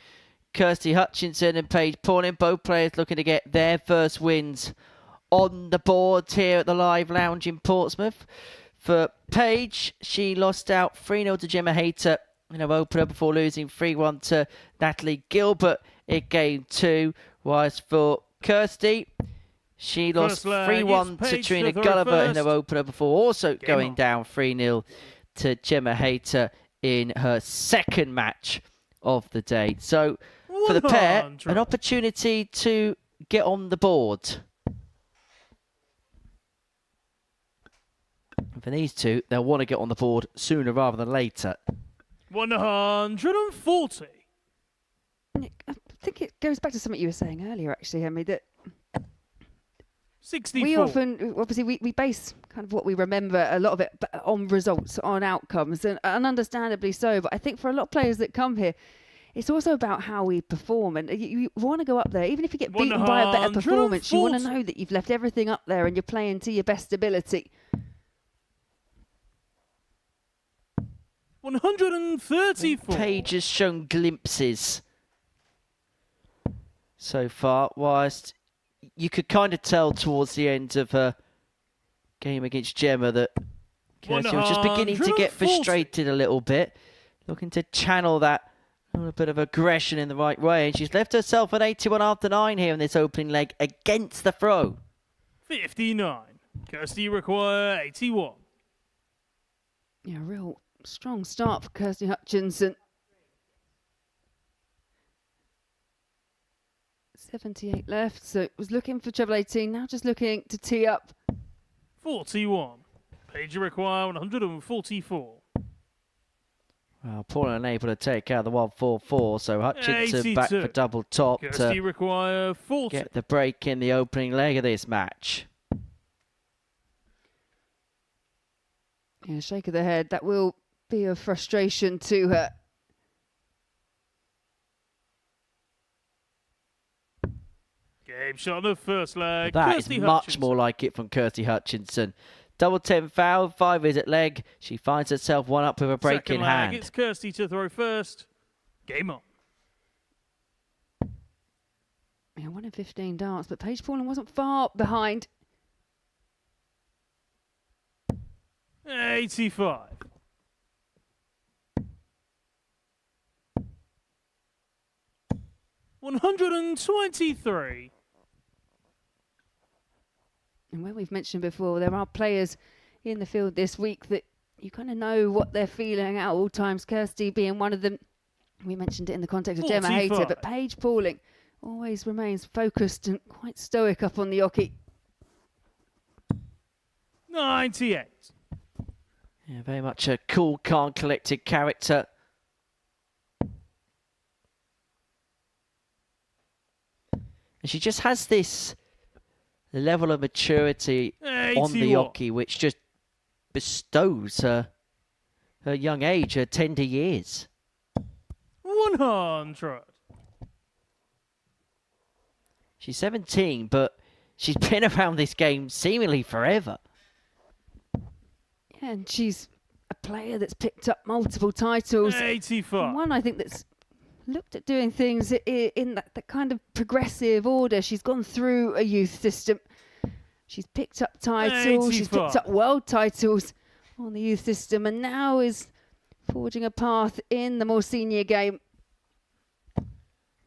Kirsty Hutchinson and Paige Pauling. Both players looking to get their first wins on the board here at the Live Lounge in Portsmouth. For Paige, she lost out 3-0 to Gemma Hayter in her opener before losing 3-1 to Natalie Gilbert in game 2. Whilst for Kirsty, she lost 3-1 to Trina Guliver in her opener before also going down 3-0 to Gemma Hayter in her second match of the day. So for the pair, an opportunity to get on the board. For these two, they'll want to get on the board sooner rather than later. 140. I think it goes back to something you were saying earlier, actually, Henry, that 64. we often, obviously, we base kind of what we remember, a lot of it on results, on outcomes, and understandably so. But I think for a lot of players that come here, it's also about how we perform. And you want to go up there, even if you get beaten by a better performance, you want to know that you've left everything up there and you're playing to your best ability. 134. Paige has shown glimpses so far, whilst you could kind of tell towards the end of her game against Gemma that Kirsty was just beginning to get frustrated a little bit, looking to channel that a little bit of aggression in the right way, and she's left herself an 81 after 9 here in this opening leg against the throw. 59. Kirsty require 81. Yeah, real strong start for Kirsty Hutchinson. 78 left, so it was looking for treble 18, now just looking to tee up. 41. Paige require 144. Well, Pauling unable to take out the 144, so Hutchinson 82. back for double top Kirsty to require 40. get the break in the opening leg of this match. Yeah, shake of the head, that will be a frustration to her. Game shot on the first leg. That Kirsty is much Hutchinson. more like it from Kirsty Hutchinson. Double 10 foul, 5 is at leg. She finds herself one up with a break Second in leg, hand. It's Kirsty to throw first. Game on. Yeah, 1 in 15 darts, but Paige Pauling wasn't far behind. 85. $123. And where we've mentioned before, there are players in the field this week that you kind of know what they're feeling at all times. Kirsty being one of them. We mentioned it in the context of Gemma Hayter, but Paige Pauling always remains focused and quite stoic up on the oche. 98. Yeah, very much a cool, calm, collected character. And she just has this level of maturity on the oche, which just bestows her young age, her tender years. 100. She's 17, but she's been around this game seemingly forever. Yeah, and she's a player that's picked up multiple titles. 85. One I think that's looked at doing things in that kind of progressive order. She's gone through a youth system. She's picked up titles. She's picked up world titles on the youth system, and now is forging a path in the more senior game.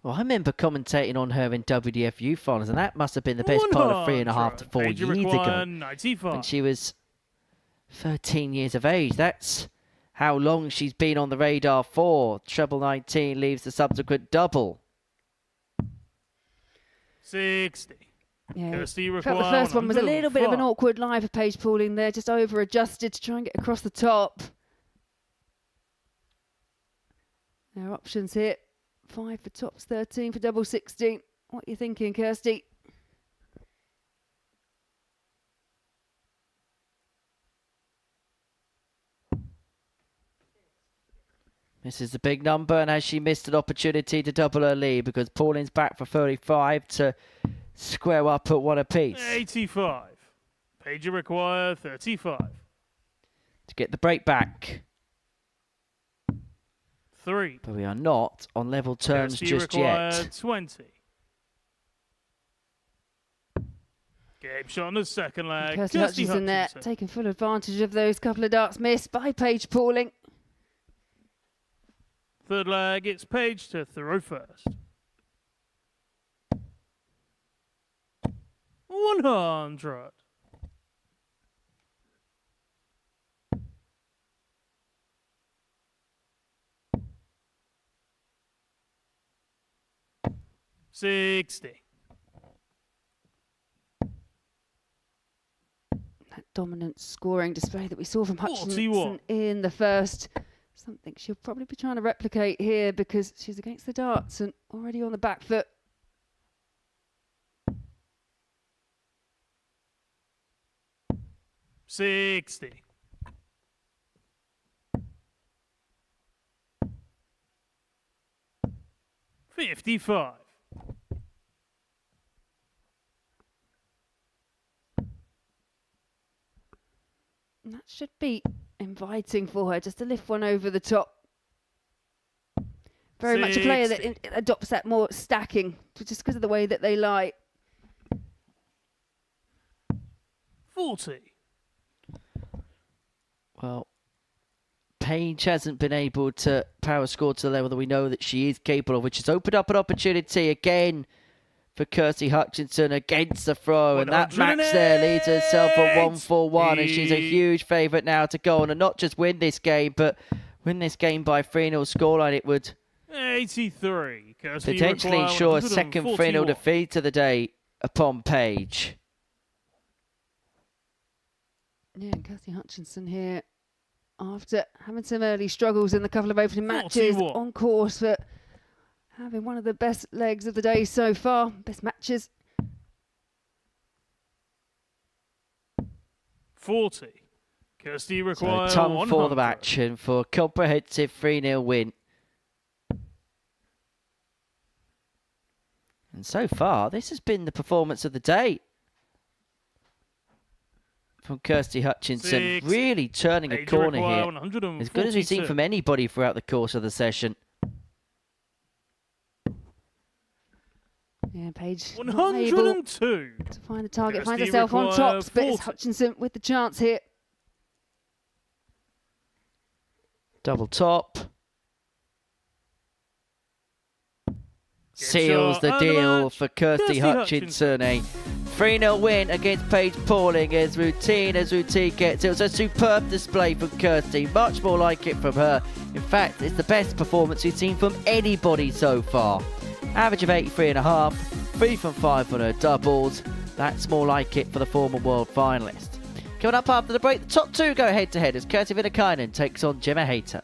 Well, I remember commentating on her in WDF Youth Finals, and that must have been the best part of 3.5 to 4 years ago. 95. When she was 13 years of age. That's how long she's been on the radar for. Treble 19 leaves the subsequent double. 60. Yeah, Kirsty felt the first one was a little bit of an awkward lie for Paige Pauling there, just over adjusted to try and get across the top. There are options here. 5 for tops, 13 for double 16. What are you thinking, Kirsty? This is the big number, and has she missed an opportunity to double her lead because Pauling's back for 35 to square up at one apiece. 85. Page require 35. To get the break back. 3. But we are not on level terms Kirsty just require yet. 20. Game shot on the second leg. Kirsty Hutchinson there, taking full advantage of those couple of darts missed by Paige Pauling. Third leg, it's Page to throw first. 100. $60. That dominant scoring display that we saw from Hutchinson 41. in the first. Something she'll probably be trying to replicate here because she's against the darts and already on the back foot. $60. $55. And that should be inviting for her just to lift one over the top. Very much a player that adopts that more stacking just because of the way that they lie. 40. Well, Paige hasn't been able to power score to the level that we know that she is capable of, which has opened up an opportunity again for Kirsty Hutchinson against the throw. And that match there leads herself at 141, and she's a huge favourite now to go on and not just win this game, but win this game by 3-0 scoreline. It would 83. Kirsty potentially require ensure a second 3-0 141. defeat of the day upon Paige. Yeah, and Kirsty Hutchinson here, after having some early struggles in the couple of opening matches, 41. on course for having one of the best legs of the day so far, best matches. 40. Kirsty So require ton 100. for the match and for a comprehensive 3-0 win. And so far, this has been the performance of the day from Kirsty Hutchinson. 6. Really turning a Page corner require here. 142. As good as we've seen from anybody throughout the course of the session. Yeah, Paige not able 102. to find the target, finds Kirsty herself on require tops, but it's 40. Hutchinson with the chance here. Double top. Seals shot the and the deal match. for Kirsty Kirsty Hutchinson. A 3-0 win against Paige Pauling as routine gets. It was a superb display from Kirsty. Much more like it from her. In fact, it's the best performance we've seen from anybody so far. Average of 83.5. 3 from 5 on her doubles. That's more like it for the former world finalist. Coming up after the break, the top two go head-to-head as Kirsty Vinan takes on Gemma Hayter.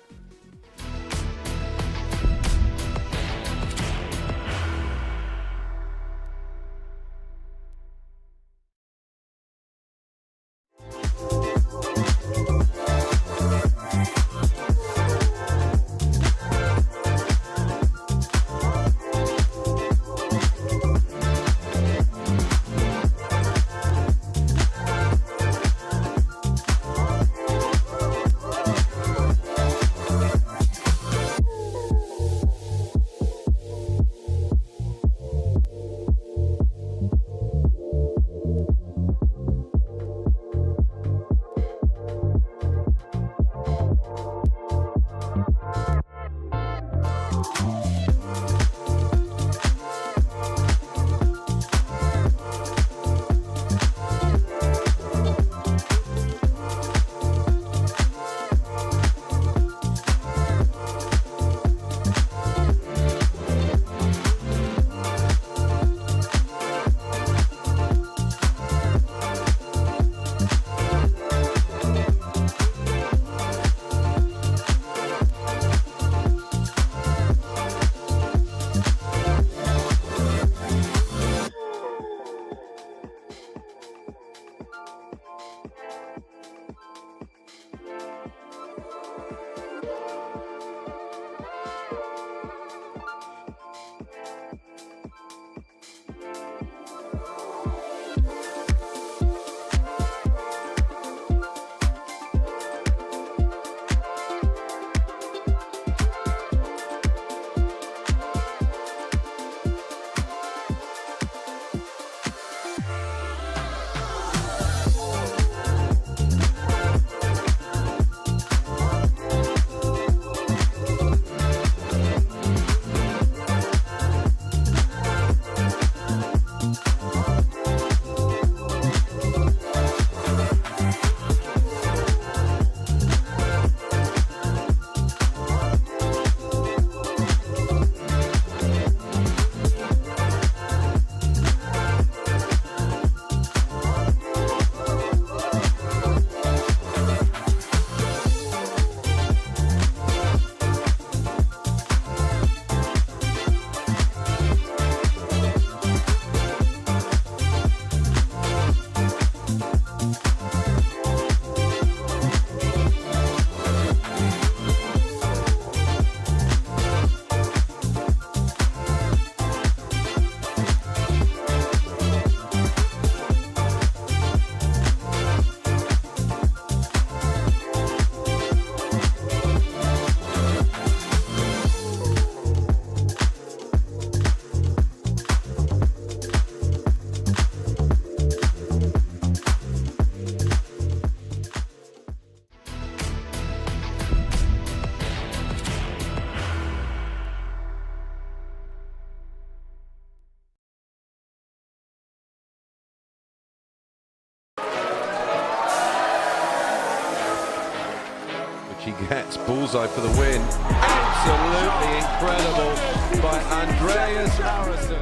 She gets bullseye for the win. Absolutely incredible by Andreas Harrison.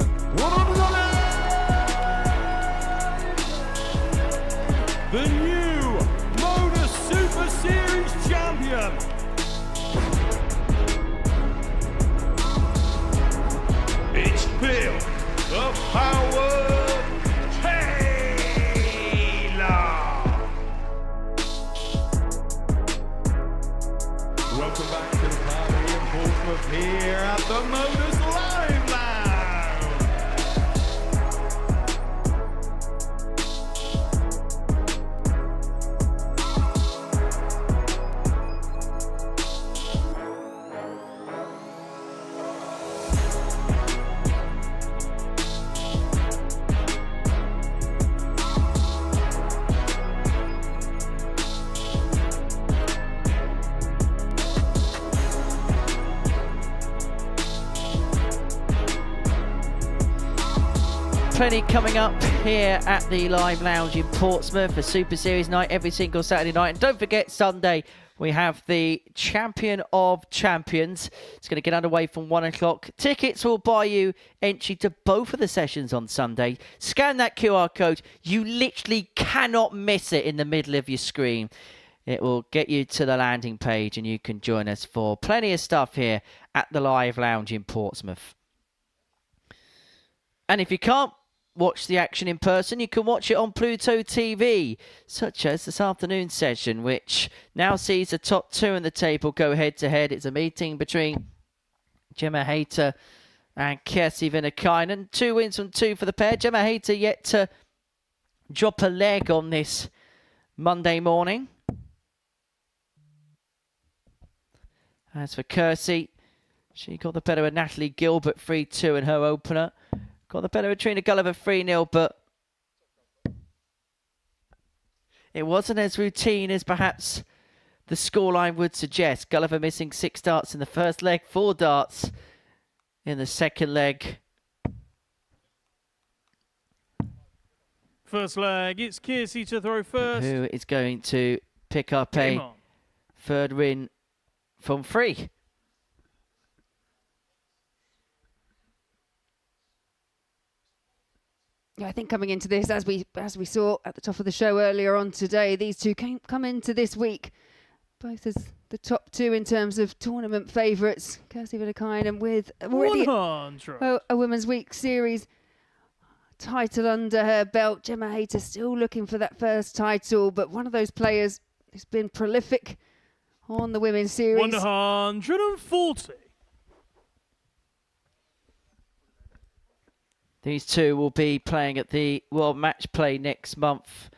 The new Modus Super Series champion. It's Bill, the Power Taylor. Welcome back to the party in Portsmouth here at the Modus Live Lounge. Plenty coming up here at the Live Lounge in Portsmouth for Super Series night every single Saturday night. And don't forget, Sunday we have the Champion of Champions. It's going to get underway from 1 o'clock. Tickets will buy you entry to both of the sessions on Sunday. Scan that QR code. You literally cannot miss it in the middle of your screen. It will get you to the landing page and you can join us for plenty of stuff here at the Live Lounge in Portsmouth. And if you can't watch the action in person, you can watch it on Pluto TV, such as this afternoon's session, which now sees the top two in the table go head-to-head. It's a meeting between Gemma Hayter and Kirsi Vinan. 2 wins from 2 for the pair. Gemma Hayter yet to drop a leg on this Monday morning. As for Kirsi, she got the better of Natalie Gilbert 3-2 in her opener. Got the better of Trina Guliver 3-0, but it wasn't as routine as perhaps the scoreline would suggest. Guliver missing 6 darts in the first leg, 4 darts in the second leg. First leg, it's Kirsi to throw first. Who is going to pick up a third win from 3? Yeah, I think coming into this, as we saw at the top of the show earlier on today, these two come into this week both as the top 2 in terms of tournament favourites. Kirsi Vinan with already a Women's Week Series title under her belt. Gemma Hayter still looking for that first title, but one of those players who's been prolific on the Women's Series. 140. These two will be playing at the World Match Play next month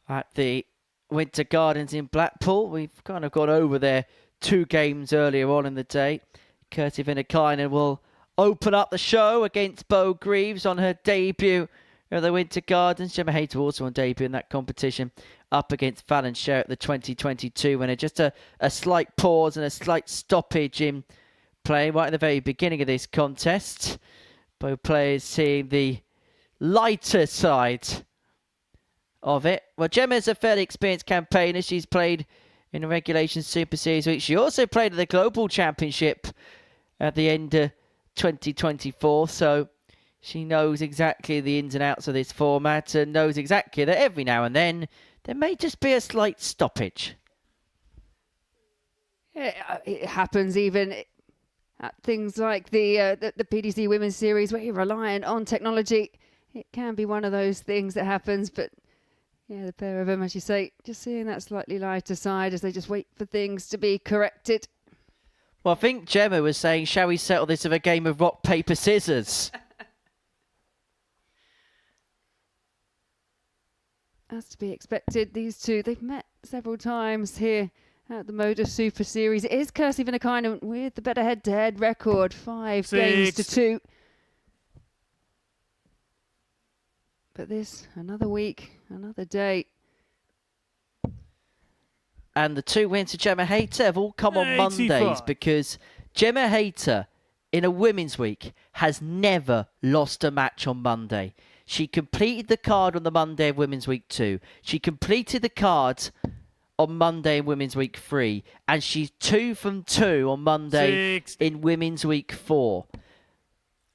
at the Winter Gardens in Blackpool. We've kind of gone over there 2 games earlier on in the day. Kirsi Vinan will open up the show against Bo Greaves on her debut at the Winter Gardens. Gemma Hayter also on debut in that competition up against Fallon Sher at the 2022 winner. Just a slight pause and a slight stoppage in play right at the very beginning of this contest. Both players seeing the lighter side of it. Well, Gemma's a fairly experienced campaigner. She's played in the Regulation Super Series week. She also played at the Global Championship at the end of 2024. So she knows exactly the ins and outs of this format and knows exactly that every now and then there may just be a slight stoppage. Yeah, it happens even at things like the PDC Women's Series, where you're reliant on technology. It can be one of those things that happens, but yeah, the pair of them, as you say, just seeing that slightly lighter side as they just wait for things to be corrected. Well, I think Gemma was saying, shall we settle this with a game of rock, paper, scissors? As to be expected, these two, they've met several times here at the Modus Super Series. It is Kirsi Vinan with the better head-to-head record, 5 games to 2. But this, another week, another day. And the 2 wins for Gemma Hayter have all come on 85. Mondays, because Gemma Hayter in a Women's Week has never lost a match on Monday. She completed the card on the Monday of Women's Week 2. She completed the card on Monday in Women's Week 3, and she's 2 from 2 on Monday 60. in Women's Week 4.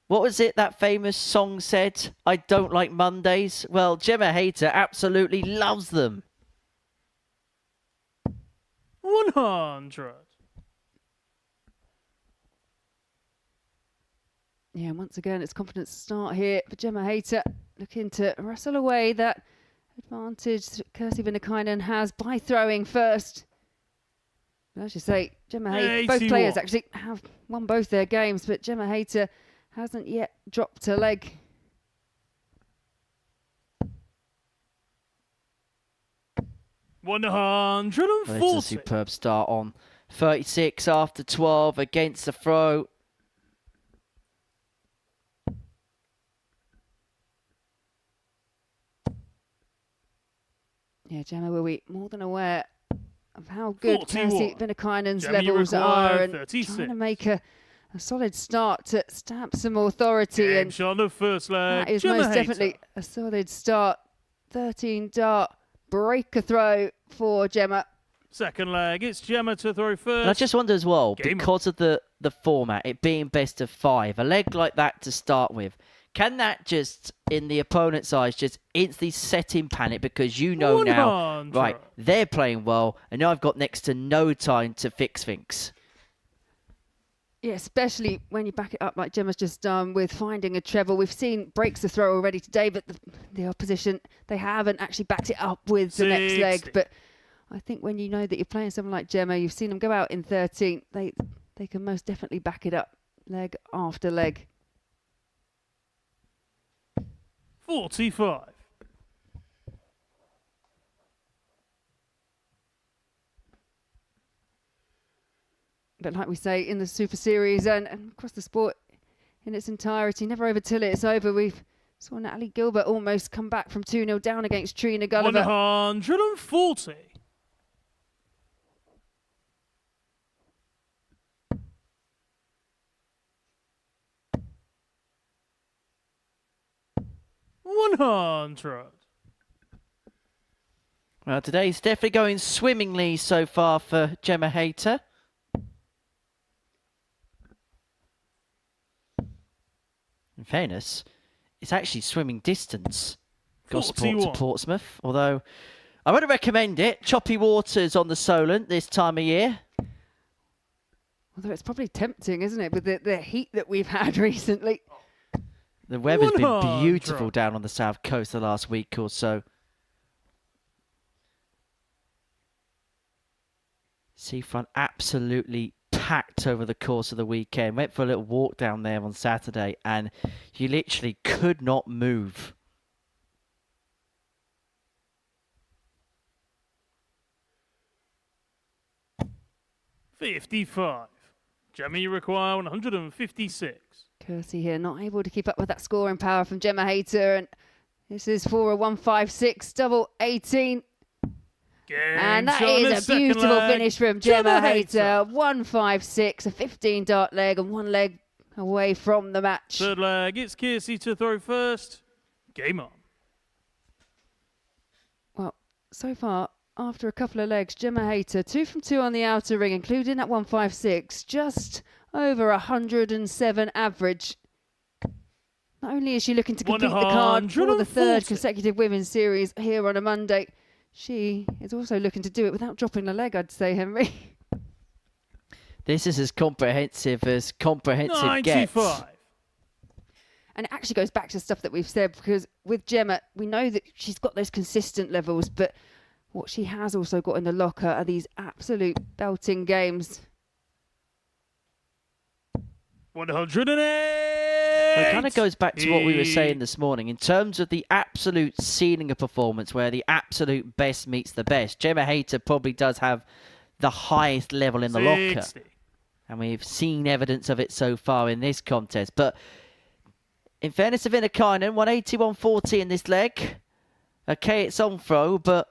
What was it that famous song said? I don't like Mondays. Well, Gemma Hayter absolutely loves them. 100. Yeah, once again, it's confidence start here for Gemma Hayter, looking to wrestle away that advantage that Kirsty Vinan has by throwing first. But as you say, Gemma Hayter, both players actually have won both their games, but Gemma Hayter hasn't yet dropped a leg. $140. Well, it's a superb start on 36 after 12 against the throw. Yeah, Gemma will be more than aware of how good 41. Kirsty Vinakainen's Gemma, you levels require are, and 36. trying to make a solid start to stamp some authority. Game And shot on the first leg. that is Gemma most Hayter. definitely a solid start. 13 dart breaker throw for Gemma. Second leg, it's Gemma to throw first. And I just wonder as well, Game because of the format, it being best of 5, a leg like that to start with, can that just, in the opponent's eyes, just instantly set in panic because you know now, 100. right, they're playing well, and now I've got next to no time to fix things. Yeah, especially when you back it up like Gemma's just done with finding a treble. We've seen breaks the throw already today, but the opposition, they haven't actually backed it up with the next leg. 60. But I think when you know that you're playing someone like Gemma, you've seen them go out in 13, they can most definitely back it up leg after leg. 45. But like we say, in the Super Series and across the sport in its entirety, never over till it's over. We've saw Natalie Gilbert almost come back from 2-0 down against Trina Guliver. 140. $100. Well, today's definitely going swimmingly so far for Gemma Hayter. In fairness, it's actually swimming distance. Gosport to 41. Portsmouth, although I wouldn't recommend it. Choppy waters on the Solent this time of year. Although it's probably tempting, isn't it, with the heat that we've had recently. The weather's been 100. beautiful down on the south coast the last week or so. Seafront absolutely packed over the course of the weekend. Went for a little walk down there on Saturday and you literally could not move. $55. Gemma, you require 156. Kirsty here not able to keep up with that scoring power from Gemma Hayter, and this is for a 156 double 18. And that is a beautiful finish from Gemma Hayter. 156, a 15 dart leg and one leg away from the match. Third leg, it's Kirsty to throw first. Game on. Well, so far, after a couple of legs, Gemma Hayter, 2 from 2 on the outer ring, including that 156, just over 107 average. Not only is she looking to complete the card for the third consecutive women's series here on a Monday, she is also looking to do it without dropping a leg, I'd say, Henry. This is as comprehensive gets. 95. And it actually goes back to stuff that we've said, because with Gemma, we know that she's got those consistent levels, but what she has also got in the locker are these absolute belting games. 108. It kind of goes back to what we were saying this morning in terms of the absolute ceiling of performance where the absolute best meets the best. Gemma Hayter probably does have the highest level in the locker. And we've seen evidence of it so far in this contest. But in fairness to Vinan, 180, 140 in this leg. Okay, it's on throw, but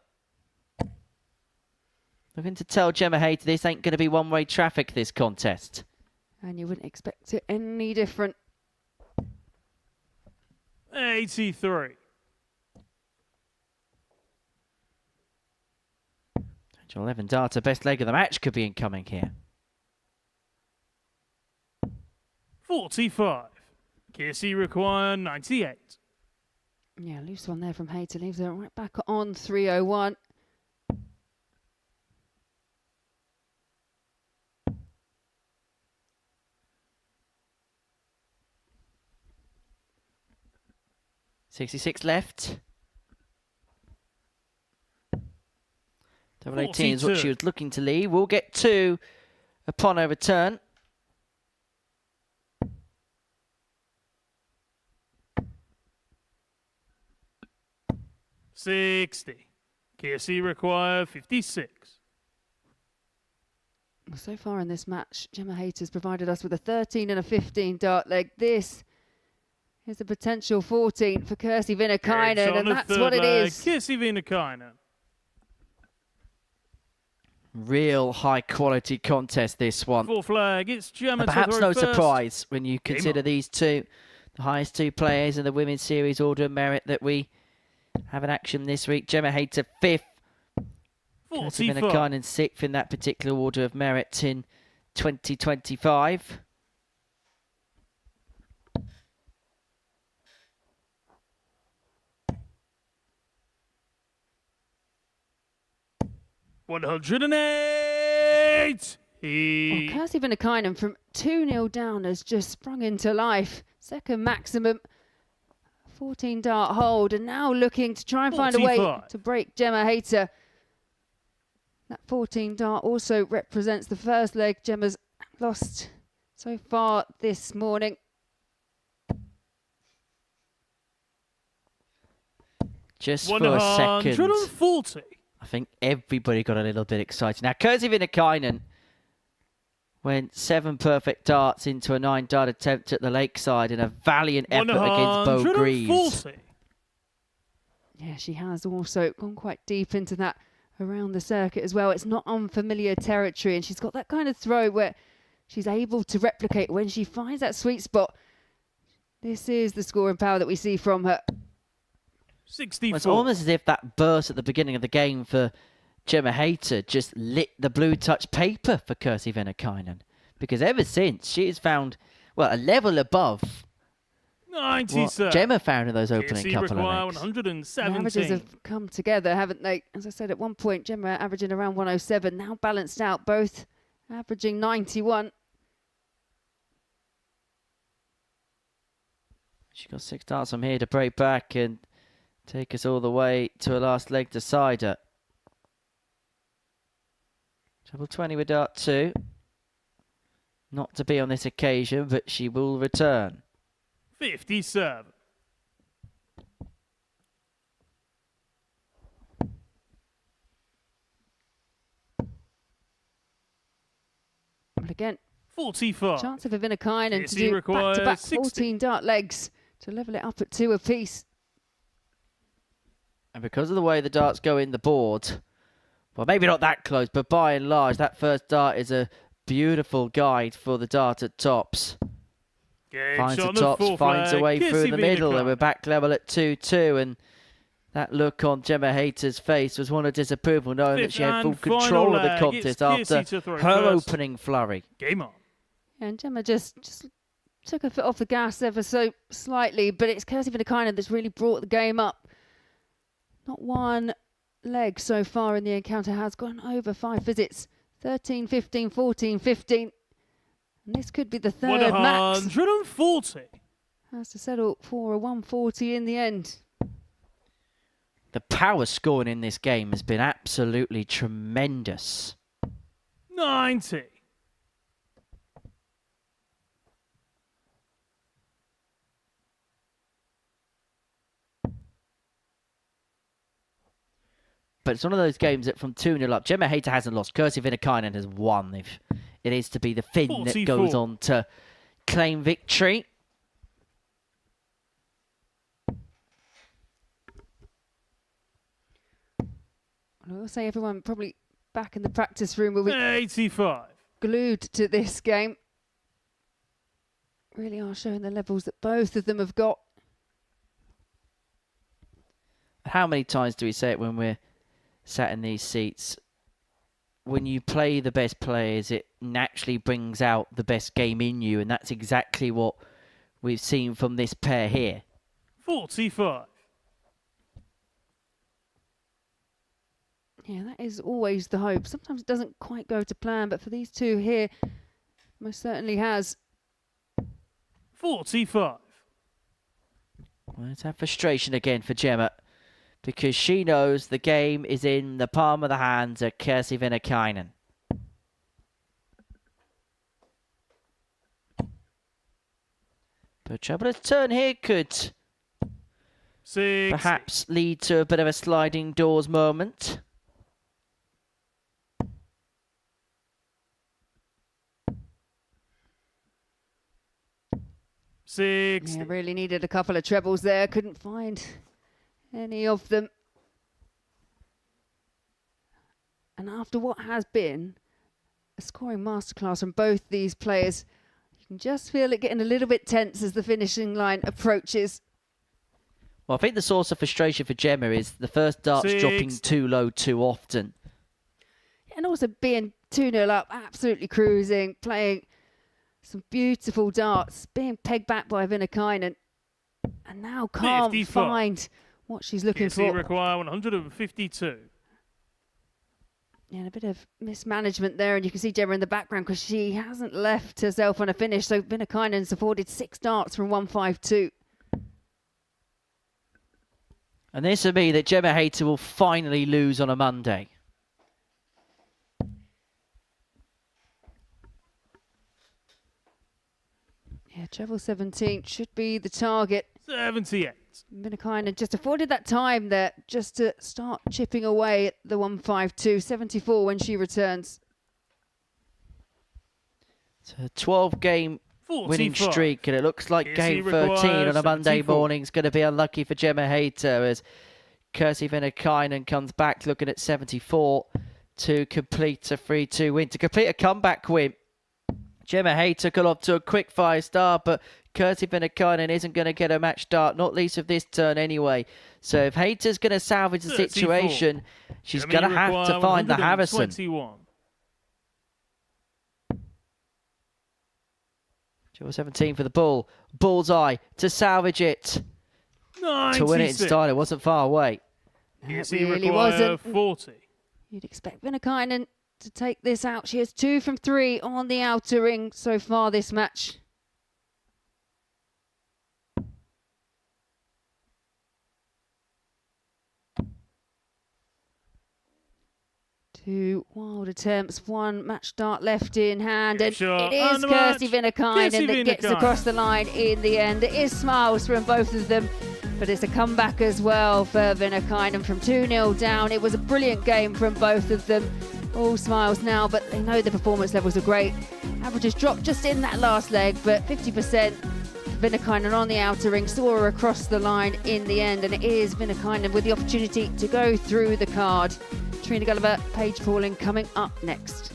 looking to tell Gemma Hayter this ain't going to be one-way traffic, this contest. And you wouldn't expect it any different. 83. 11 darter, best leg of the match could be incoming here. 45. KC require 98. Yeah, loose one there from Hayter. Leaves her right back on 301. .66 left. Double 18 is what she was looking to leave. We'll get 2 upon her return. .60. KC require 56. Well, so far in this match, Gemma Hayter's provided us with a 13 and a 15 dart leg. This is a potential 14 for Kirsi Vinnakainen, and that's what it is. Kirsi Vinnakainen. Real high quality contest, this one. Full flag, it's Gemma. And perhaps no surprise when you consider these two, the highest 2 players in the Women's Series Order of Merit that we have in action this week. Gemma Hayter 5th. Kirsi Vinnakainen 6th in that particular Order of Merit in 2025. .108. Kirsi Vinnakainen from 2-0 down has just sprung into life. Second maximum, 14 dart hold, and now looking to try and find a way to break Gemma Hayter. That 14 dart also represents the first leg Gemma's lost so far this morning. Just for a second, 140. I think everybody got a little bit excited. Now, Kirsi Vinnakainen went 7 perfect darts into a 9 dart attempt at the Lakeside in a valiant effort against Bo Greaves. Yeah, she has also gone quite deep into that around the circuit as well. It's not unfamiliar territory, and she's got that kind of throw where she's able to replicate when she finds that sweet spot. This is the scoring power that we see from her. 64. Well, it's almost as if that burst at the beginning of the game for Gemma Hayter just lit the blue touch paper for Kirsi Vinnakainen. Because ever since, she has found, well, a level above 97. what Gemma found in those opening couple of legs. 117. The averages have come together, haven't they? As I said, at one point, Gemma averaging around 107, now balanced out, both averaging 91. She got 6 darts from here to break back and take us all the way to a last leg decider. Treble 20 with dart 2. Not to be on this occasion, but she will return. 57. But again, 45. Chance of Vinnakainen to do back-to-back 14 dart legs to level it up at 2 apiece. And because of the way the darts go in the board, well, maybe not that close, but by and large, that first dart is a beautiful guide for the dart at tops. Finds the tops, finds a way through the middle, and we're back level at 2-2. And that look on Gemma Hayter's face was one of disapproval, knowing that she had full control of the contest after her opening flurry. Game on. And Gemma just took her foot off the gas ever so slightly, but it's Kirsi Vinnakainen that's really brought the game up. Not one leg so far in the encounter has gone over 5 visits. 13, 15, 14, 15. And this could be the third max. 140. Has to settle for a 140 in the end. The power scoring in this game has been absolutely tremendous. 90. But it's one of those games that from 2-0 up, Gemma Hayter hasn't lost. Kirsi Vinnakainen has won. If it is to be the Finn 44. That goes on to claim victory. I will say everyone probably back in the practice room will be 85. Glued to this game. Really are showing the levels that both of them have got. How many times do we say it when we're sat in these seats? when you play the best players, it naturally brings out the best game in you, and that's exactly what we've seen from this pair here. 45. Yeah, that is always the hope. Sometimes it doesn't quite go to plan, but for these two here, most certainly has. 45. Well, it's that frustration again for Gemma, because she knows the game is in the palm of the hands of Kirsi Vinnakainen. But Trebor's turn here could 60. perhaps lead to a bit of a sliding doors moment. Yeah, really needed a couple of trebles there. Couldn't find any of them. And after what has been a scoring masterclass from both these players, you can just feel it getting a little bit tense as the finishing line approaches. Well, I think the source of frustration for Gemma is the first darts dropping too low too often. And also being 2-0 up, absolutely cruising, playing some beautiful darts, being pegged back by Vinnakainen. And now can't 55. find what she's looking Kirsi for. require 152. Yeah, and a bit of mismanagement there, and you can see Gemma in the background because she hasn't left herself on a finish. So Vinnakainen's afforded 6 darts from 152. And this would be that Gemma Hayter will finally lose on a Monday. Yeah, treble 17 should be the target. 78. Vinnakainen just afforded that time there just to start chipping away at the 152. 74 when she returns. It's a 12-game winning 45. streak, and it looks like Kirsi game 13 requires on a Monday 74. morning is going to be unlucky for Gemma Hayter as Kirsi Vinnakainen comes back looking at 74 to complete a 3-2 win. To complete a comeback win, Gemma Hayter got off to a quick 5-star, but Kirsi Vinnakainen isn't going to get a match start, not least of this turn anyway. So if Hayter's going to salvage the 34. situation, she's going to have to find the Harrison. 121. Triple 17 for the bull. Bullseye to salvage it. 96. To win it in style. It wasn't far away. Kirsi really require wasn't. 40. You'd expect Vinnakainen to take this out. She has 2 from 3 on the outer ring so far this match. Two wild attempts, 1 match start left in hand, and Shot it on is the Kirsi match. Vinnakainen Kirsi that gets Vinnakainen. across the line in the end. It is smiles from both of them, but it's a comeback as well for Vinnakainen from 2-0 down. It was a brilliant game from both of them. All smiles now, but they know the performance levels are great. Averages dropped just in that last leg, but 50%. Vinnakainen on the outer ring saw her across the line in the end, and it is Vinnakainen with the opportunity to go through the card. Trina Guliver, Paige Pauling coming up next.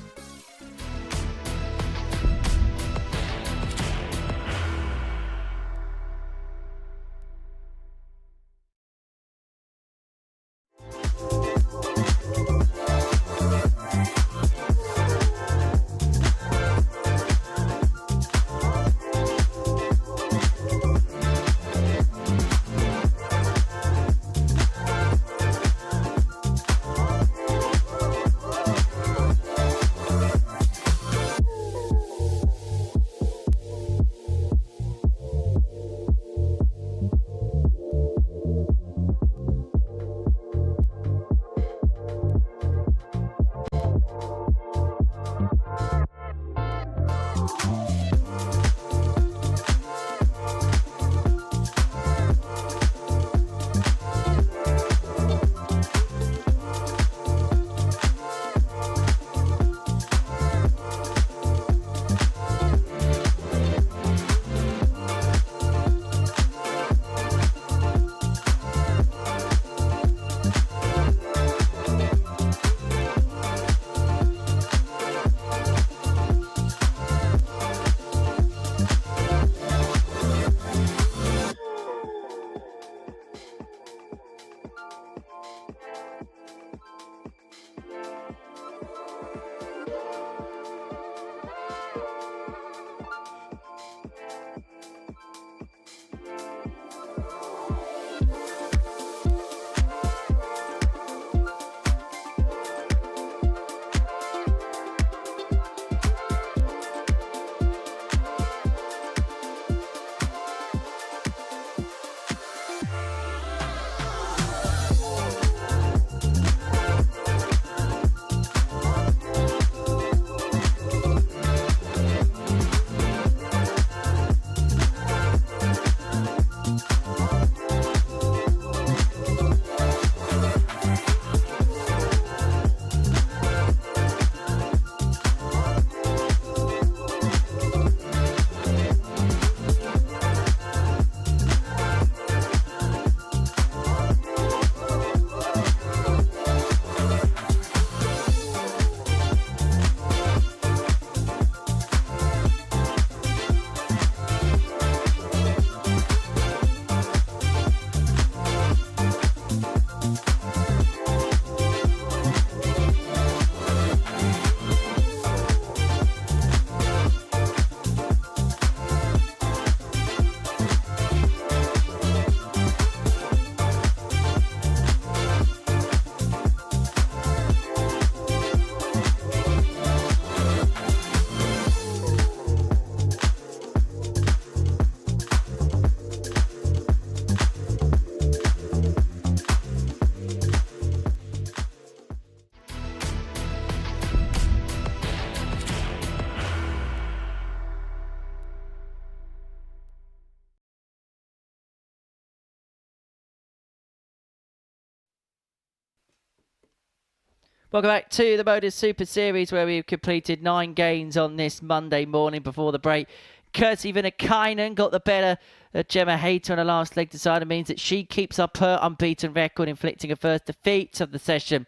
Welcome back to the Modus Super Series, where we've completed 9 games on this Monday morning before the break. Kirsty Vinan got the better of Gemma Hayter on the last leg decider, means that she keeps up her unbeaten record, inflicting her first defeat of the session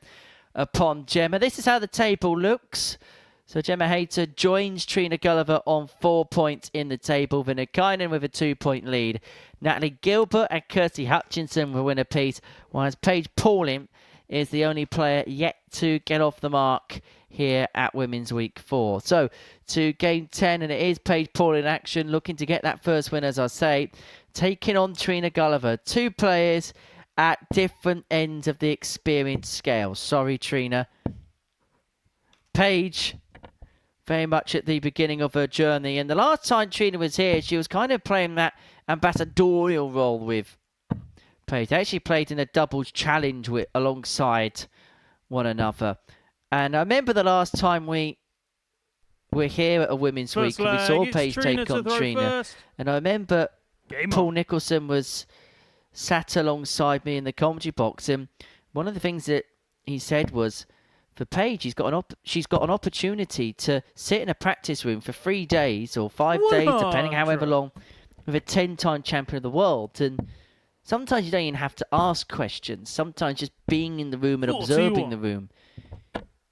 upon Gemma. This is how the table looks. So Gemma Hayter joins Trina Guliver on 4 points in the table. Vinan with a 2-point lead. Natalie Gilbert and Kirsty Hutchinson will win a piece, whereas Paige Pauling is the only player yet to get off the mark here at Women's Week 4. So to game 10, and it is Paige Pauling in action, looking to get that first win, as I say, taking on Trina Guliver. 2 players at different ends of the experience scale. Sorry, Trina. Paige, very much at the beginning of her journey. And the last time Trina was here, she was kind of playing that ambassadorial role with Paige. They actually played in a doubles challenge alongside one another. And I remember the last time we were here at a Women's Week and we saw Paige take on Trina. And I remember Paul Nicholson was sat alongside me in the commentary box, and one of the things that he said was, for Paige, she's got an opportunity to sit in a practice room for 3 days or 5 days, depending however long, with a 10-time champion of the world. And sometimes you don't even have to ask questions. Sometimes just being in the room and observing the room,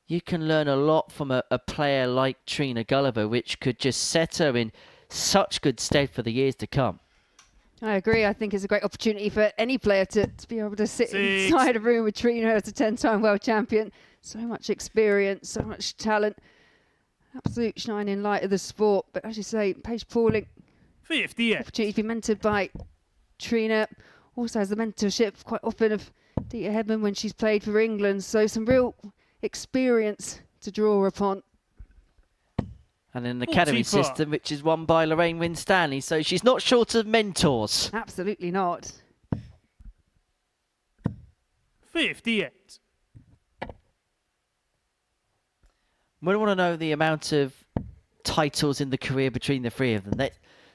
you can learn a lot from a player like Trina Guliver, which could just set her in such good stead for the years to come. I agree. I think it's a great opportunity for any player to be able to sit inside a room with Trina as a 10-time world champion. So much experience, so much talent. Absolute shining light of the sport. But as you say, Paige Pauling, 58. Opportunity to be mentored by Trina. Also has the mentorship quite often of Dita Hedman when she's played for England. So some real experience to draw upon. And an academy system which is run by Lorraine Winstanley, so she's not short of mentors. Absolutely not. 58. We want to know the amount of titles in the career between the 3 of them.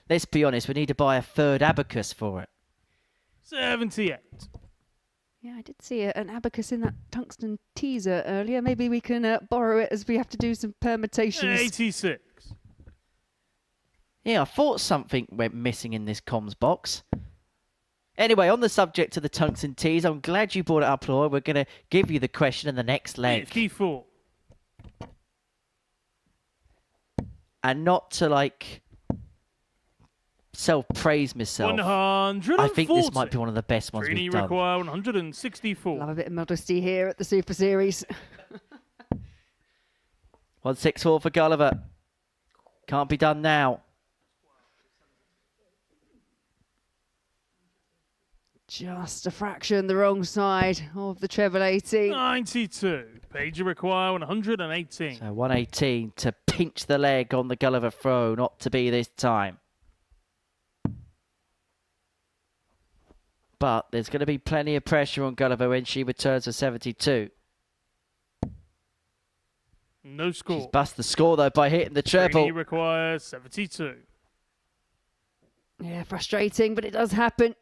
Let's be honest, we need to buy a 3rd abacus for it. 78. Yeah, I did see an abacus in that tungsten teaser earlier. Maybe we can borrow it as we have to do some permutations. 86. Yeah, I thought something went missing in this comms box. Anyway, on the subject of the tungsten teas, I'm glad you brought it up, Laura. We're going to give you the question in the next leg. 54. And not to, self-praise myself. 140. I think this might be one of the best ones we've done. Require 164. Love a bit of modesty here at the Super Series. 164 for Guliver. Can't be done now. Just a fraction the wrong side of the treble 18. 92. Paige require 118. So 118 to pinch the leg on the Guliver throw. Not to be this time. But there's going to be plenty of pressure on Guliver when she returns for 72. No score. She's bust the score, though, by hitting the treble. He requires 72. Yeah, frustrating, but it does happen.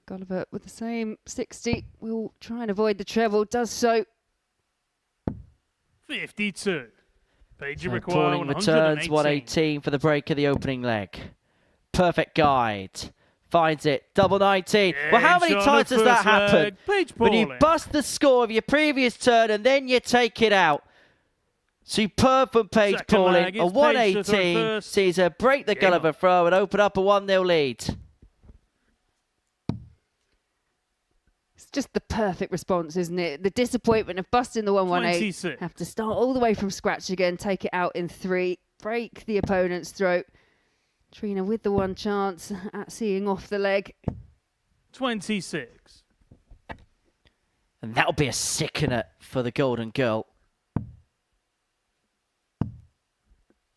Guliver with the same 60. We'll try and avoid the treble. Does so. 52. Paige So require Pauling 118. returns 118 for the break of the opening leg. Perfect guide. Finds it. Double 19. Well, how many times does that happen? When you bust the score of your previous turn and then you take it out. Superb from Paige Pauling. A 118 sees her break the Guliver throw and open up a 1-0 lead. It's just the perfect response, isn't it? The disappointment of busting the 118. 26. Have to start all the way from scratch again, take it out in 3, break the opponent's throat. Trina with the one chance at seeing off the leg. 26. And that'll be a sickener for the Golden Girl.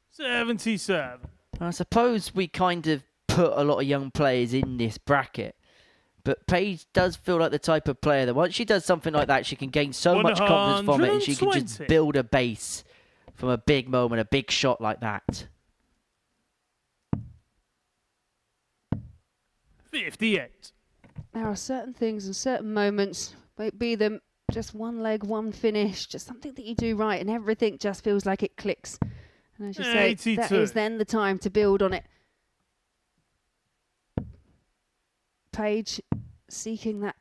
77. I suppose we kind of put a lot of young players in this bracket. But Paige does feel like the type of player that once she does something like that, she can gain so much confidence from it and she can just build a base from a big moment, a big shot like that. 58. there are certain things and certain moments, be them just one leg, one finish, just something that you do right, and everything just feels like it clicks. And as you say, that is then the time to build on it. Paige seeking that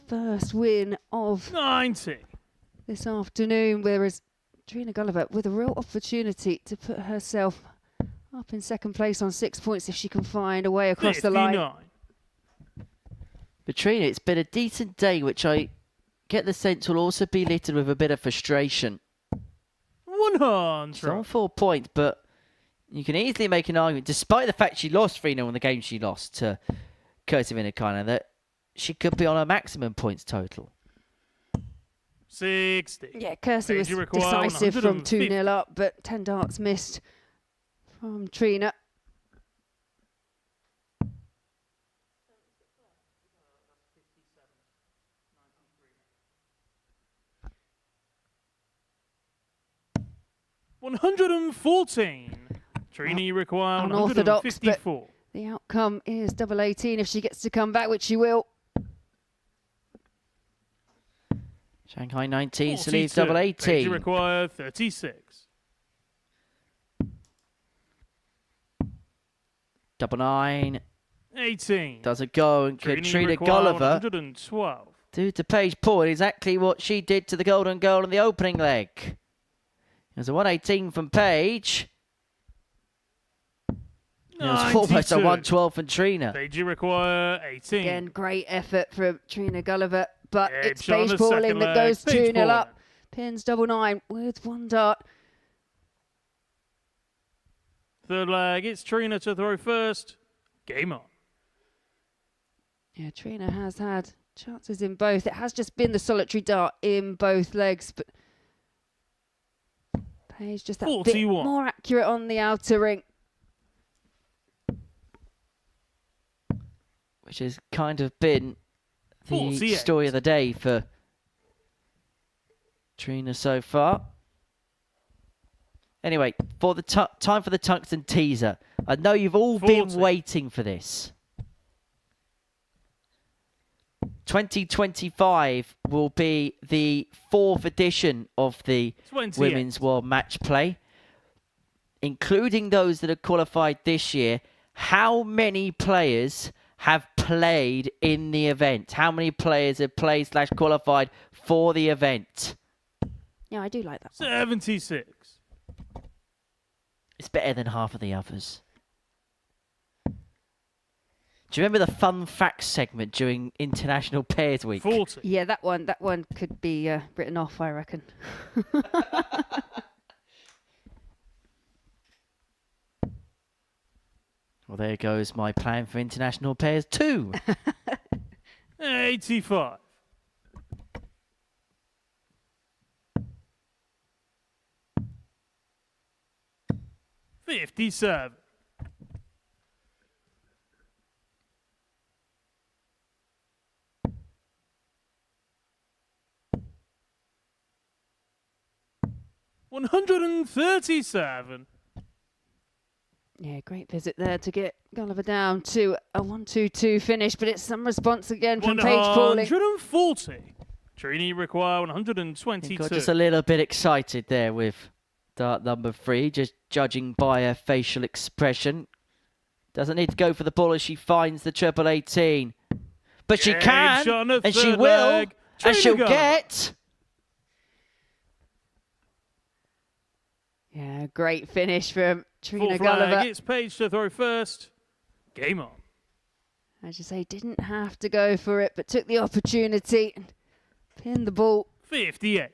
first win of 90 this afternoon, whereas Trina Guliver with a real opportunity to put herself up in second place on 6 points if she can find a way across 59. the line. But Trina, it's been a decent day, which I get the sense will also be littered with a bit of frustration. 100. She's on 4 points, but you can easily make an argument, despite the fact she lost 3-0 in the game she lost to Kirsty Vinan, that she could be on her maximum points total. 60. Yeah, Kirsty was decisive from 2-0 up, but 10 darts missed from Trina. $114. Trina, you require Unorthodox, 154. but the outcome is double 18 if she gets to come back, which she will. Shanghai 19, 42. Salif double 18. You require 36. Double 9. 18. Doesn't go, and Katrina Guliver 112. do to Paige Paul exactly what she did to the Golden Girl in the opening leg. There's a 118 from Paige. It was almost a 112 from Trina. Paige, you require 18. Again, great effort from Trina Guliver, but it's on Paige the Pauling second that leg. goes Paige 2-0 up. Pauling. Pins double 9 with one dart. Third leg, it's Trina to throw first. Game on. Yeah, Trina has had chances in both. It has just been the solitary dart in both legs, but Paige just that 41. bit more accurate on the outer ring. Which has kind of been the 48. story of the day for Trina so far. Anyway, for the time for the tungsten teaser. I know you've all 40. been waiting for this. 2025 will be the 4th edition of the 28. Women's World Match Play, including those that are qualified this year. How many players have played in the event? How many players have played / qualified for the event? Yeah, I do like that. 76. It's better than half of the others. Do you remember the fun facts segment during International Pairs Week? 40. Yeah, that one could be written off, I reckon. Well, there goes my plan for International Pairs 2. 85. 57. 137. Yeah, great visit there to get Guliver down to a 1-2-2 finish, but it's some response again from Paige Pauling. 140. Trini require 122. Got just a little bit excited there with dart number 3, just judging by her facial expression. Doesn't need to go for the ball as she finds the triple 18. But she can, and she will, and she'll get... Yeah, great finish from Trina Fourth flag, Guliver. it's Paige to throw first. Game on. As you say, didn't have to go for it, but took the opportunity and pinned the ball. 58.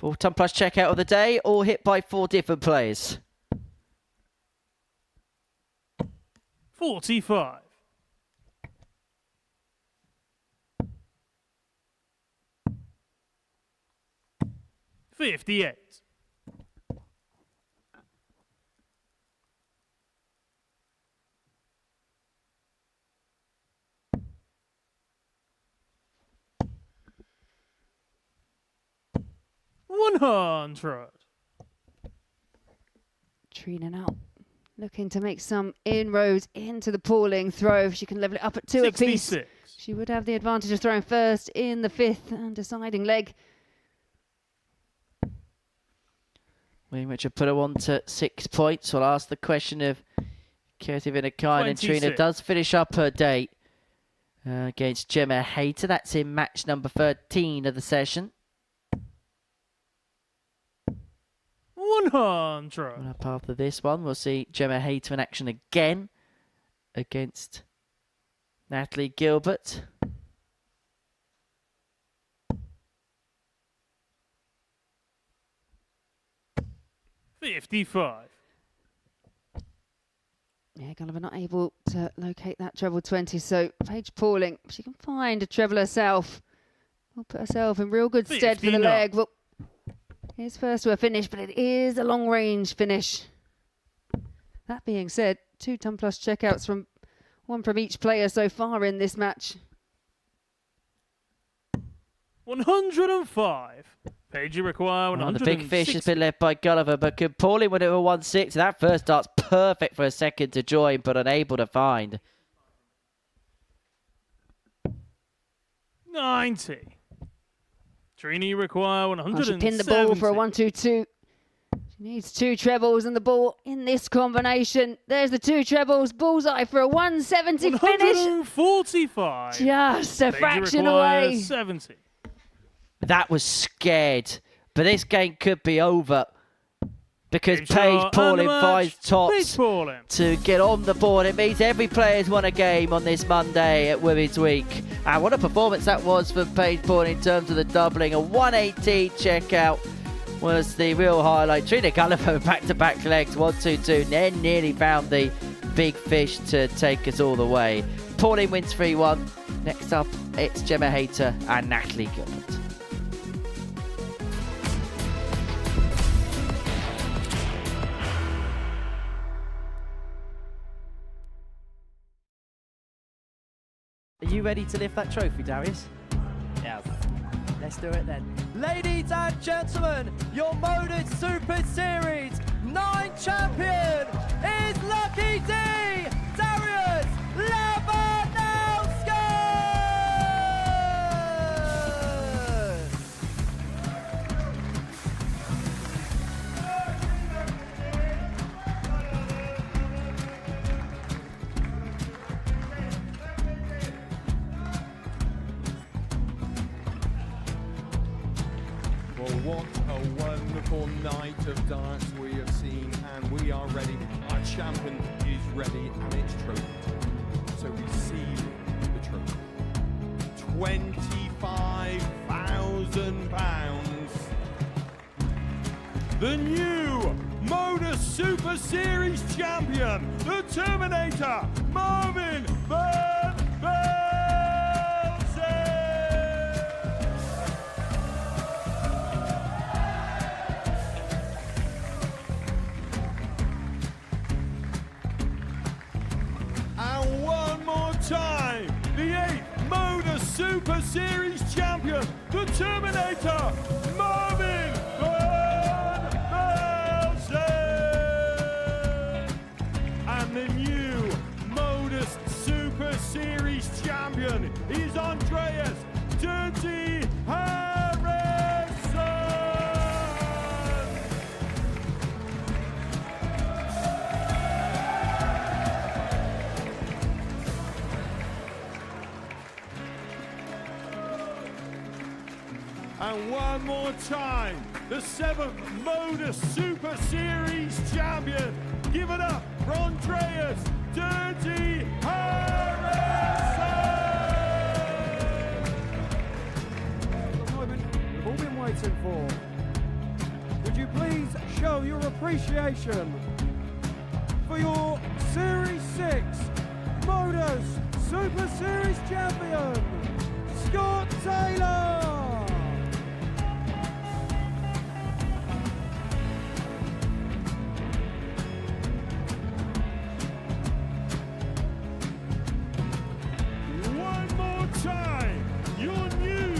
4-ton plus checkout of the day, all hit by 4 different players. 45. 58. 100. Trina now looking to make some inroads into the Pauling throw. If she can level it up at 2 apiece, 66. she would have the advantage of throwing first in the 5th and deciding leg. Which will put her on to 6 points. We'll ask the question of Katie Vinan, and Trina does finish up her day against Gemma Hayter. That's in match number 13 of the session. 100. And up after this one, we'll see Gemma Hayter in action again against Natalie Gilbert. $55. Yeah, Guliver not able to locate that treble 20. So Paige Pauling, if she can find a treble herself, will put herself in real good stead for the leg. Well, here's first to a finish, but it is a long range finish. That being said, 2 ton plus checkouts from one from each player so far in this match. 105. Paige, you require 106. The big fish has been left by Guliver, but could Pauling win it with 1-6? That first start's perfect for a second to join, but unable to find. 90. Trina, you require 170. She pinned the ball for a 1-2-2. She needs 2 trebles and the ball in this combination. There's the 2 trebles. Bullseye for a 170 finish. 145. Just a Paige, fraction you require away. 70. That was scared, but this game could be over because Paige Paige Pauling finds tops Paige Pauling to get on the board. It means every player's won a game on this Monday at Women's Week. And what a performance that was for Paige Pauling in terms of the doubling. A 118 checkout was the real highlight. Trina Guliver back-to-back legs, 1-2-2, then nearly found the big fish to take us all the way. Pauling wins 3-1. Next up, it's Gemma Hayter and Natalie Gilbert. Are you ready to lift that trophy, Darius? Yes. Let's do it then. Ladies and gentlemen, your Modus Super Series 9 champion is Lucky D, Darius Labanowski! Well, what a wonderful night of darts we have seen, and we are ready. Our champion is ready, and it's trophy. So receive the trophy. £25,000. The new Modus Super Series champion, the Terminator, Marvin Van Velzen. And one more time, the 8th Modus Super Series champion, the Terminator, Marvin Van Velzen. And the new Modus Super Series champion is Andreas Dirty Harrison. And one more time, the 7th Modus Super Series champion. Give it up for Andreas Dirty Harrison. The moment we've all been waiting for. Would you please show your appreciation for your Series 6 Modus Super Series champion, Scott Taylor? One more time, your new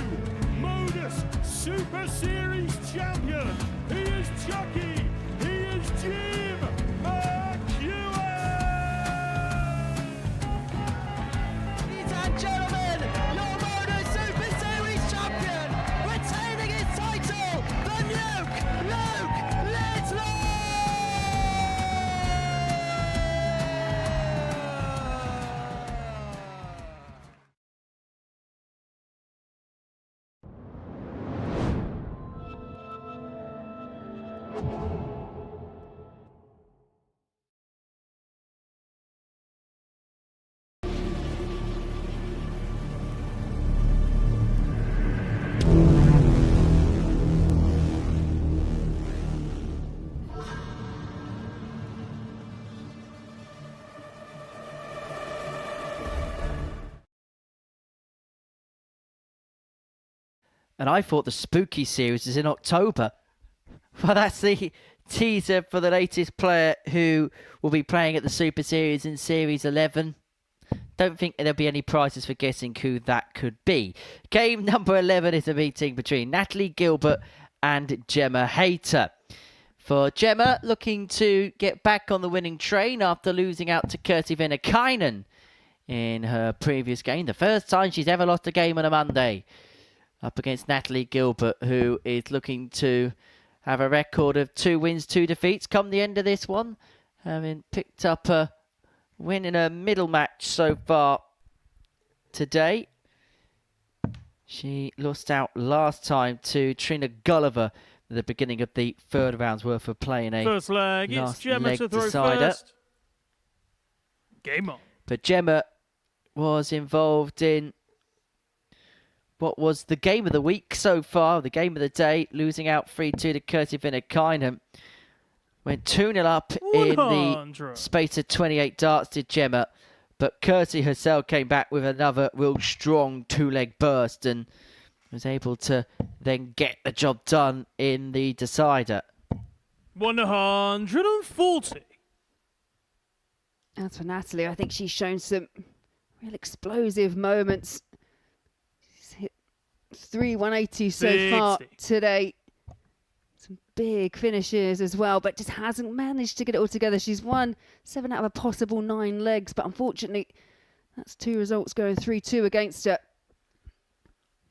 Modus Super Series champion. He is Chucky. He is Jim McEwen. And I thought the spooky series is in October. Well, that's the teaser for the latest player who will be playing at the Super Series in Series 11. Don't think there'll be any prizes for guessing who that could be. Game number 11 is a meeting between Natalie Gilbert and Gemma Hayter. For Gemma, looking to get back on the winning train after losing out to Kirsi Venäkainen in her previous game. The first time she's ever lost a game on a Monday. Up against Natalie Gilbert, who is looking to have a record of 2 wins, 2 defeats come the end of this one. Having picked up a win in a middle match so far today. She lost out last time to Trina Guliver at the beginning of the third round's worth of play in a first leg, it's Gemma to throw decider. first. Game on. But Gemma was involved in what was the game of the week so far, the game of the day, losing out 3-2 to Kirsi Venäkainen. Went 2-0 up in the space of 28 darts, did Gemma. But Kirsi herself came back with another real strong 2-leg burst and was able to then get the job done in the decider. 140. As for Natalie, I think she's shown some real explosive moments. She's hit 3 180 so far today. Some big finishes as well, but just hasn't managed to get it all together. She's won 7 out of a possible 9 legs, but unfortunately, that's 2 results going 3-2 against her.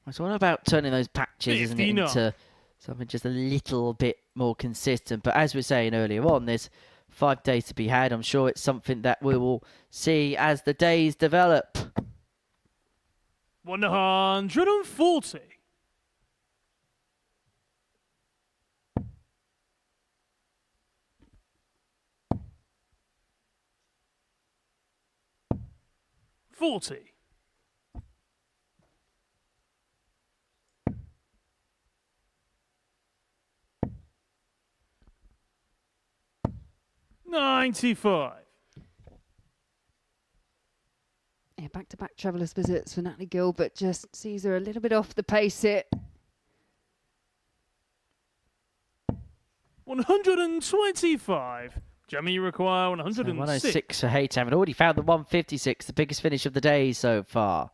It's all about turning those patches, isn't it, 59. into something just a little bit more consistent. But as we were saying earlier on, there's 5 days to be had. I'm sure it's something that we will see as the days develop. 140. $40. 95. Yeah, back-to-back travellers visits for Natalie Gilbert. Just sees her a little bit off the pace here. 125. Gemma, you require 106. So 106 for Hayter. Having already found the 156, the biggest finish of the day so far.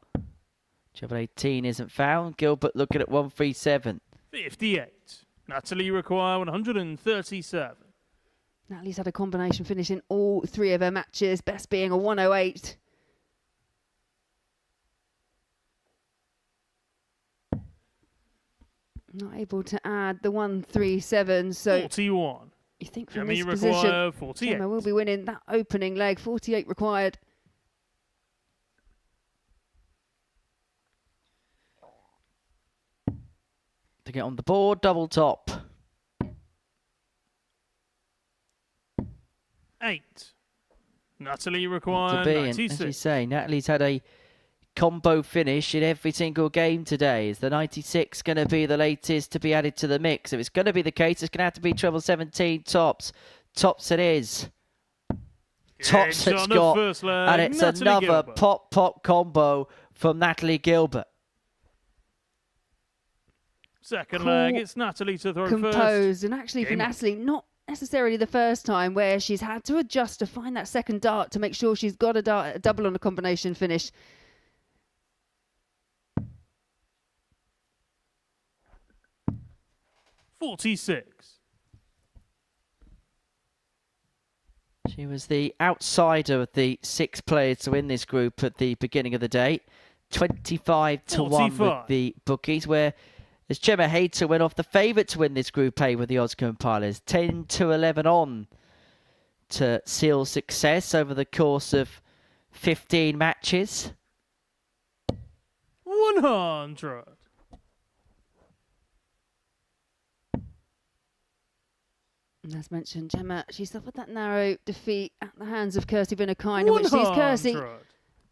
Treble 18 isn't found. Gilbert looking at 137. 58. Natalie, you require 137. Natalie's had a combination finish in all 3 of her matches, best being a 108. Not able to add the 137, so 41. You think from Gemma, this you position, require 48. Gemma will be winning that opening leg. 48 required. To get on the board, double top. 8. Natalie, you require To be, and 96. as you say, Natalie's had a combo finish in every single game today. Is the 96 going to be the latest to be added to the mix? If it's going to be the case, it's going to have to be treble 17 tops. Tops it is. Tops it's got. And it's Natalie another Gilbert. pop combo from Natalie Gilbert. Second Cool, leg, it's Natalie to throw composed, first. and actually for Game on. Natalie, not necessarily the first time where she's had to adjust to find that second dart to make sure she's got a double on a combination finish. $46. She was the outsider of the 6 players to win this group at the beginning of the day. 25 to 1 with 45. the bookies, where as Gemma Hayter went off the favourite to win this Group A with the odds compilers. 10 to 11 on to seal success over the course of 15 matches. 100. And as mentioned, Gemma, she suffered that narrow defeat at the hands of Kirsi Venäkainen, which sees Kirsi 100.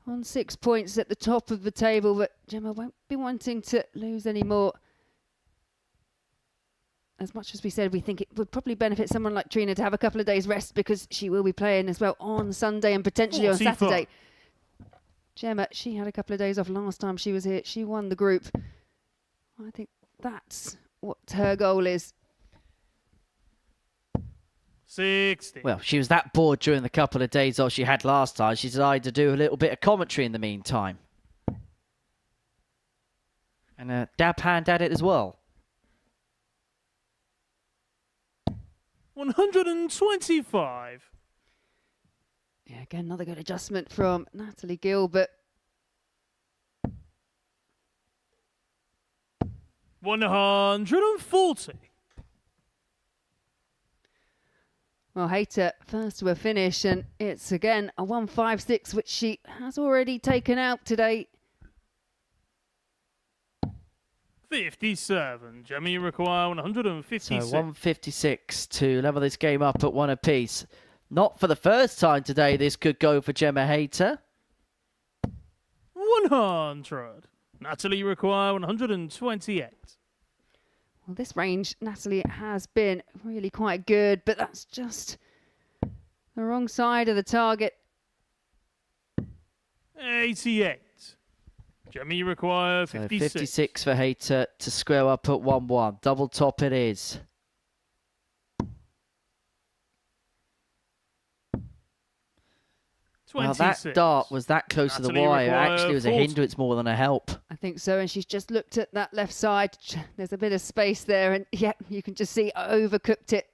on 6 points at the top of the table, but Gemma won't be wanting to lose any more. As much as we said, we think it would probably benefit someone like Trina to have a couple of days rest because she will be playing as well on Sunday and potentially on 44. Saturday. Gemma, she had a couple of days off last time she was here. She won the group. I think That's what her goal is. 60. Well, she was that bored during the couple of days off she had last time. She decided to do a little bit of commentary in the meantime. And a dab hand at it as well. 125. Yeah, again, another good adjustment from Natalie Gilbert. 140. Well, Hayter first to a finish, and it's again a 156, which she has already taken out today. 57. Gemma, you require 156. So 156 to level this game up at 1 apiece. Not for the first time today this could go for Gemma Hayter. 100. Natalie, you require 128. Well, this range, Natalie, has been really quite good, but that's just the wrong side of the target. 88. Gemma, you require 56. So 56 for Hayter to square up at 1-1. Double top it is. Well, that dart was that close to the wire. Actually, it was a hindrance more than a help. I think so, and she's just looked at that left side. There's a bit of space there, and yeah, you can just see overcooked it.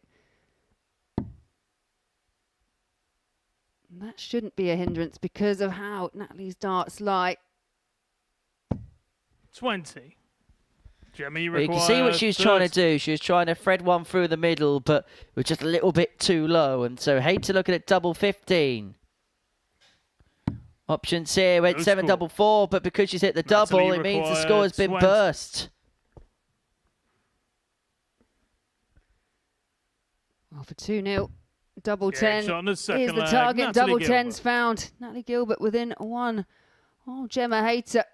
And that shouldn't be a hindrance because of how Natalie's darts lie. 20. Gemma, you Well, you require can see what she was 30. trying to do. She was trying to thread one through the middle, but it was just a little bit too low. And so Hayter looking at double 15. Options here went 7-4-4, but because she's hit the double, it means the score has been burst. Well, for 2-0, double 10 shot on the is second the leg. target. Natalie Double Gilbert. 10's found. Natalie Gilbert within 1. Oh, Gemma Hayter.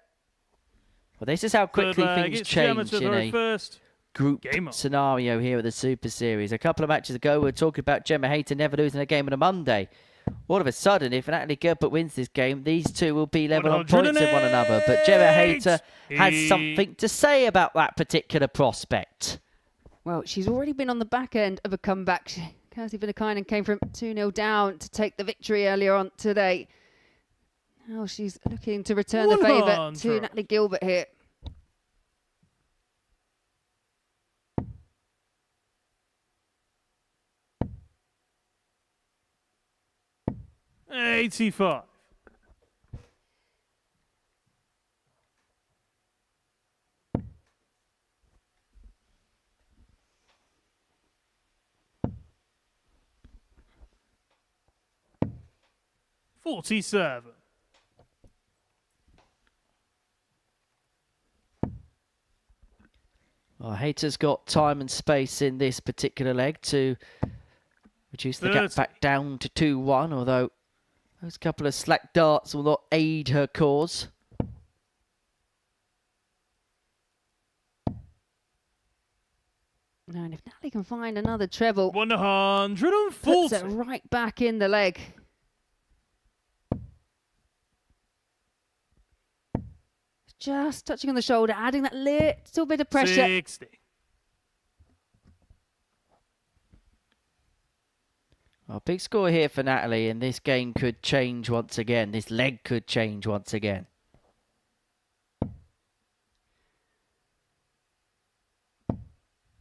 Well, this is how quickly Third leg, things it's Gemma change to in throw a first. group Game on. scenario here at the Super Series. A couple of matches ago, we were talking about Gemma Hayter never losing a game on a Monday. All of a sudden, if Natalie Gilbert wins this game, these two will be level on points with one another. But Gemma Hayter has something to say about that particular prospect. Well, she's already been on the back end of a comeback. Kirsty Vinan came from 2-0 down to take the victory earlier on today. Now she's looking to return the favour to Natalie Gilbert here. $85. $47. Well, Hayter's got time and space in this particular leg to reduce the gap back down to 2-1, although those couple of slack darts will not aid her cause. No, and if Natalie can find another treble, 140. puts it right back in the leg. Just touching on the shoulder, adding that little bit of pressure. 60. Well, big score here for Natalie, and this game could change once again. This leg could change once again.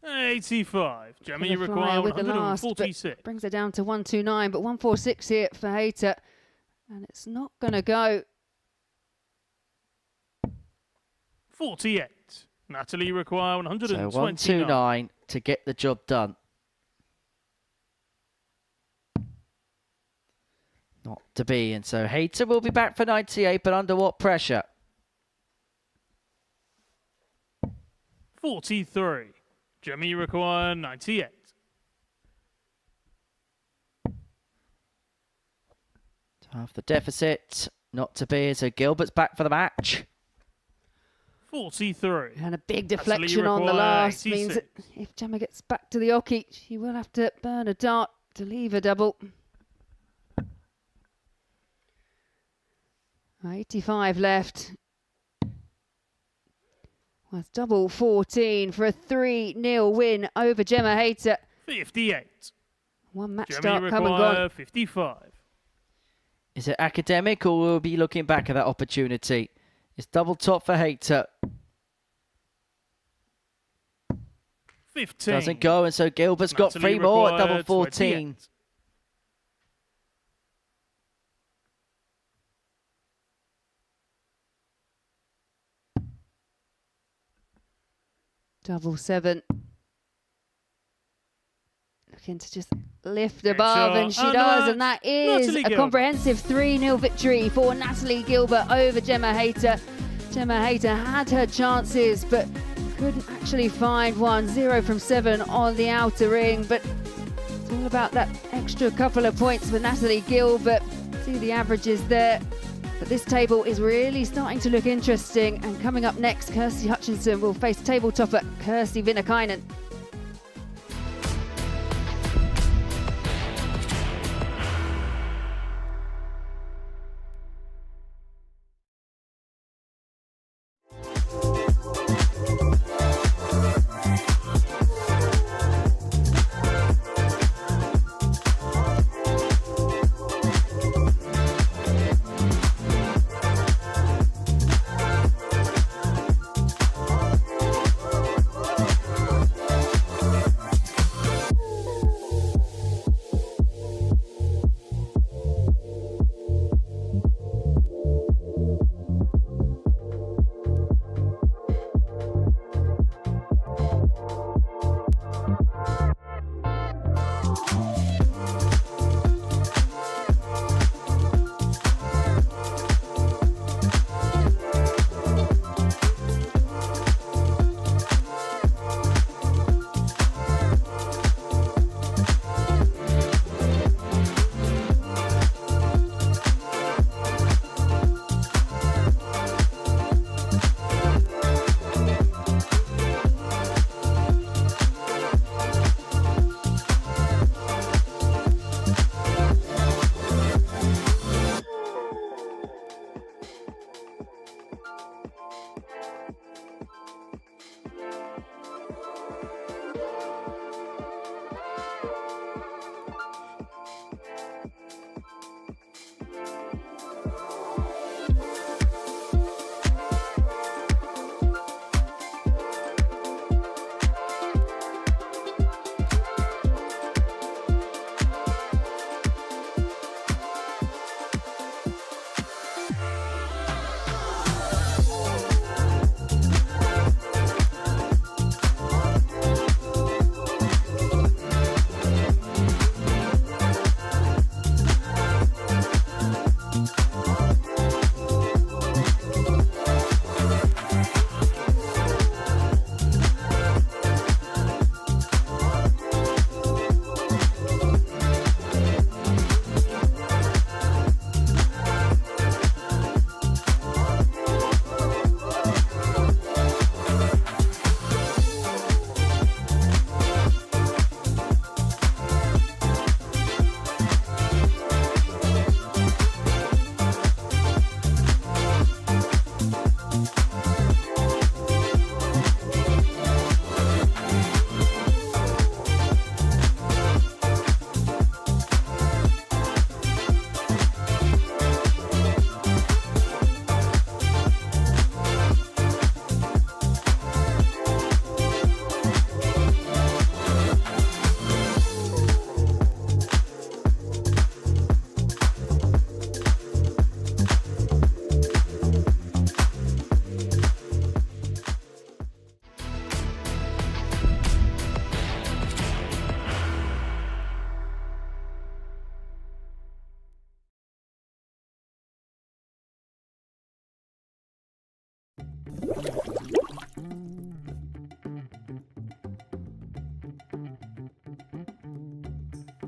$85. Gemma, you Guliver require with the last, 146. but brings her down to 129, but 146 here for Hayter. And it's not going to go. 48. Natalie, you require So 129. 129 to get the job done. Not to be, and so Hayter will be back for 98, but under what pressure? 43. Gemma, you require 98. Half the deficit, not to be, so Gilbert's back for the match. 43. And a big Natalie, deflection you on the require last 86. means that if Gemma gets back to the oki, she will have to burn a dart to leave a double. 85 left. Well, it's double 14 for a 3-0 win over Gemma Hayter. 58. One match Germany start come and require gone. 55. Is it academic, or will we be looking back at that opportunity? It's double top for Hayter. 15. Doesn't go, and so Gilbert's got Natalie 3 more at required double 14. 28. Double 7. Looking to just lift above, and she does, and that is Natalie a Gilbert. comprehensive 3-0 victory for Natalie Gilbert over Gemma Hayter. Gemma Hayter had her chances, but couldn't actually find one. 0 from 7 on the outer ring, but it's all about that extra couple of points for Natalie Gilbert. See the averages there. But this table is really starting to look interesting. And coming up next, Kirsty Hutchinson will face table topper Kirsty Vinan.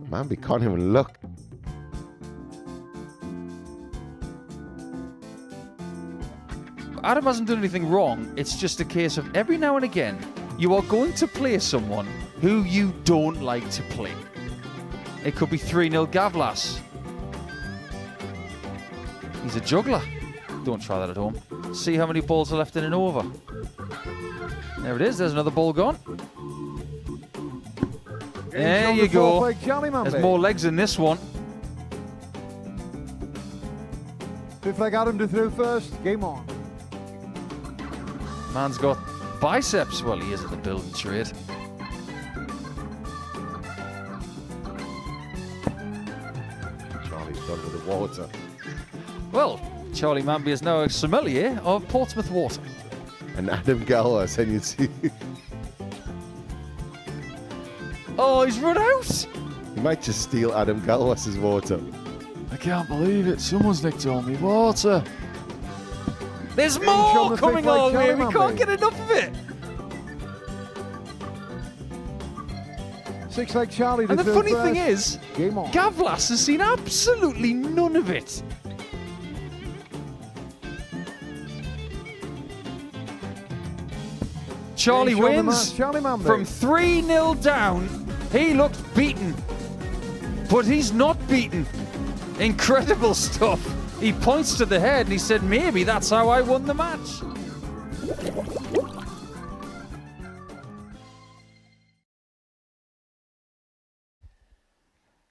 Man, we can't even look. Adam hasn't done anything wrong. It's just a case of every now and again, you are going to play someone who you don't like to play. It could be 3-0 Gavlas. He's a juggler. Don't try that at home. See how many balls are left in an over. There it is. There's another ball gone. There you go. There's more legs in this one. Fifth leg Adam to throw first. Game on. Man's got biceps. Well, he is at the building trade. Charlie's done with the water. Well, Charlie Manby is now a sommelier of Portsmouth water. And Adam Gallas, and you see. Oh, he's run out! You might just steal Adam Gallas's water. I can't believe it. Someone's nicked all me water. There's more coming our way. We can't get enough of it. Six leg Charlie. And the funny thing is, Gavlas has seen absolutely none of it. Charlie wins from 3-0 down. He looked beaten, but he's not beaten. Incredible stuff. He points to the head and he said, maybe that's how I won the match.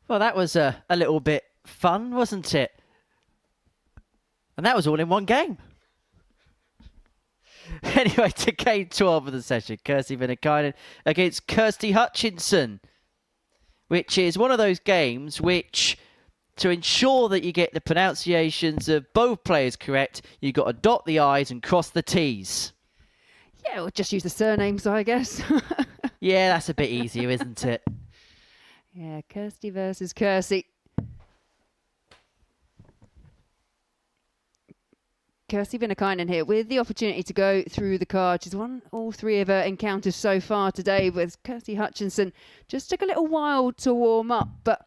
Well, that was a little bit fun, wasn't it? And that was all in one game. Anyway, to game 12 of the session, Kirsty Vinan against Kirsty Hutchinson, which is one of those games which, to ensure that you get the pronunciations of both players correct, you've got to dot the I's and cross the T's. Yeah, we'll just use the surnames, I guess. Yeah, that's a bit easier, isn't it? Yeah, Kirsty versus Kirsty. Kirsty Vinan here with the opportunity to go through the card. She's won all three of her encounters so far today, with Kirsty Hutchinson just took a little while to warm up, but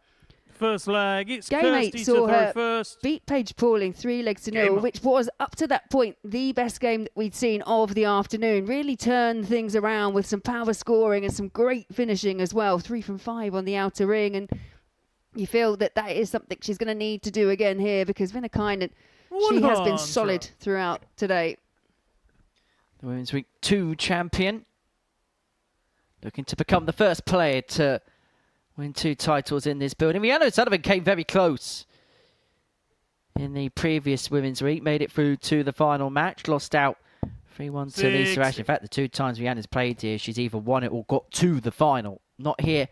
first leg, it's Game Kirsty 8 to saw throw her first. beat Paige Pauling 3-0, which was up to that point the best game that we'd seen of the afternoon. Really turned things around with some power scoring and some great finishing as well. 3 from 5 on the outer ring, and you feel that that is something she's going to need to do again here, because Vinan, she has been solid throughout today. The Women's Week 2 champion, looking to become the first player to win 2 titles in this building. Rihanna Sullivan came very close in the previous Women's Week, made it through to the final match, lost out 3-1 to Lisa Ash. In fact, the 2 times Rihanna's played here, she's either won it or got to the final. Not here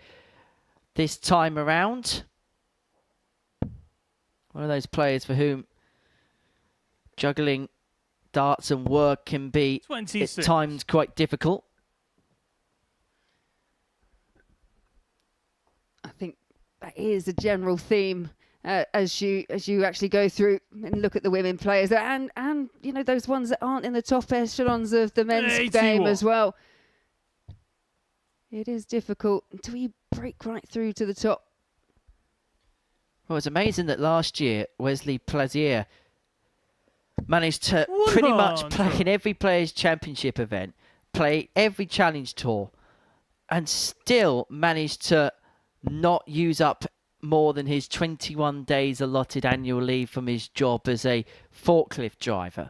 this time around. One of those players for whom juggling darts and work can be 26. At times quite difficult. I think that is a general theme as you actually go through and look at the women players, and you know, those ones that aren't in the top echelons of the men's game as well. It is difficult until you break right through to the top. Well, it's amazing that last year Wesley Plazier managed to pretty much play in every Players' Championship event, play every Challenge Tour, and still managed to not use up more than his 21 days allotted annual leave from his job as a forklift driver.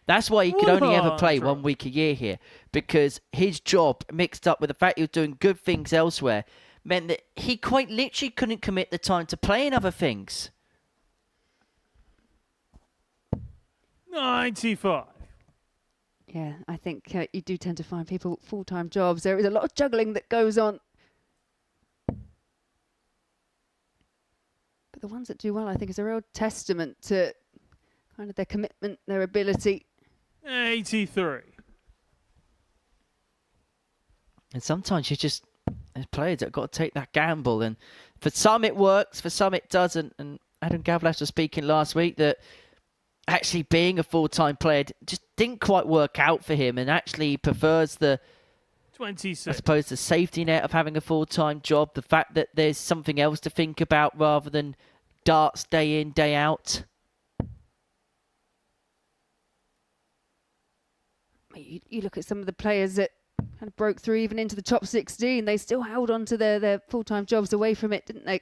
That's why he could only ever play 1 week a year here, because his job, mixed up with the fact he was doing good things elsewhere, meant that he quite literally couldn't commit the time to playing other things. 95. Yeah, I think you do tend to find people full-time jobs. There is a lot of juggling that goes on. But the ones that do well, I think, is a real testament to kind of their commitment, their ability. 83. And sometimes you just, as players, have got to take that gamble. And for some it works, for some it doesn't. And Adam Gavlas was speaking last week that actually being a full-time player just didn't quite work out for him, and actually he prefers the 26. I suppose the safety net of having a full-time job, the fact that there's something else to think about rather than darts day in, day out. You look at some of the players that kind of broke through even into the top 16. They still held on to their full-time jobs away from it, didn't they?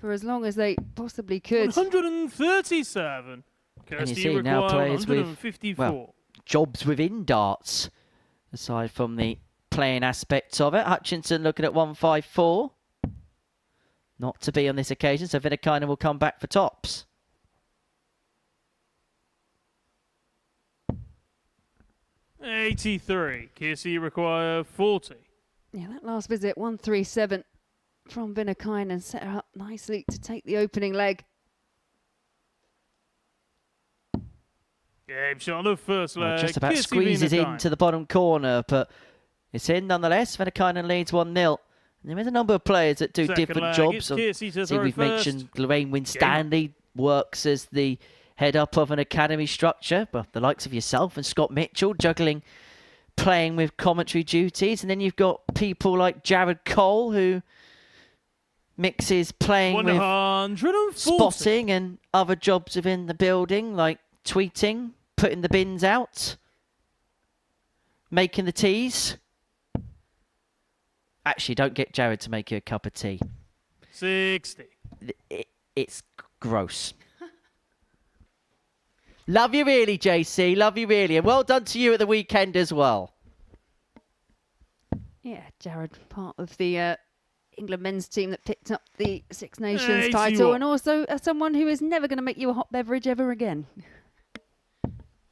For as long as they possibly could. 137. And you see now players with, well, jobs within darts, aside from the playing aspect of it. Hutchinson looking at 154. Not to be on this occasion, so Vinan will come back for tops. $83. KC require 40. Yeah, that last visit, 137 from Vinan, set her up nicely to take the opening leg. Game shot on the first leg. Just about KC squeezes Vinan. into the bottom corner, but it's in nonetheless. Vinan leads 1-0. There is a number of players that do Second different leg, jobs. it's So, KC to see, throw we've first. mentioned Lorraine Winstanley works as the head up of an academy structure, but the likes of yourself and Scott Mitchell juggling playing with commentary duties. And then you've got people like Jared Cole, who mixes playing with 140. spotting and other jobs within the building, like tweeting, putting the bins out, making the teas. Actually, don't get Jared to make you a cup of tea. 60. It's gross. Love you really, JC. Love you really. And well done to you at the weekend as well. Yeah, Jared, part of the England men's team that picked up the Six Nations 81. title, and also someone who is never going to make you a hot beverage ever again.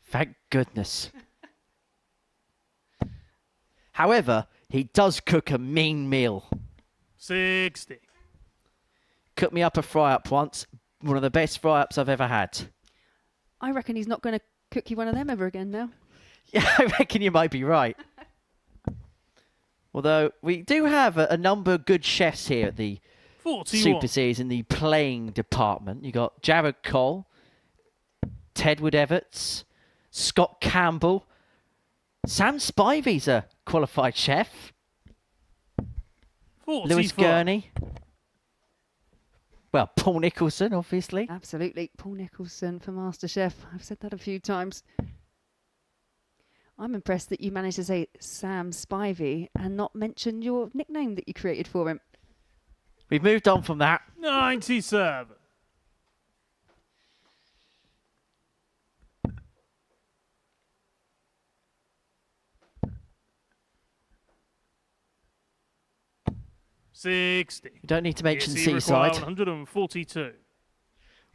Thank goodness. However, he does cook a mean meal. 60. Cooked me up a fry-up once. One of the best fry-ups I've ever had. I reckon he's not going to cook you one of them ever again now. Yeah, I reckon you might be right. Although, we do have a number of good chefs here at the 41. Super Series in the playing department. You got Jared Cole, Tedward Everts, Scott Campbell, Sam Spivey's a qualified chef. 45. Lewis Gurney. Well, Paul Nicholson, obviously. Absolutely. Paul Nicholson for MasterChef. I've said that a few times. I'm impressed that you managed to say Sam Spivey and not mention your nickname that you created for him. We've moved on from that. 97. $60. You don't need to mention KC require Seaside. 142.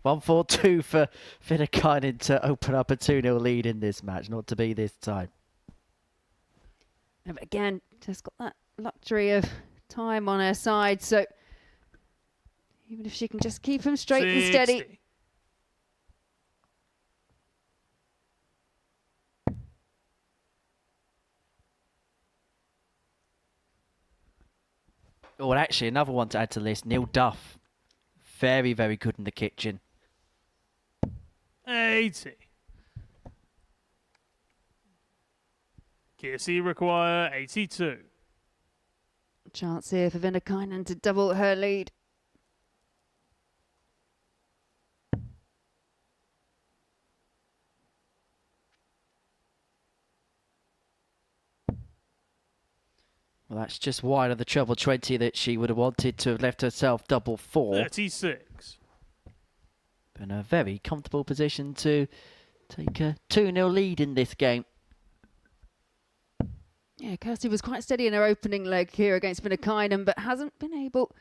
1-4-2 for Vinan to open up a 2-0 lead in this match. Not to be this time. But again, just got that luxury of time on her side. So even if she can just keep him straight and steady. 60. Oh, and actually, another one to add to the list, Neil Duff. Very, very good in the kitchen. 80. KC require 82. Chance here for Vinan to double her lead. Well, that's just wide of the treble 20 that she would have wanted to have left herself double 4. 36. In a very comfortable position to take a 2-0 lead in this game. Yeah, Kirsty was quite steady in her opening leg here against Vinan, but hasn't been able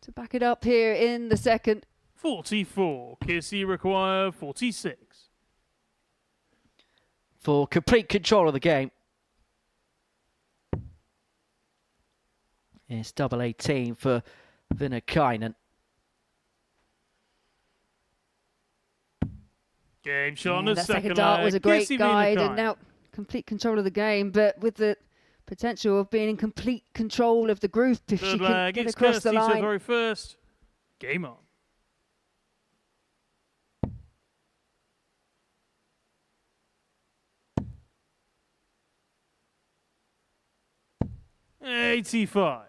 to back it up here in the second. 44. KC require 46. For complete control of the game. It's double 18 for Vinan. Game shot on Yeah, the that second second dart leg. was a great KC guide, Vinan. and now complete control of the game, but with the potential of being in complete control of the group if she Third can leg, get it's across the Kirsty to line. throw first. Game on. $85.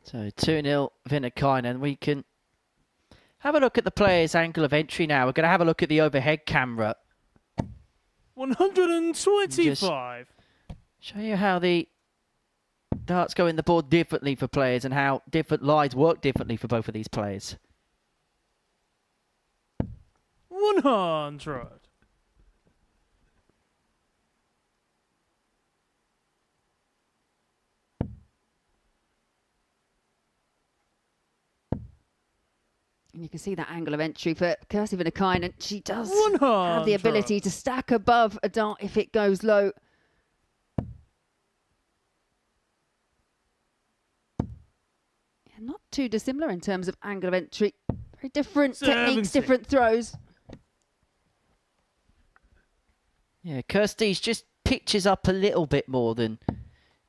So 2-0 Vinan, and we can have a look at the player's angle of entry now. We're going to have a look at the overhead camera. 125. Show you how the darts go in the board differently for players and how different lines work differently for both of these players. 100. And you can see that angle of entry for Kirsty Vinan, and she does 100. have the ability to stack above a dart if it goes low. Yeah, not too dissimilar in terms of angle of entry. Very different 70. techniques, different throws. Yeah, Kirsty's just pitches up a little bit more than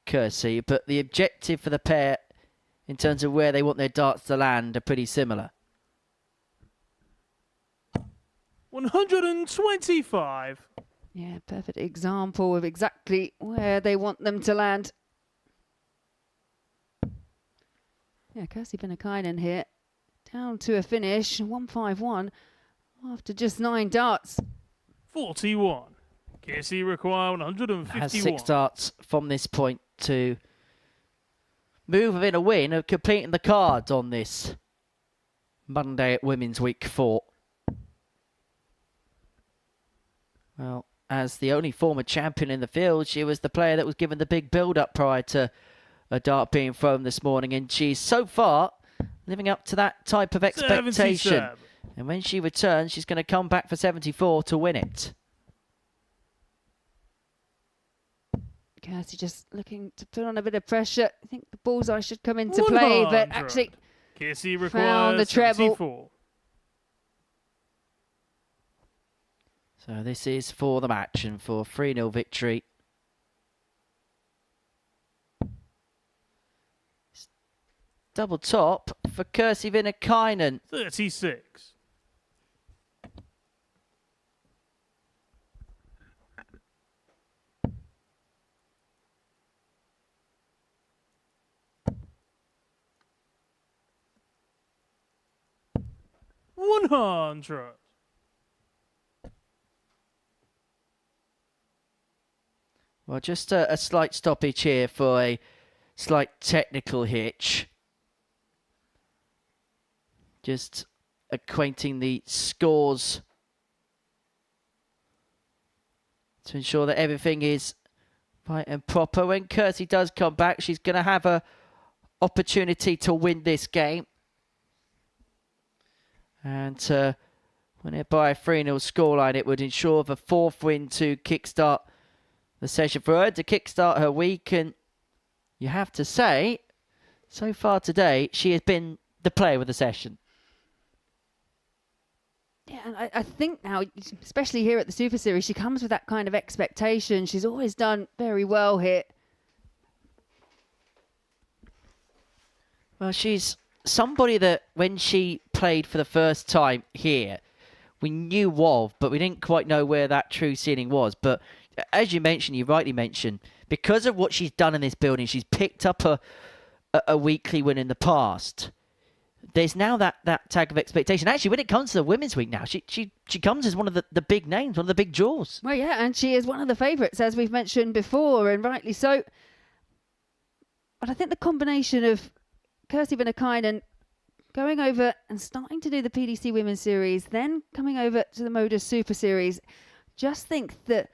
Kirsty, but the objective for the pair in terms of where they want their darts to land are pretty similar. 125. Yeah, perfect example of exactly where they want them to land. Yeah, Kirsty Vinan here, down to a finish, 151, after just 9 darts. 41. Kirsty require 151. Has 6 darts from this point to move within a win of completing the cards on this Monday at Women's Week 4. Well, as the only former champion in the field, she was the player that was given the big build-up prior to a dart being thrown this morning, and she's so far living up to that type of expectation. 77. And when she returns, she's going to come back for 74 to win it. Kirsty just looking to put on a bit of pressure. I think the bullseye should come into play, but actually Kirsty found the requires treble. 74. So this is for the match and for a 3-0 victory. Double top for Kirsty Vinan. 36. $100. Well, just a slight stoppage here for a slight technical hitch. Just acquainting the scores to ensure that everything is right and proper. When Kirsty does come back, she's going to have an opportunity to win this game. And when it by a 3-0 scoreline, it would ensure the 4th win to kickstart the session for her, to kickstart her week. And you have to say, so far today, she has been the player of the session. Yeah, and I think now, especially here at the Super Series, she comes with that kind of expectation. She's always done very well here. Well, she's somebody that when she played for the first time here, we knew of, but we didn't quite know where that true ceiling was. But as you mentioned, you rightly mentioned, because of what she's done in this building, she's picked up a weekly win in the past. There's now that tag of expectation. Actually, when it comes to the Women's Week now, she comes as one of the big names, one of the big draws. Well, yeah, and she is one of the favourites, as we've mentioned before, and rightly so. But I think the combination of Kirsty Vinan going over and starting to do the PDC Women's Series, then coming over to the Modus Super Series, just think that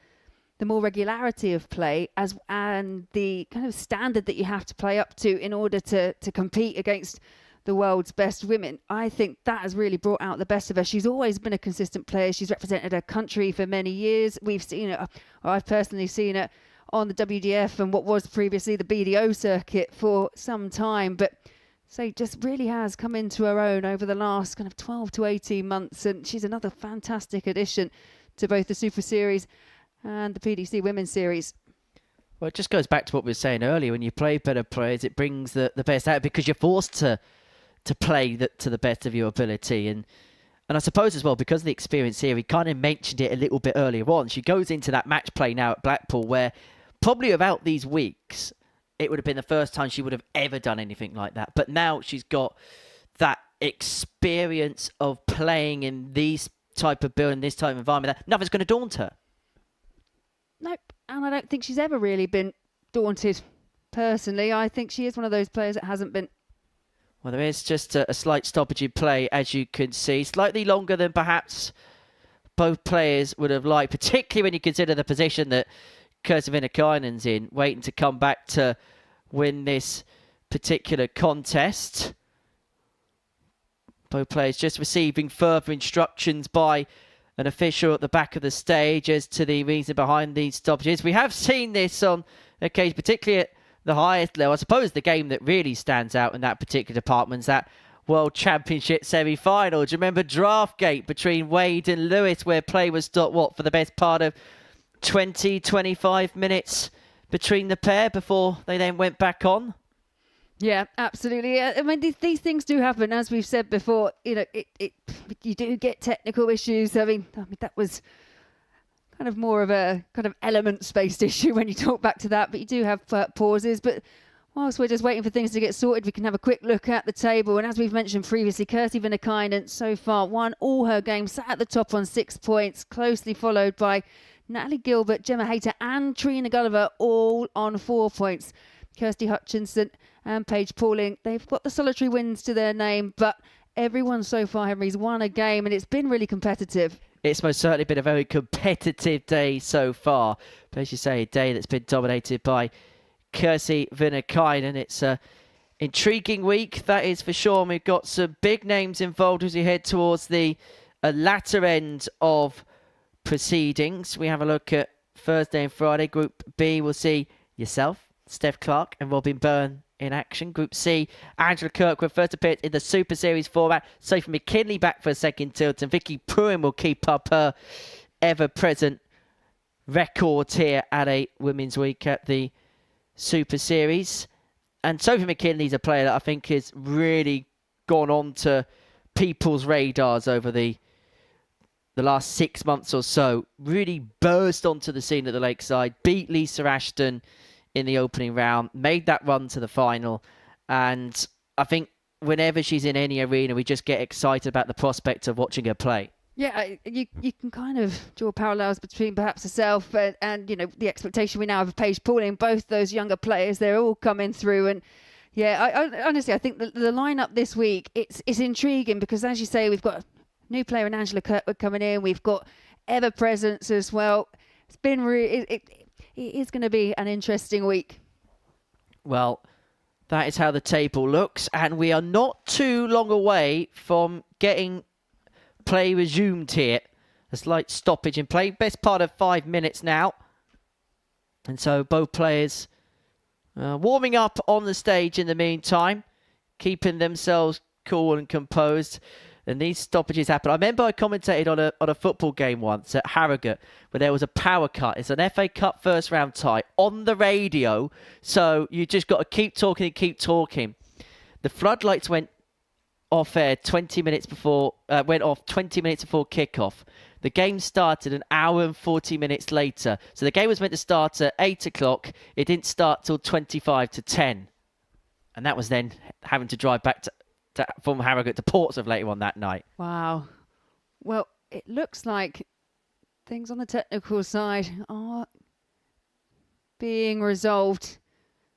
the more regularity of play and the kind of standard that you have to play up to in order to compete against the world's best women, I think that has really brought out the best of her. She's always been a consistent player. She's represented her country for many years. We've seen it, or I've personally seen it on the WDF and what was previously the BDO circuit for some time. But so just really has come into her own over the last kind of 12 to 18 months. And she's another fantastic addition to both the Super Series and the PDC Women's Series. Well, it just goes back to what we were saying earlier. When you play better players, it brings the best out because you're forced to play to the best of your ability. And I suppose as well, because of the experience here, we kind of mentioned it a little bit earlier on. She goes into that match play now at Blackpool where probably without these weeks, it would have been the first time she would have ever done anything like that. But now she's got that experience of playing in these type of building, this type of environment. That nothing's going to daunt her. Nope. And I don't think she's ever really been daunted personally, I think she is one of those players that hasn't been. Well, there is just a slight stoppage in play, as you can see. Slightly longer than perhaps both players would have liked, particularly when you consider the position that Kirsty Vinnakainen's in, waiting to come back to win this particular contest. Both players just receiving further instructions by an official at the back of the stage as to the reason behind these stoppages. We have seen this on occasion, particularly at the highest level. I suppose the game that really stands out in that particular department is that World Championship semi-final. Do you remember Draftgate between Wade and Lewis, where play was stopped, for the best part of 20, 25 minutes between the pair before they then went back on? Yeah, absolutely. I mean, these things do happen, as we've said before. You know, you do get technical issues. I mean, that was kind of more of a kind of elements-based issue when you talk back to that. But you do have pauses. But whilst we're just waiting for things to get sorted, we can have a quick look at the table. And as we've mentioned previously, Kirsty Vinnakainen so far won all her games, sat at the top on 6 points, closely followed by Natalie Gilbert, Gemma Hayter and Trina Guliver, all on 4 points. Kirsty Hutchinson and Paige Pauling, they've got the solitary wins to their name, but everyone so far, Henry's won a game, and it's been really competitive. It's most certainly been a very competitive day so far. But as you say, a day that's been dominated by Kirsty Vinnakainen. It's an intriguing week, that is for sure. And we've got some big names involved as we head towards the latter end of proceedings. We have a look at Thursday and Friday. Group B will see yourself, Steph Clark and Robin Byrne in action. Group C, Angela Kirkwood first appearance in the Super Series format. Sophie McKinley back for a second tilt, and Vicky Pruin will keep up her ever-present record here at a Women's Week at the Super Series. And Sophie McKinley's a player that I think has really gone on to people's radars over the last 6 months or so. Really burst onto the scene at the Lakeside, beat Lisa Ashton in the opening round, made that run to the final. And I think whenever she's in any arena, we just get excited about the prospect of watching her play. Yeah, you can kind of draw parallels between perhaps herself and you know, the expectation we now have of Paige Pauling. Both those younger players, they're all coming through. And yeah, I honestly, I think the lineup this week, it's intriguing because, as you say, we've got a new player in Angela Kirkwood coming in. We've got ever presence as well. It's been it is going to be an interesting week. Well, that is how the table looks, and we are not too long away from getting play resumed here. A slight stoppage in play, best part of 5 minutes now. And so both players warming up on the stage in the meantime, keeping themselves cool and composed. And these stoppages happen. I remember I commentated on a football game once at Harrogate where there was a power cut. It's an FA Cup first round tie on the radio. So you just got to keep talking and keep talking. The floodlights went off air 20 minutes before kickoff. The game started an hour and 40 minutes later. So the game was meant to start at 8 o'clock. It didn't start till 25 to 10. And that was then having to drive back from Harrogate to Portsmouth later on that night. Wow. Well, it looks like things on the technical side are being resolved.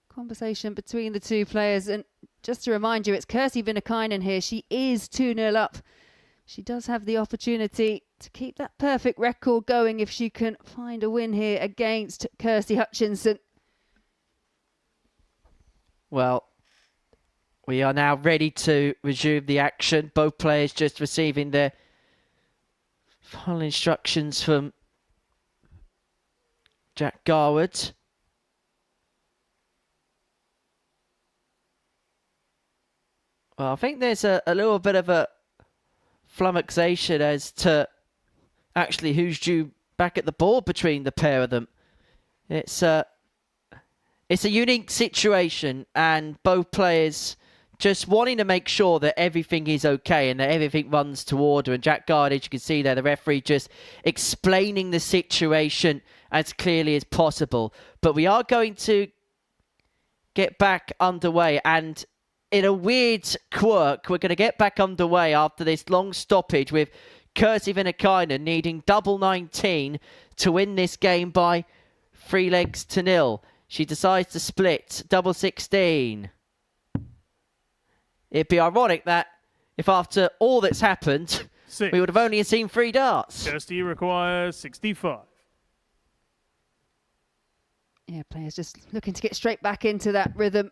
Conversation between the two players. And just to remind you, it's Kirsty Vinnakainen here. She is 2-0 up. She does have the opportunity to keep that perfect record going if she can find a win here against Kirsty Hutchinson. Well, we are now ready to resume the action. Both players just receiving their final instructions from Jack Garwood. Well, I think there's a little bit of a flummoxation as to actually who's due back at the board between the pair of them. It's a unique situation, and both players just wanting to make sure that everything is okay and that everything runs to order. And Jack Garwood, as you can see there, the referee just explaining the situation as clearly as possible. But we are going to get back underway, and in a weird quirk, we're going to get back underway after this long stoppage with Kirsty Vinnakainen needing double 19 to win this game by 3-0. She decides to split. Double 16. It'd be ironic that if after all that's happened, we would have only seen 3 darts. Kirsty requires 65. Yeah, players just looking to get straight back into that rhythm.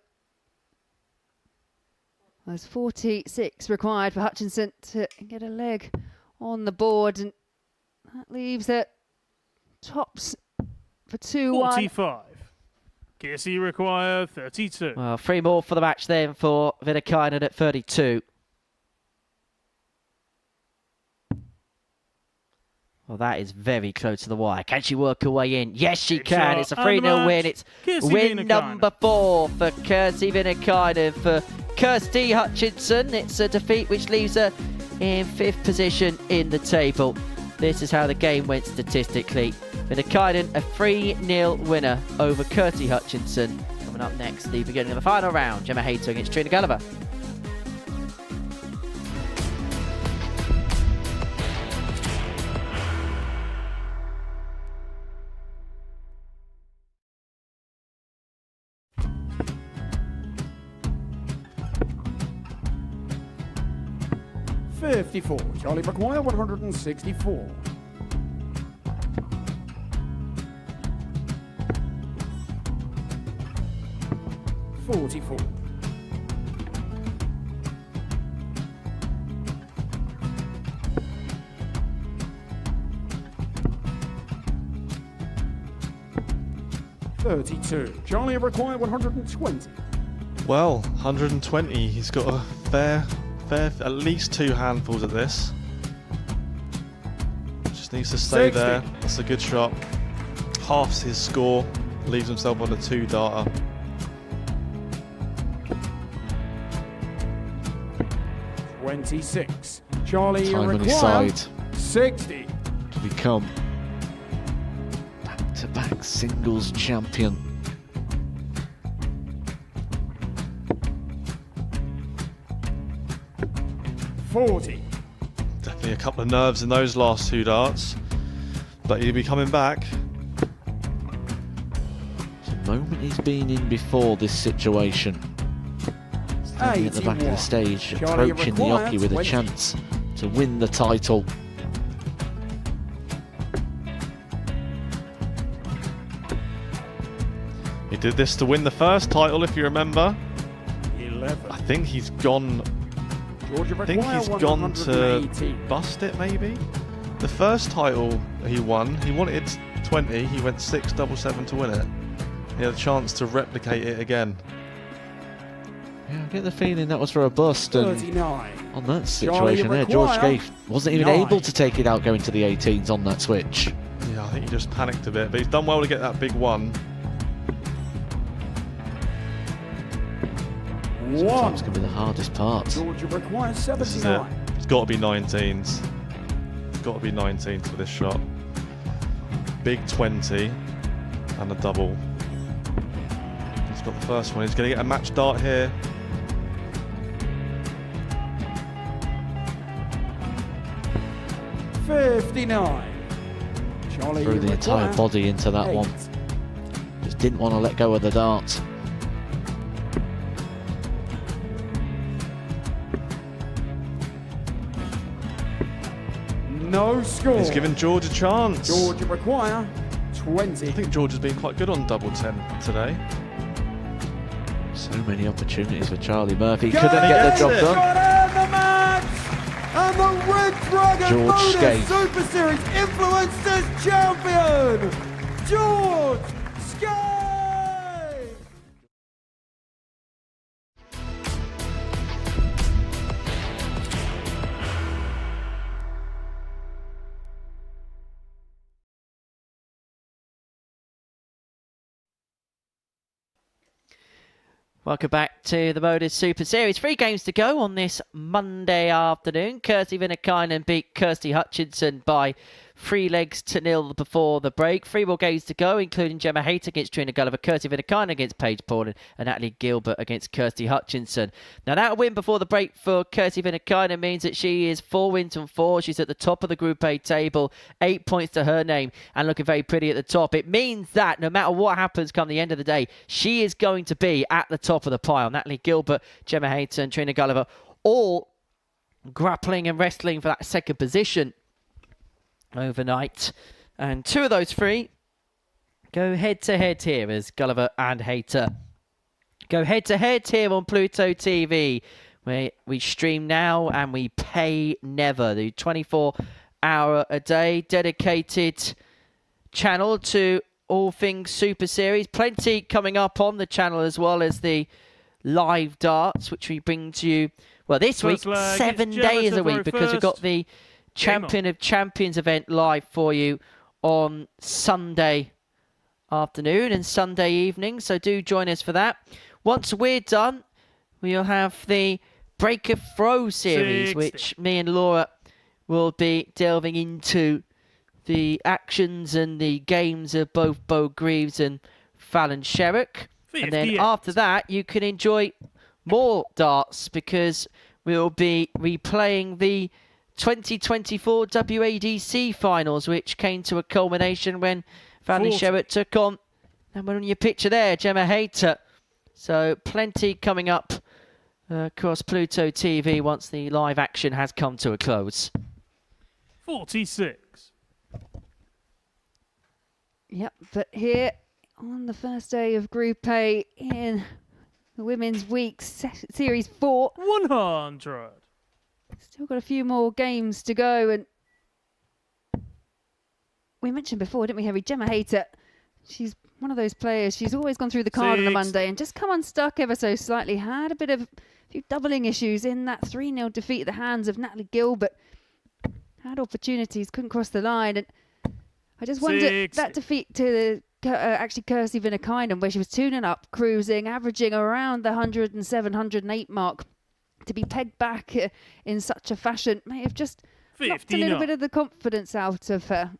There's 46 required for Hutchinson to get a leg on the board, and that leaves it tops for 2-1. 45. Kirsty require 32. Well, 3 more for the match then for Vinan at 32. Well, that is very close to the wire. Can she work her way in? Yes, she can. It's a 3-0 win. It's win number 4 for Kirsty Vinan for Kirsty Hutchinson. It's a defeat which leaves her in 5th position in the table. This is how the game went statistically. Vinan, a 3-0 winner over Kirsty Hutchinson. Coming up next, the beginning of the final round. Gemma Hayter against Trina Guliver. Charlie require 164. 44. 32. Charlie require 120. Well, 120. He's got a fair, at least 2 handfuls at this. Just needs to stay 60. there. That's a good shot. Halves his score. Leaves himself on a 2-darter. $26. Charlie Time on his require side 60. to become back-to-back singles champion. $40. Definitely a couple of nerves in those last 2 darts. But he'll be coming back. It's a moment he's been in before this situation. Standing at the back of the stage, Charlie approaching the require jockey with a 20. chance to win the title. He did this to win the first title, if you remember. 11. I think he's gone. Georgia I think require he's gone to 180. bust it, maybe. The first title he won, he wanted 20. He went 6-7-7 to win it. He had a chance to replicate it again. Yeah, I get the feeling that was for a bust, and 39. on that situation there, George Scaife wasn't even able to take it out going to the 18s on that switch. Yeah, I think he just panicked a bit, but he's done well to get that big one. Sometimes can be the hardest part. Georgia requires This is it. 79. It's got to be 19s. It's got to be 19s for this shot. Big 20 and a double. He's got the first one. He's going to get a match dart here. $59. Charlie Threw the entire require body into that 8. one. Just didn't want to let go of the dart. No score. He's given George a chance. Georgia require 20. I think George has been quite good on double 10 today. So many opportunities for Charlie Murphy. Couldn't get the job done. And the match! And the Red Dragon George Modus Scaife. Super Series Influencers Champion, George Scaife! Welcome back to the Modus Super Series. 3 games to go on this Monday afternoon. Kirsty Vinan beat Kirsty Hutchinson by 3 legs to 0 before the break. 3 more games to go, including Gemma Hayter against Trina Guliver, Kirsty Vinan against Paige Pauling, and Natalie Gilbert against Kirsty Hutchinson. Now, that win before the break for Kirsty Vinan means that she is 4 wins from 4. She's at the top of the Group A table, 8 points to her name, and looking very pretty at the top. It means that no matter what happens come the end of the day, she is going to be at the top of the pile. Natalie Gilbert, Gemma Hayter, and Trina Guliver all grappling and wrestling for that second position overnight. And 2 of those 3 go head-to-head here as Guliver and Hayter go head-to-head here on Pluto TV, where we stream now and we pay never. The 24-hour-a-day dedicated channel to all things Super Series. Plenty coming up on the channel, as well as the live darts, which we bring to you, well, this week, 7 days a week, because we've got the Champion of Champions event live for you on Sunday afternoon and Sunday evening, so do join us for that. Once we're done, we'll have the Break of Throw series, 60. which me and Laura will be delving into the actions and the games of both Bo Greaves and Fallon Sherrock. And then 58. after that, you can enjoy more darts, because we'll be replaying the 2024 WADC finals, which came to a culmination when Fallon 40. Sherrock took on, and on your picture there, Gemma Hayter. So plenty coming up across Pluto TV once the live action has come to a close. 46. Yep, but here on the first day of Group A in the Women's Week Series 4. 100. Still got a few more games to go, and we mentioned before, didn't we, Harry? Gemma Hayter, she's one of those players. She's always gone through the card on a Monday and just come unstuck ever so slightly. Had a bit of a few doubling issues in that 3-0 defeat at the hands of Natalie Gilbert. Had opportunities, couldn't cross the line, and I just wonder that defeat to actually Kirsty Vinan, where she was tuning up, cruising, averaging around the 107, 108 mark, to be pegged back in such a fashion may have just knocked a little bit of the confidence out of her.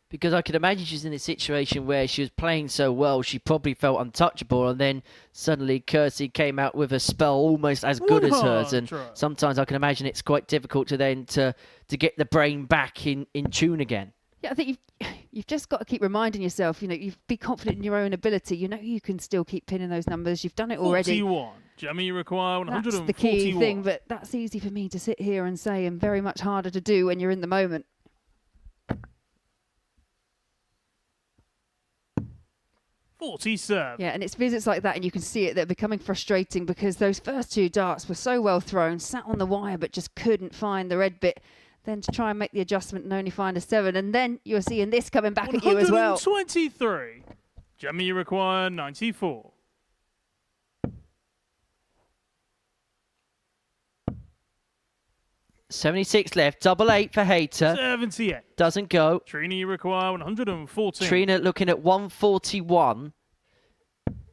Because I could imagine she's in a situation where she was playing so well, she probably felt untouchable, and then suddenly Kirsty came out with a spell almost as good as hers. And sometimes I can imagine it's quite difficult to then to get the brain back in tune again. Yeah, I think you've just got to keep reminding yourself, you be confident in your own ability. You can still keep pinning those numbers. You've done it already. 41. Gemma, you require 141. That's the key thing, but that's easy for me to sit here and say, and very much harder to do when you're in the moment. 47. Yeah, and it's visits like that, and you can see it, they're becoming frustrating, because those first 2 darts were so well thrown, sat on the wire, but just couldn't find the red bit. Then to try and make the adjustment and only find a 7, and then you're seeing this coming back at you as well. 123. Gemma, you require 94. $76 left. 8 for Hayter. 78. Doesn't go. Trina, you require 114. Trina looking at 141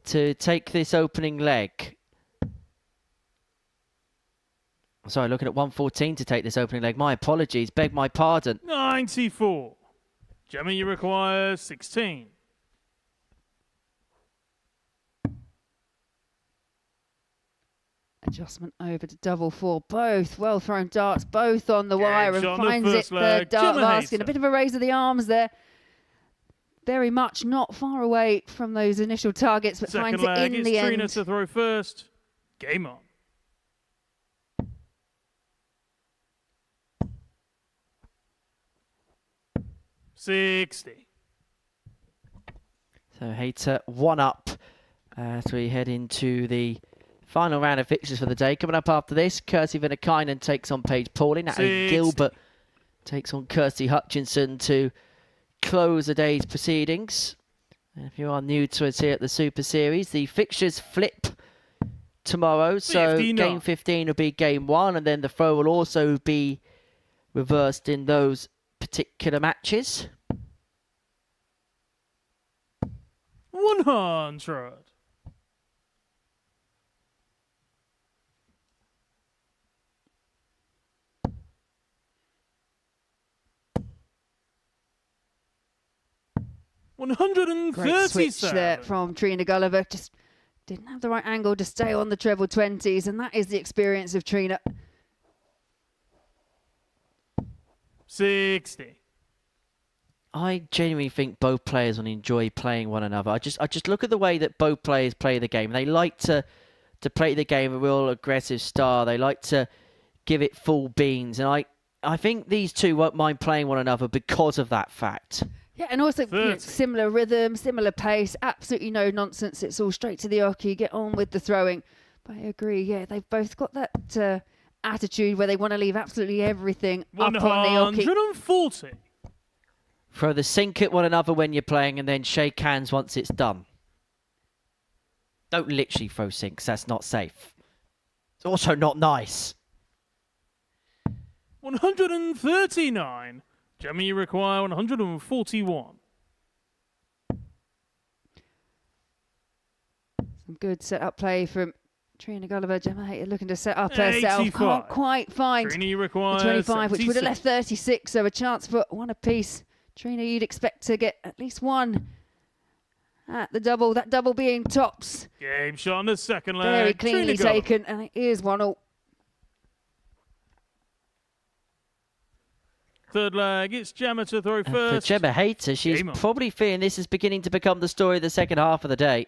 to take this opening leg. Sorry, looking at 114 to take this opening leg. My apologies. Beg my pardon. 94. Gemma, you require 16. Adjustment over to double 4. Both well thrown darts, both on the wire, and shot on the finds it first third leg. dart Gemma basket. Hayter. A bit of a raise of the arms there. Very much not far away from those initial targets, but Second finds it leg, in it's the Trina end. to throw first. Game on. $60. So Hayter 1 up as we head into the final round of fixtures for the day. Coming up after this, Kirsty Vinan takes on Paige Pauling. Natalie Gilbert takes on Kirsty Hutchinson to close the day's proceedings. And if you are new to us here at the Super Series, the fixtures flip tomorrow. So 59. game 15 will be game 1, and then the throw will also be reversed in those particular matches. 100. 130 Great switch there from Trina Guliver. Just didn't have the right angle to stay on the treble 20s, and that is the experience of Trina. 60. I genuinely think both players will enjoy playing one another. I just look at the way that both players play the game. They like to play the game a real aggressive style. They like to give it full beans, and I think these two won't mind playing one another because of that fact. Yeah, and also similar rhythm, similar pace, absolutely no nonsense. It's all straight to the hockey, get on with the throwing. But I agree, yeah, they've both got that attitude where they want to leave absolutely everything up on the hockey. 140. Throw the sink at one another when you're playing and then shake hands once it's done. Don't literally throw sinks, that's not safe. It's also not nice. 139. Gemma, you require 141. Some good set-up play from Trina Guliver. Gemma Hayter looking to set up herself. 85. Can't quite find Trina, you the require 25, which would have 76. left 36, so a chance for one apiece. Trina, you'd expect to get at least one at the double. That double being tops. Game shot on the second leg. Very cleanly Trina Guliver. taken, and it is 1-0. Third leg, it's Gemma to throw For first. Gemma Hayter, she's Game on. probably feeling this is beginning to become the story of the second half of the day.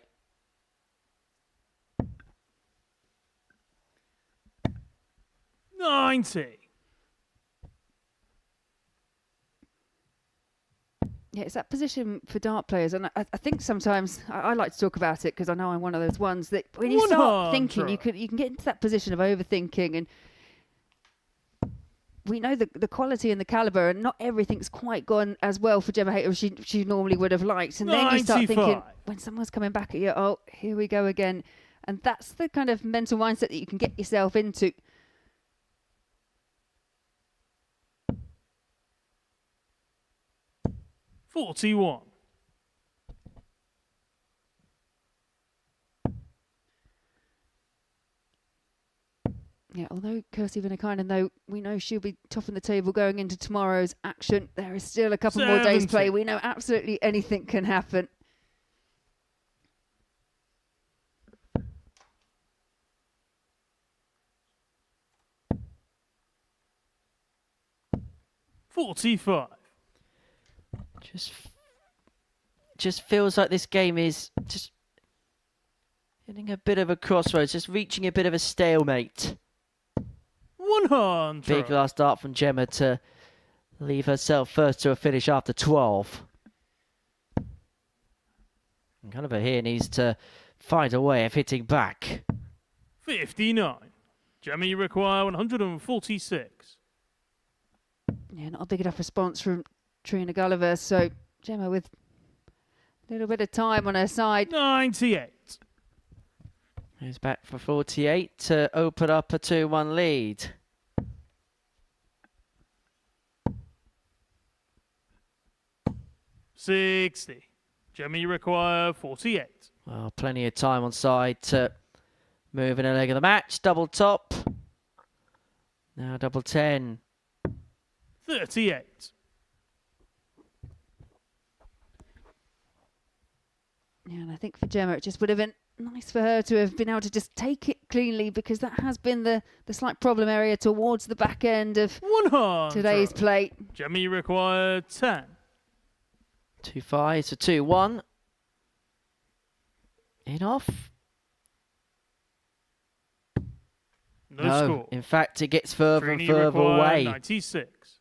$90. Yeah, it's that position for dart players, and I think sometimes I like to talk about it because I know I'm one of those ones that when you start thinking, you can get into that position of overthinking, and we know the quality and the caliber, and not everything's quite gone as well for Gemma Hayter as she normally would have liked. And then you start thinking, 95. when someone's coming back at you, oh, here we go again. And that's the kind of mental mindset that you can get yourself into. $41. Yeah, although Kirsty Vinan, though we know she'll be topping the table going into tomorrow's action, there is still a couple more days 70. play. We know absolutely anything can happen. $45. Just feels like this game is just hitting a bit of a crossroads, just reaching a bit of a stalemate. 100. Big last dart from Gemma to leave herself first to a finish after 12. And Guliver here needs to find a way of hitting back. 59. Gemma, you require 146. Yeah, not a big enough response from Trina Guliver, so Gemma with a little bit of time on her side. 98. He's back for 48 to open up a 2-1 lead. $60. Gemma, you require 48. Well, plenty of time on side to move in a leg of the match. Double top. Now double 10. 38. Yeah, and I think for Gemma, it just would have been nice for her to have been able to just take it cleanly, because that has been the slight problem area towards the back end of 100. today's play. Gemma, you require 10. 2-5 to 2-1. In off. No score. In fact, it gets further and Trina, you further require away. 96.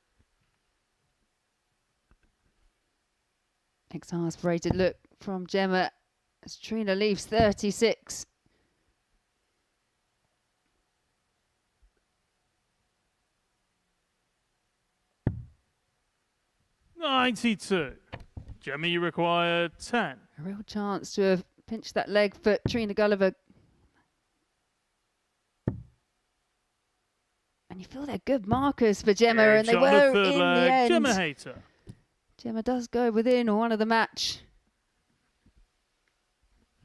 Exasperated look from Gemma as Trina leaves 36. $92. Gemma, you require 10. A real chance to have pinched that leg for Trina Guliver. And you feel they're good markers for Gemma, Game and they shot on the were third in leg. the end. Gemma Hayter. Gemma does go within one of the match.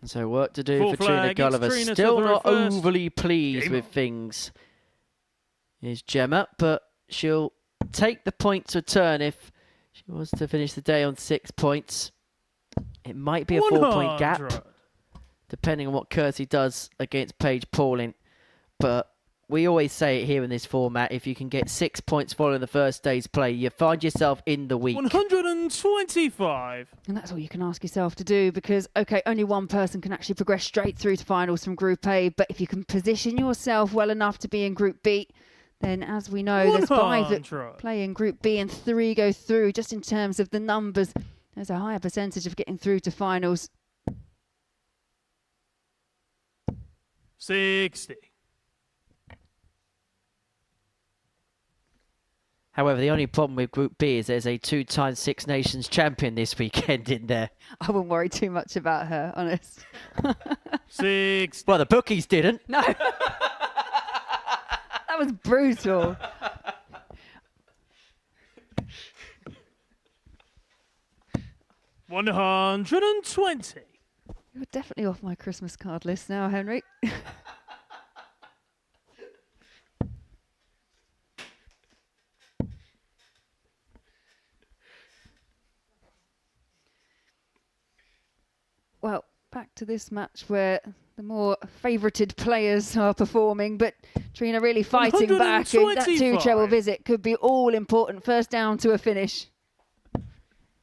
So work to do Fourth for Trina flag, it's Guliver. Trina to Still throw not first. overly pleased Game with on. things. Is Gemma, but she'll take the points return if she was to finish the day on 6 points. It might be a 4-point gap, 100. depending on what Kirsty does against Paige Pauling. But we always say it here in this format, if you can get 6 points following the first day's play, you find yourself in the week. 125. And that's all you can ask yourself to do because, okay, only one person can actually progress straight through to finals from Group A. But if you can position yourself well enough to be in Group B, then as we know, there's 5 that play in Group B and 3 go through. Just in terms of the numbers, there's a higher percentage of getting through to finals. 60. However, the only problem with Group B is there's a 2-time Six Nations champion this weekend in there. I wouldn't worry too much about her, honest. 60. Well, the bookies didn't. No. That was brutal. $120. You're definitely off my Christmas card list now, Henry. Well, back to this match where the more favoured players are performing, but Trina really fighting back, and that 2-treble visit could be all important. First down to a finish.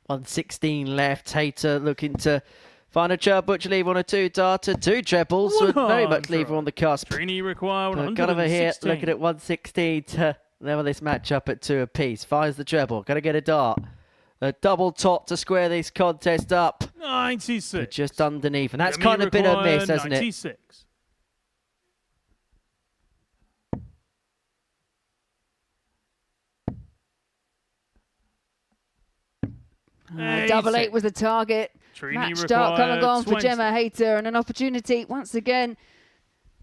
116 left. Hayter looking to find a Chad Butcher lever on a 2-darter. 2 trebles. So very much lever on the cusp. Trini require 116. Guliver here looking at 116 to level this match up at 2 apiece. Finds the treble. Going to get a dart. A double top to square this contest up. 96. But just underneath. And that's kind of been a miss, hasn't 96. Double 8 was the target. Match start come and gone for Gemma Hayter, and an opportunity once again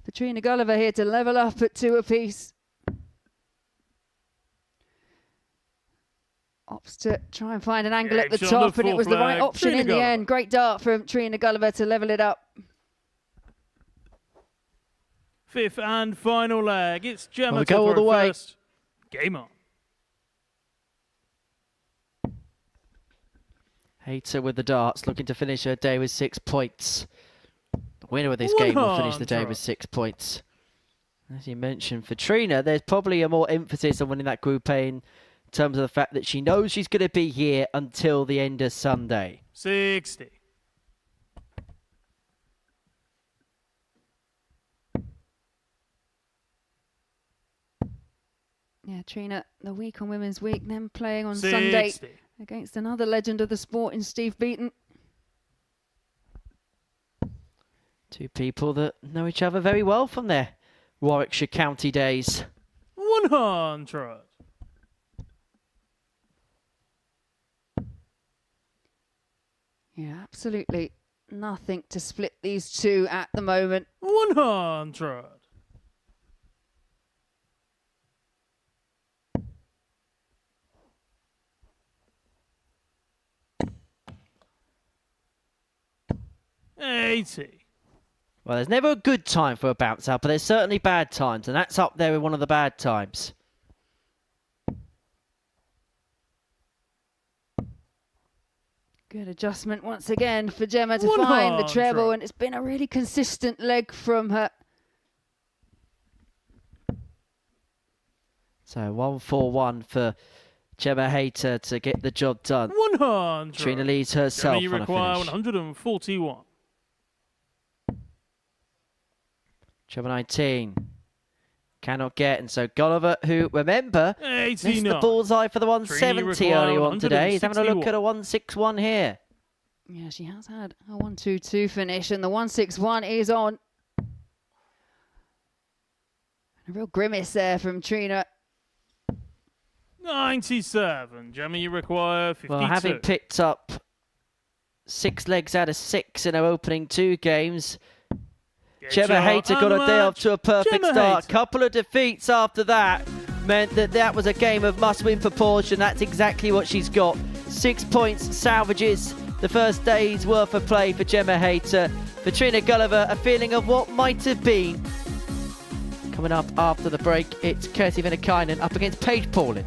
for Trina Guliver here to level up at 2 apiece. Opts to try and find an angle at the top, and it was the right option in the end. Great dart from Trina Guliver to level it up. 5th and final leg. It's Gemma to go all the way. First. Game on. Hayter with the darts, looking to finish her day with 6 points. The winner of this game will finish the day with 6 points. As you mentioned, for Trina, there's probably a more emphasis on winning that Group A in terms of the fact that she knows she's going to be here until the end of Sunday. 60. Yeah, Trina, the week on Women's Week, then playing on 60. Sunday against another legend of the sport in Steve Beaton. 2 people that know each other very well from their Warwickshire County days. 100. Yeah, absolutely nothing to split these two at the moment. 100. $80. Well, there's never a good time for a bounce out, but there's certainly bad times, and that's up there with one of the bad times. Good adjustment once again for Gemma to find the treble, and it's been a really consistent leg from her. So 1-4-1 for Gemma Hayter to get the job done. 100. Trina leads herself Gemma, on a require finish. 141. Treble 19. Cannot get, and so Guliver, who, remember, missed the bullseye for the 170 earlier on today. He's having a look at a 161 here. Yeah, she has had a 1-2-2 finish, and the 161 is on. A real grimace there from Trina. 97. Gemma, you require 52. Well, having picked up 6 legs out of 6 in her opening 2 games, Gemma Hayter got a day off to a perfect start. Couple of defeats after that meant that that was a game of must-win proportion. That's exactly what she's got. 6 points, salvages the first day's worth of play for Gemma Hayter. For Trina Guliver, a feeling of what might have been. Coming up after the break, it's Kirsty Vinan up against Paige Pauling.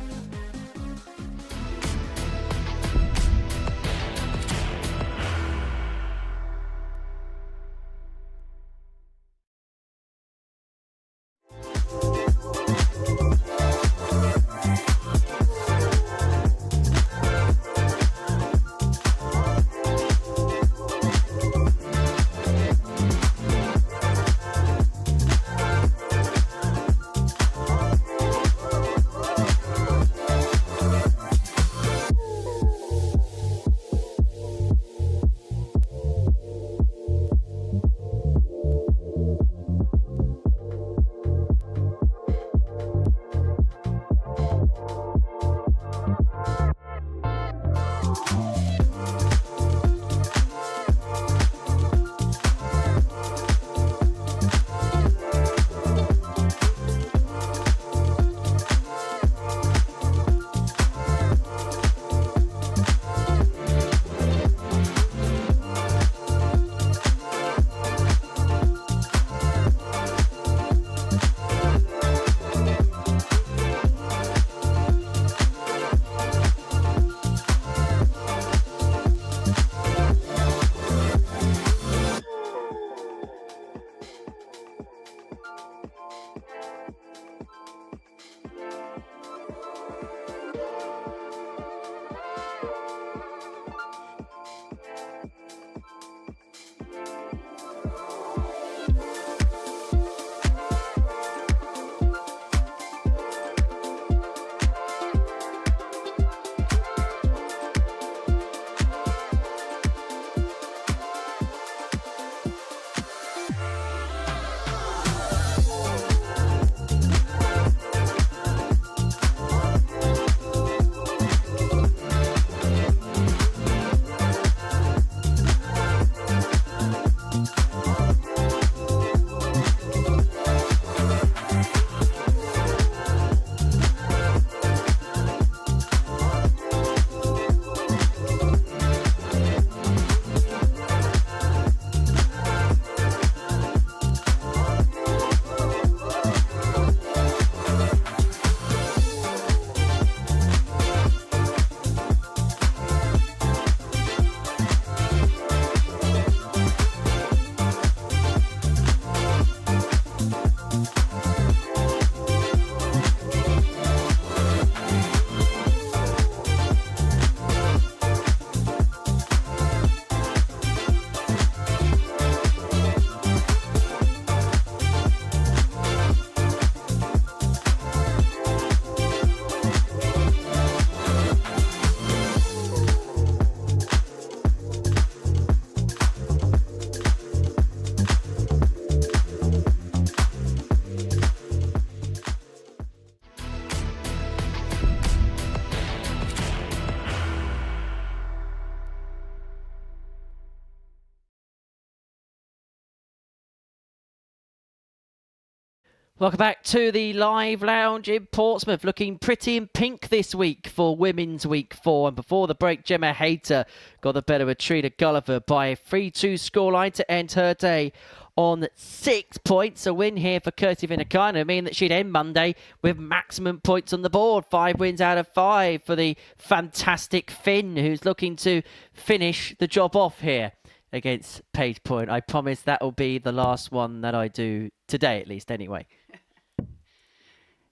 Welcome back to the live lounge in Portsmouth. Looking pretty in pink this week for Women's Week 4. And before the break, Gemma Hayter got the better of Trina Guliver by a 3-2 scoreline to end her day on 6 points. A win here for Kirsty Vinan, meaning that she'd end Monday with maximum points on the board. 5 wins out of 5 for the fantastic Finn, who's looking to finish the job off here against Page Point. I promise that will be the last one that I do today, at least, anyway.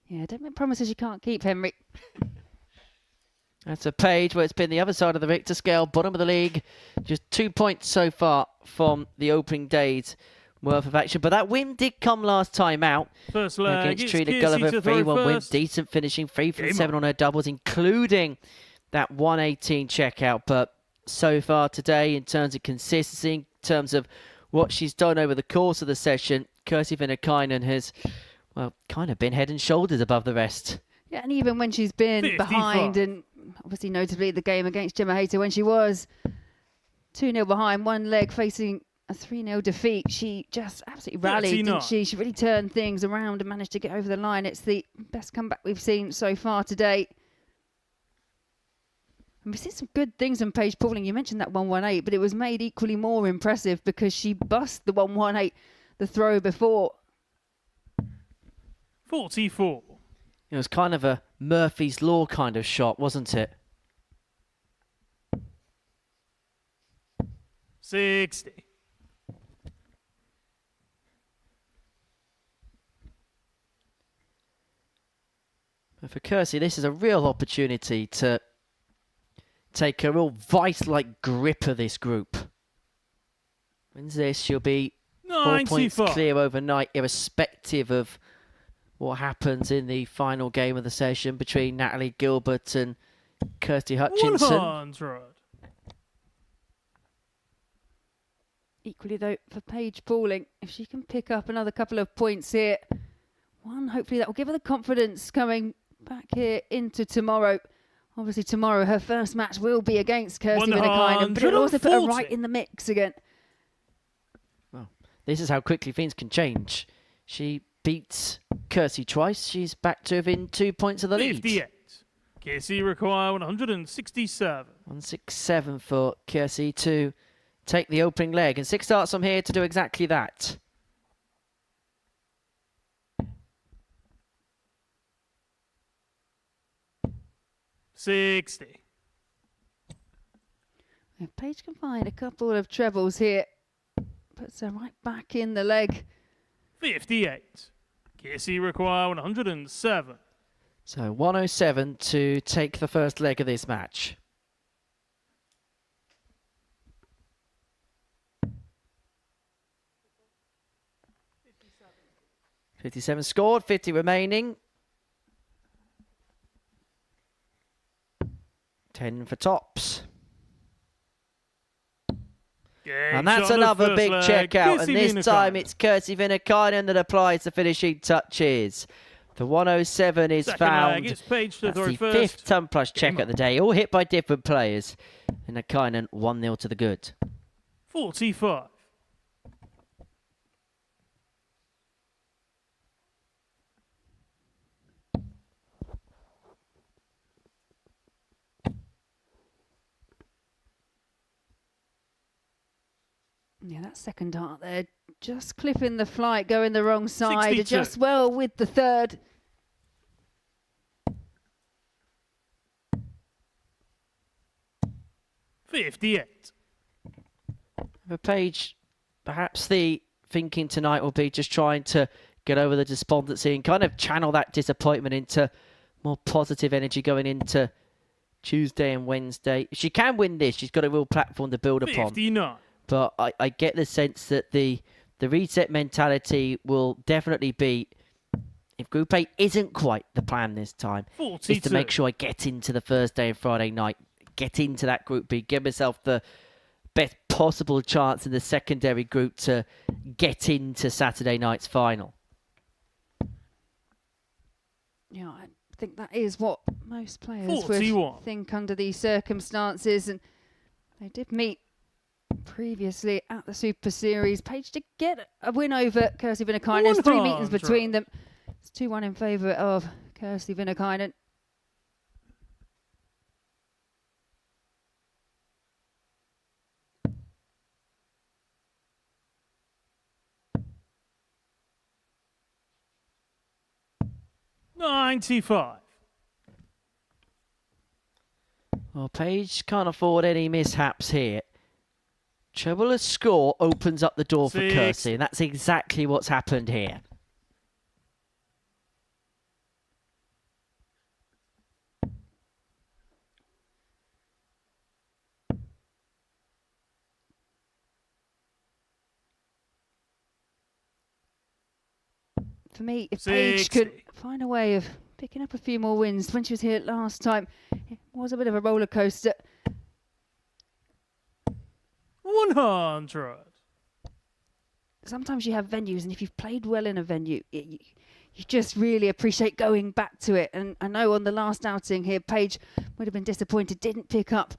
Yeah, don't make promises you can't keep, Henry. That's a Page where it's been the other side of the Richter scale, bottom of the league. Just 2 points so far from the opening day's worth of action. But that win did come last time out. First leg, against Trina Guliver. 3-1 win, decent finishing. 3 from 7 on her doubles, including that 118 checkout. But so far today, in terms of consistency, in terms of what she's done over the course of the session, Kirsty Vinan has, well, kind of been head and shoulders above the rest. Yeah, and even when she's been 55. behind, and obviously notably the game against Gemma Hayter, when she was 2-0 behind, one leg facing a 3-0 defeat, she just absolutely rallied, 39. didn't she? She really turned things around and managed to get over the line. It's the best comeback we've seen so far today. And we've seen some good things in Paige Pauling. You mentioned that 118, but it was made equally more impressive because she bust the 118, the throw before. 44. It was kind of a Murphy's Law kind of shot, wasn't it? 60. But for Kirsty, this is a real opportunity to take a real vice-like grip of this group. Wins this, she'll be 4 points 94. clear overnight, irrespective of what happens in the final game of the session between Natalie Gilbert and Kirsty Hutchinson. 100. Equally, though, for Paige Pauling, if she can pick up another couple of points here, hopefully that will give her the confidence coming back here into tomorrow. Obviously, tomorrow her first match will be against Kirsty Vinan, but it'll also put her right in the mix again. Well, this is how quickly things can change. She beats Kirsty twice. She's back to within 2 points of the lead. 58. Kirsty require 167. 167 for Kirsty to take the opening leg. And 6 starts from here to do exactly that. If Paige can find a couple of trebles here, puts her right back in the leg. 58. Kirsty require 107. So 107 to take the first leg of this match. $57 scored, 50 remaining. 10 for tops. And that's another big check out. And this time it's Kirsty Vinan that applies the finishing touches. The 107 is found. That's the fifth ton plus check of the day. All hit by different players. And Vinan 1-0 to the good. 45. Yeah, that second dart there, just clipping the flight, going the wrong side. 62. Adjust well with the third. $58. For Paige, perhaps the thinking tonight will be just trying to get over the despondency and kind of channel that disappointment into more positive energy going into Tuesday and Wednesday. If she can win this, she's got a real platform to build upon. 59. But I get the sense that the reset mentality will definitely be, if Group A isn't quite the plan this time, 42. is to make sure I get into the Thursday and Friday night, get into that Group B, give myself the best possible chance in the secondary group to get into Saturday night's final. Yeah, I think that is what most players 41. would think under these circumstances. And they did meet previously at the Super Series. Paige did get a win over Kirsty Vinan. There's 3 meetings between them. It's 2-1 in favour of Kirsty Vinnakainen. $95. Well, Page can't afford any mishaps here. Treble a score opens up the door for Kirsty, and that's exactly what's happened here. For me, if Paige could find a way of picking up a few more wins when she was here last time, it was a bit of a roller coaster. 100. Sometimes you have venues, and if you've played well in a venue, you just really appreciate going back to it. And I know on the last outing here, Paige would have been disappointed, didn't pick up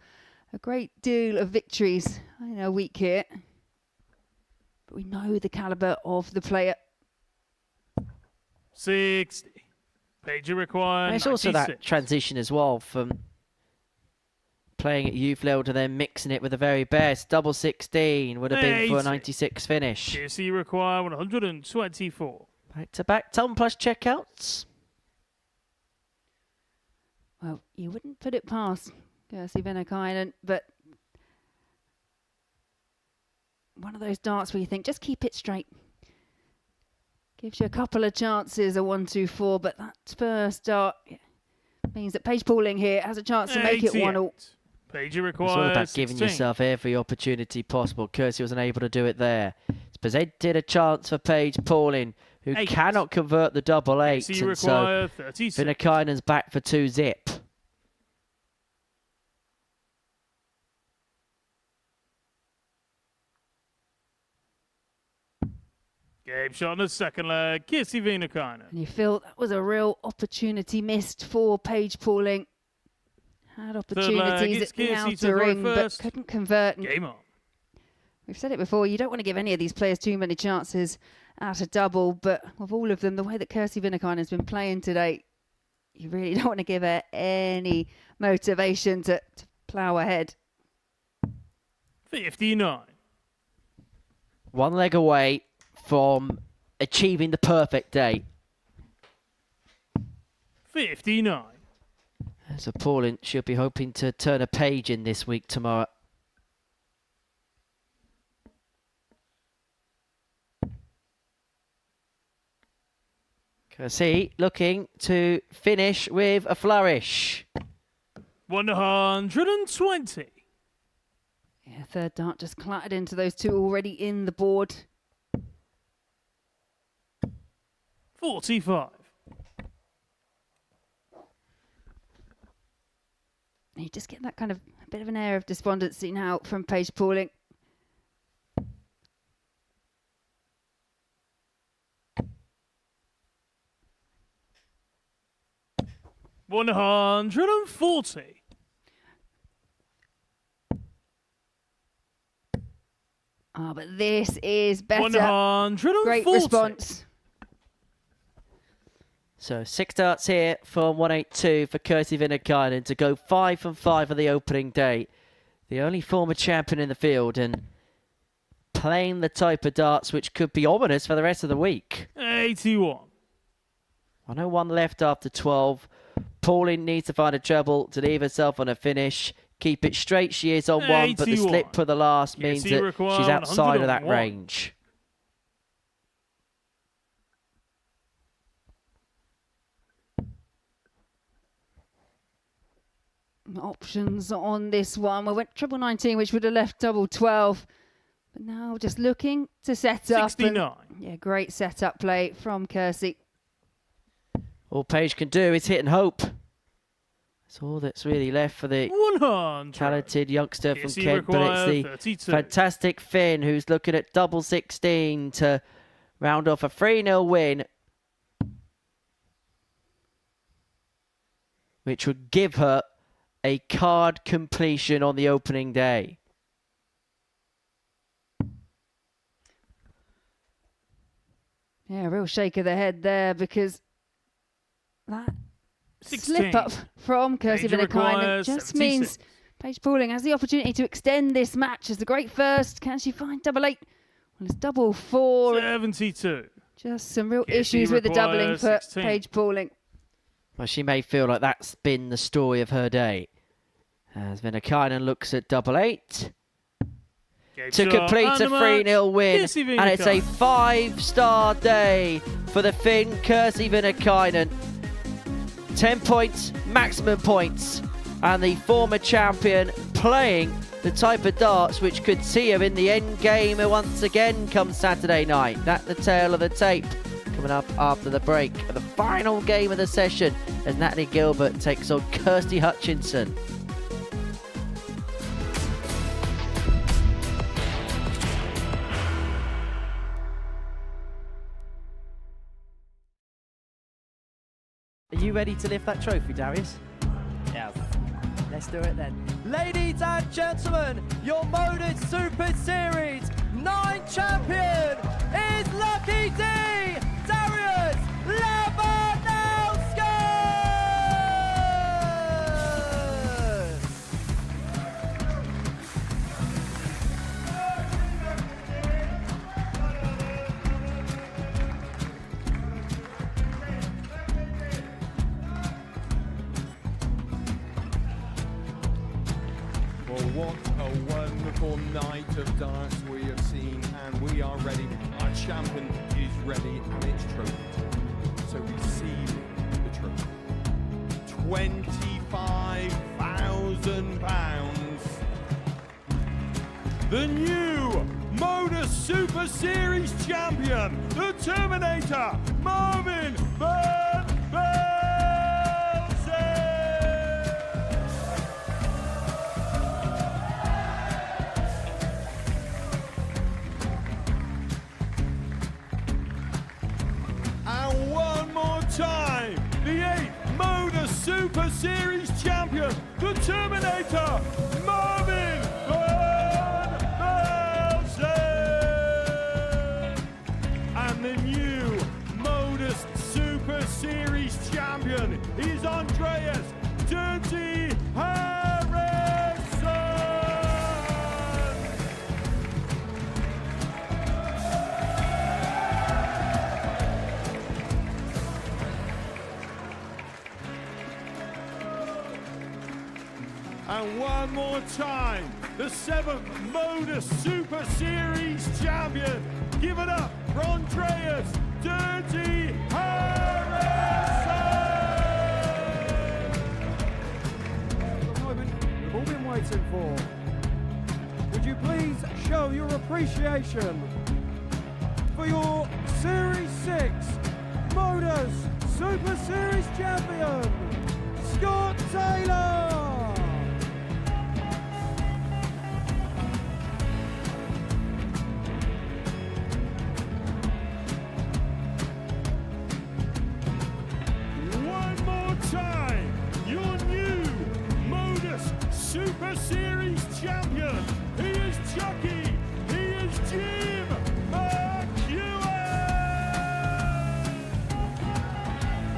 a great deal of victories in a week here. But we know the calibre of the player. 60. Page required. And it's also that transition as well from playing at youth level to then mixing it with the very best. Double 16 would have been for a 96 finish. Kirsty required 124. Back-to-back ton plus checkouts. Well, you wouldn't put it past Kirsty Vinnakainen, but one of those darts where you think, just keep it straight. Gives you a couple of chances, a 1-2-4, but that first dart means that Paige Pauling here has a chance to make it 1-all. Page It's all about giving yourself every opportunity possible. Kirsty wasn't able to do it there. It's presented a chance for Paige Pauling, who cannot convert the double 8, and so Vinnakainen's back for 2-zip. Game shot on the second leg. Kirsty Vinnakainen. And you feel that was a real opportunity missed for Paige Pauling. Had opportunities at the outer ring, but couldn't convert. Game on. We've said it before, you don't want to give any of these players too many chances at a double, but of all of them, the way that Kirsty Vinnakainen has been playing today, you really don't want to give her any motivation to plough ahead. 59. One leg away from achieving the perfect day. 59. So Pauling should be hoping to turn a page in this week tomorrow. Kirsty looking to finish with a flourish. 120. Yeah, third dart just clattered into those two already in the board. 45. You just get that kind of a bit of an air of despondency now from Paige Pauling. $140. Ah, but this is better. 140. Great response. So 6 darts here from 182 for Kirsty Vinnakainen to go 5 from 5 on the opening day. The only former champion in the field, and playing the type of darts which could be ominous for the rest of the week. 81. 101 left after 12. Pauling needs to find a treble to leave herself on a finish. Keep it straight, she is on 1, but the slip for the last means that she's outside of that range. Options on this one. We went treble 19, which would have left double 12. But now just looking to set up. 69. Yeah, great setup play from Kirsty. All Paige can do is hit and hope. That's all that's really left for the 100. talented youngster from Kirsty Kent. But it's the 32. fantastic Finn who's looking at double 16 to round off a 3-0 win, which would give her a card completion on the opening day. Yeah, a real shake of the head there, because that 16. slip up from Kirsty Major Vinan requires just 76. means Paige Pauling has the opportunity to extend this match as the great first. Can she find double 8? Well, it's double 4. 72. Just some real Kirsty issues with the doubling requires for 16. Paige Pauling. Well, she may feel like that's been the story of her day. As Vinakainen looks at double 8 to complete a 3-0 win. And it's a 5-star day for the Finn Kirsty Vinakainen. 10 points, maximum points. And the former champion playing the type of darts which could see her in the end game once again come Saturday night. That's the tail of the tape. Coming up after the break, the final game of the session as Natalie Gilbert takes on Kirsty Hutchinson. Are you ready to lift that trophy, Darius? Yes. Let's do it then. Ladies and gentlemen, your Modus Super Series 9 champion is Lucky D, Darius Labanowski! Well, what a wonderful night of darts we have seen, and we are ready. Our champion is ready, and it's trophy. So receive the trophy. £25,000. The new Modus Super Series champion, the Terminator, Marvin Van Velzen. And one more time, the 8th Modus Super Series champion, the Terminator, Marvin Van Velzen. And the new Modus Super Series champion is Andreas Dirty Harrison. And one more time, the 7th Modus Super Series champion. Give it up for Andreas Dirty Harrison. The moment we've all been waiting for. Would you please show your appreciation for your Series 6 Modus Super Series champion, Scott Taylor? One more time, your new Modus Super Series champion. He is Chucky. He is Jim McEwen.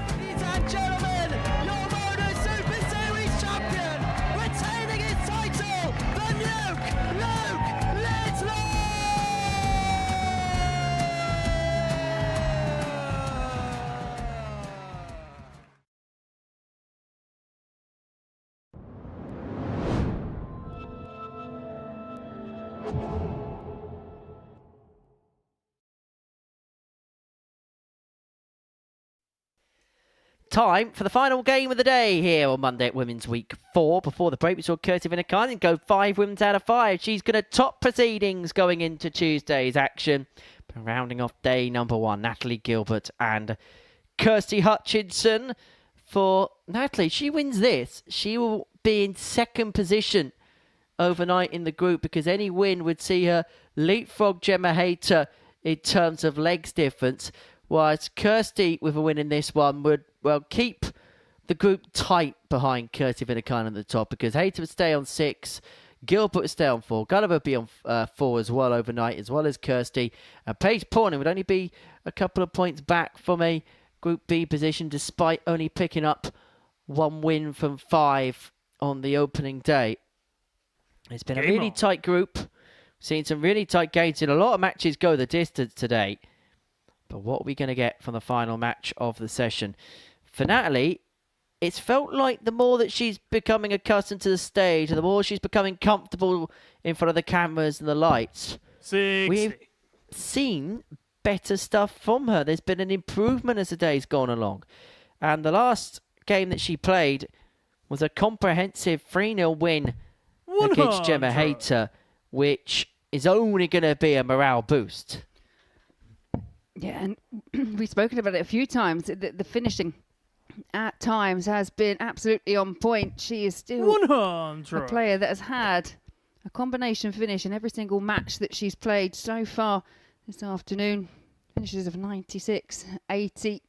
Ladies and gentlemen, your Modus Super Series champion, retaining his title, the Nuke, Luke Littler! Time for the final game of the day here on Monday at Women's Week 4. Before the break, we saw Kirsty Vinakainen go 5 wins out of 5. She's going to top proceedings going into Tuesday's action. Rounding off day number 1, Natalie Gilbert and Kirsty Hutchinson. For Natalie, she wins this, she will be in 2nd position overnight in the group, because any win would see her leapfrog Gemma Hayter in terms of legs difference. Whilst Kirsty, with a win in this one, would, well, keep the group tight behind Kirsty Vinakainen at the top, because Hayter would stay on 6, Gilbert would stay on 4, Guliver would be on 4 as well overnight, as well as Kirsty. And Paige Pauling would only be a couple of points back from a Group B position despite only picking up 1 win from 5 on the opening day. It's been a really tight group. Seen some really tight games in a lot of matches go the distance today. But what are we going to get from the final match of the session? For Natalie, it's felt like the more that she's becoming accustomed to the stage, the more she's becoming comfortable in front of the cameras and the lights. 60. We've seen better stuff from her. There's been an improvement as the day's gone along. And the last game that she played was a comprehensive 3-0 win against Gemma Hayter, which is only going to be a morale boost. Yeah, and we've spoken about it a few times. The finishing at times has been absolutely on point. She is still a player that has had a combination finish in every single match that she's played so far this afternoon. Finishes of 96, 80,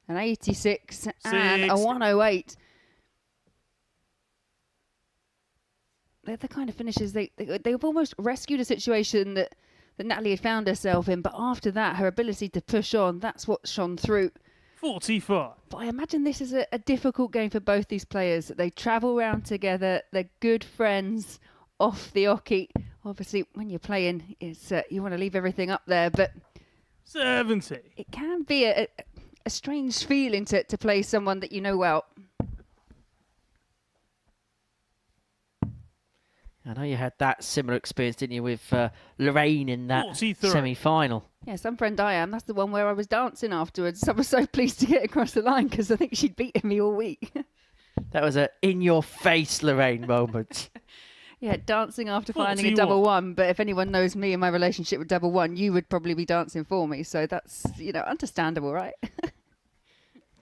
an 86, and a 108. They're the kind of finishes they've almost rescued a situation that Natalie had found herself in, but after that, her ability to push on, that's what shone through. 45. But I imagine this is a difficult game for both these players. They travel around together, they're good friends off the oche. Obviously, when you're playing, it's you want to leave everything up there, but 70. It can be a strange feeling to play someone that you know well. I know you had that similar experience, didn't you, with Lorraine in that semi-final? Yeah, some friend I am. That's the one where I was dancing afterwards. I was so pleased to get across the line because I think she'd beaten me all week. That was a in-your-face Lorraine moment. Yeah, dancing after finding a double one. But if anyone knows me and my relationship with double one, you would probably be dancing for me. So that's, understandable, right?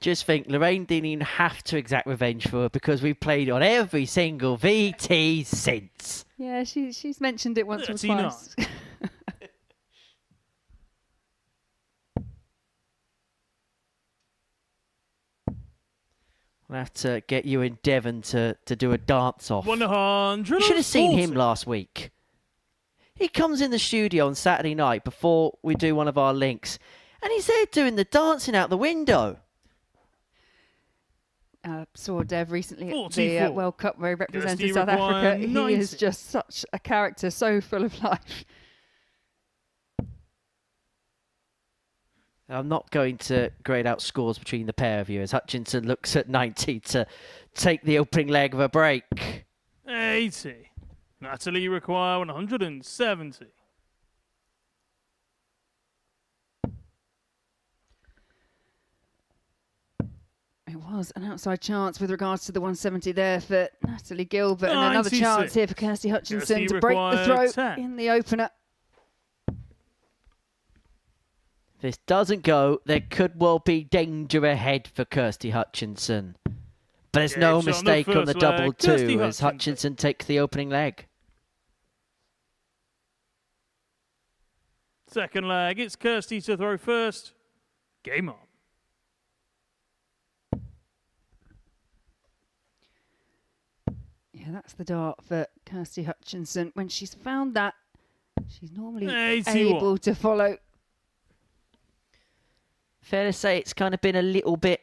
Just think, Lorraine didn't even have to exact revenge for her because we played on every single VT since. Yeah, she's mentioned it once or twice. We'll have to get you in Devon to do a dance-off. 100. You should have seen him last week. He comes in the studio on Saturday night before we do one of our links, and he's there doing the dancing out the window. Saw Dev recently at the World Cup where he represented South Africa. He is just such a character, so full of life. I'm not going to grade out scores between the pair of you as Hutchinson looks at 90 to take the opening leg of a break. 80. Natalie require 170. It was an outside chance with regards to the 170 there for Natalie Gilbert. And another chance here for Kirsty Hutchinson to break the throw in the opener. If this doesn't go, there could well be danger ahead for Kirsty Hutchinson. But there's no mistake on the double two as Hutchinson takes the opening leg. Second leg, it's Kirsty to throw first. Game on. Yeah, that's the dart for Kirsty Hutchinson. When she's found that, she's normally 81. able to follow. Fair to say it's kind of been a little bit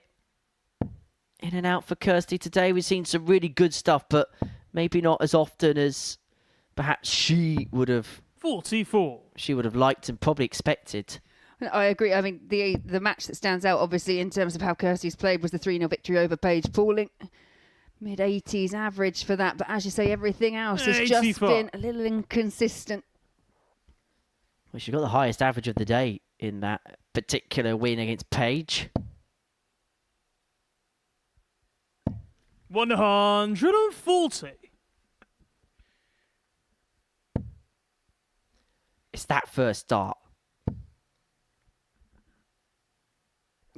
in and out for Kirsty today. We've seen some really good stuff, but maybe not as often as perhaps she would have. 44. She would have liked and probably expected. I agree. I mean, the match that stands out, obviously, in terms of how Kirsty's played was the 3-0 victory over Paige Pauling. Mid-80s average for that. But as you say, everything else has just been a little inconsistent. Well, she got the highest average of the day in that particular win against Paige. 140. It's that first dart.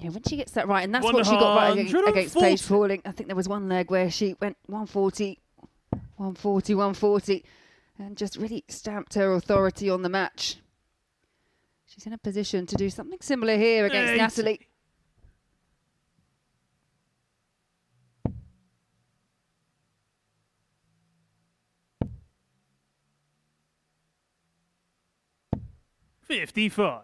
Yeah, when she gets that right, and that's what she got right against Paige Pauling. I think there was one leg where she went 140, 140, 140, and just really stamped her authority on the match. She's in a position to do something similar here against Natalie. $55.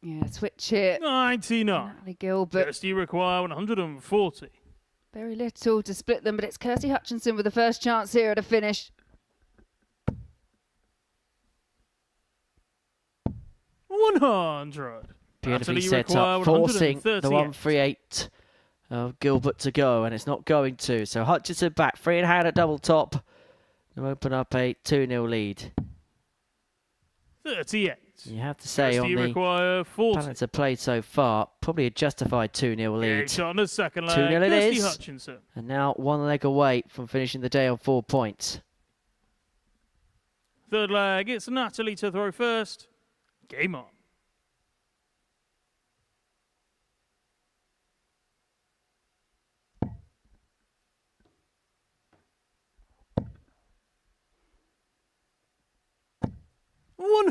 Yeah, switch here. 99. Natalie Gilbert. Kirsty require 140. Very little to split them, but it's Kirsty Hutchinson with the first chance here at a finish. 100. Beautifully Natalie set require up, forcing the 138. 138 of Gilbert to go, and it's not going to. So Hutchinson back, 3 in hand at double top to open up a 2-0 lead. 38. You have to say Kirsty on the require 40. balance of play so far, probably a justified 2-0 lead. Eight on the second leg. 2-0 it Kirsty is. Hutchinson. And now 1 leg away from finishing the day on 4 points. Third leg, it's Natalie to throw first. Game on.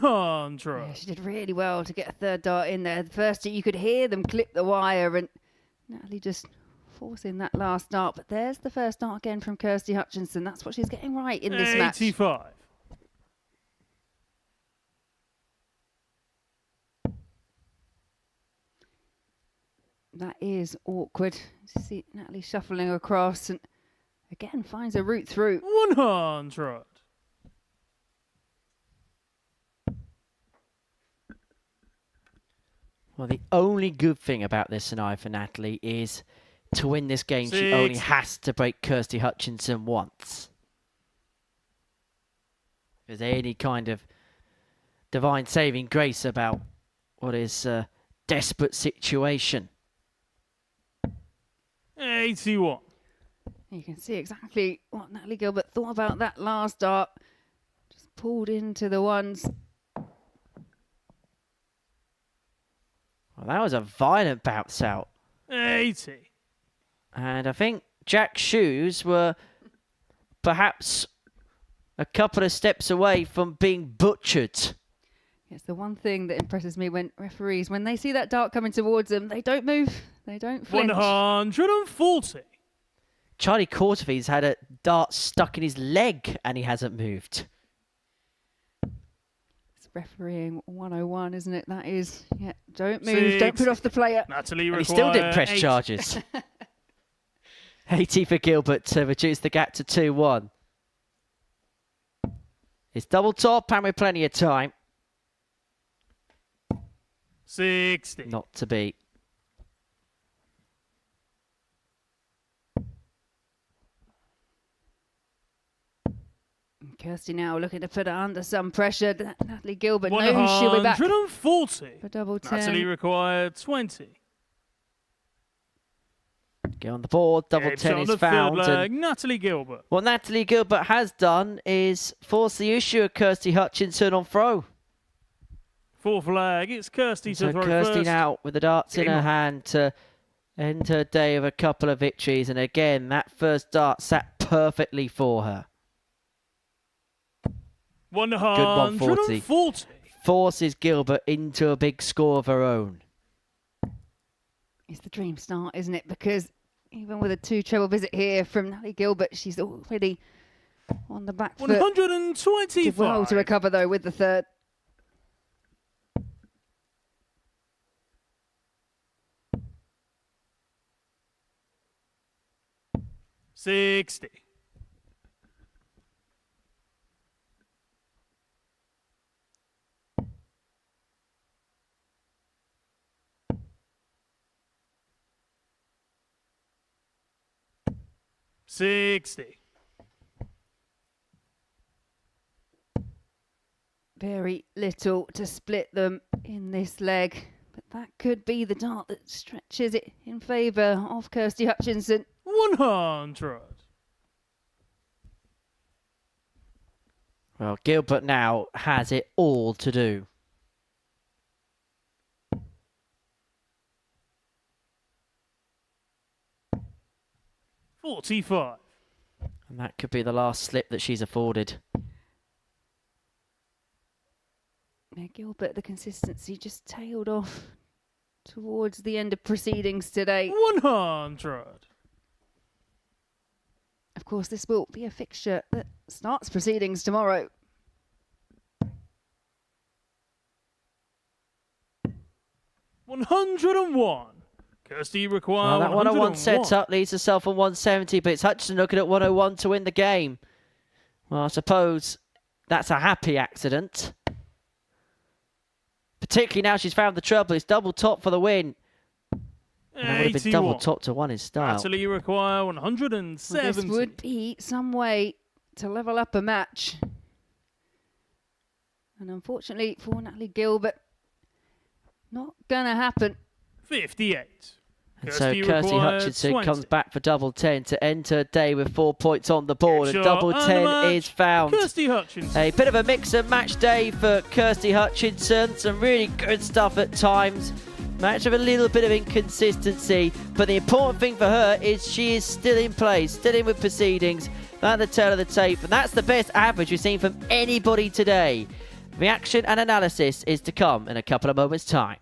Yeah, she did really well to get a third dart in there. First, you could hear them clip the wire, and Natalie just forcing that last dart. But there's the first dart again from Kirsty Hutchinson. That's what she's getting right in this match. 85. That is awkward. You see Natalie shuffling across and again finds a route through. 100. Well, the only good thing about this scenario for Natalie is to win this game, she only has to break Kirsty Hutchinson once. If there's any kind of divine saving grace about what is a desperate situation. 81. You can see exactly what Natalie Gilbert thought about that last dart. Just pulled into the ones. Well, that was a violent bounce out. 80. And I think Jack's shoes were perhaps a couple of steps away from being butchered. It's the one thing that impresses me when referees, when they see that dart coming towards them, they don't move, they don't flinch. 140. Charlie Courtefi's had a dart stuck in his leg and he hasn't moved. It's refereeing 101, isn't it? That is, yeah, don't move, don't put off the player. Natalie and he still didn't press 8. charges. 80 for Gilbert to reduce the gap to 2-1. It's double top and with plenty of time. 60. Not to beat. Kirsty now looking to put her under some pressure. Natalie Gilbert knows she'll be back 140. for double 10. Natalie required 20. Get on the board, double 10 is found. And Natalie Gilbert. what Natalie Gilbert has done is force the issue of Kirsty Hutchinson on throw. Fourth leg, it's Kirsty So to throw Kirsty first. now with the darts in Game her on. hand to end her day of a couple of victories. And again, that first dart sat perfectly for her. 140. Forces Gilbert into a big score of her own. It's the dream start, isn't it? Because even with a 2 treble visit here from Natalie Gilbert, she's already on the back foot. 125. Did well to recover though with the third. $60. $60. Very little to split them in this leg. But that could be the dart that stretches it in favour of Kirsty Hutchinson. 100. Well, Gilbert now has it all to do. $45. And that could be the last slip that she's afforded. Yeah, Gilbert, the consistency just tailed off towards the end of proceedings today. 100. Of course, this will be a fixture that starts proceedings tomorrow. 101. Kirsty require That 101 set 101. up leaves herself on 170, but it's Hutchinson looking at 101 to win the game. Well, I suppose that's a happy accident. Particularly now she's found the trouble. It's double top for the win. And that would have been double 81. top to one in style. Natalie require 170. Well, this would be some way to level up a match. And unfortunately for Natalie Gilbert, not going to happen. 58. And so Kirsty Hutchinson 20. comes back for double 10 to end her day with 4 points on the board. Good And shot. double And 10 the match, is found. Kirsty Hutchinson. A bit of a mix and match day for Kirsty Hutchinson. Some really good stuff at times. Match of a little bit of inconsistency. But the important thing for her is she is still in place, still in with proceedings. That's the tail of the tape. And that's the best average we've seen from anybody today. Reaction and analysis is to come in a couple of moments' time.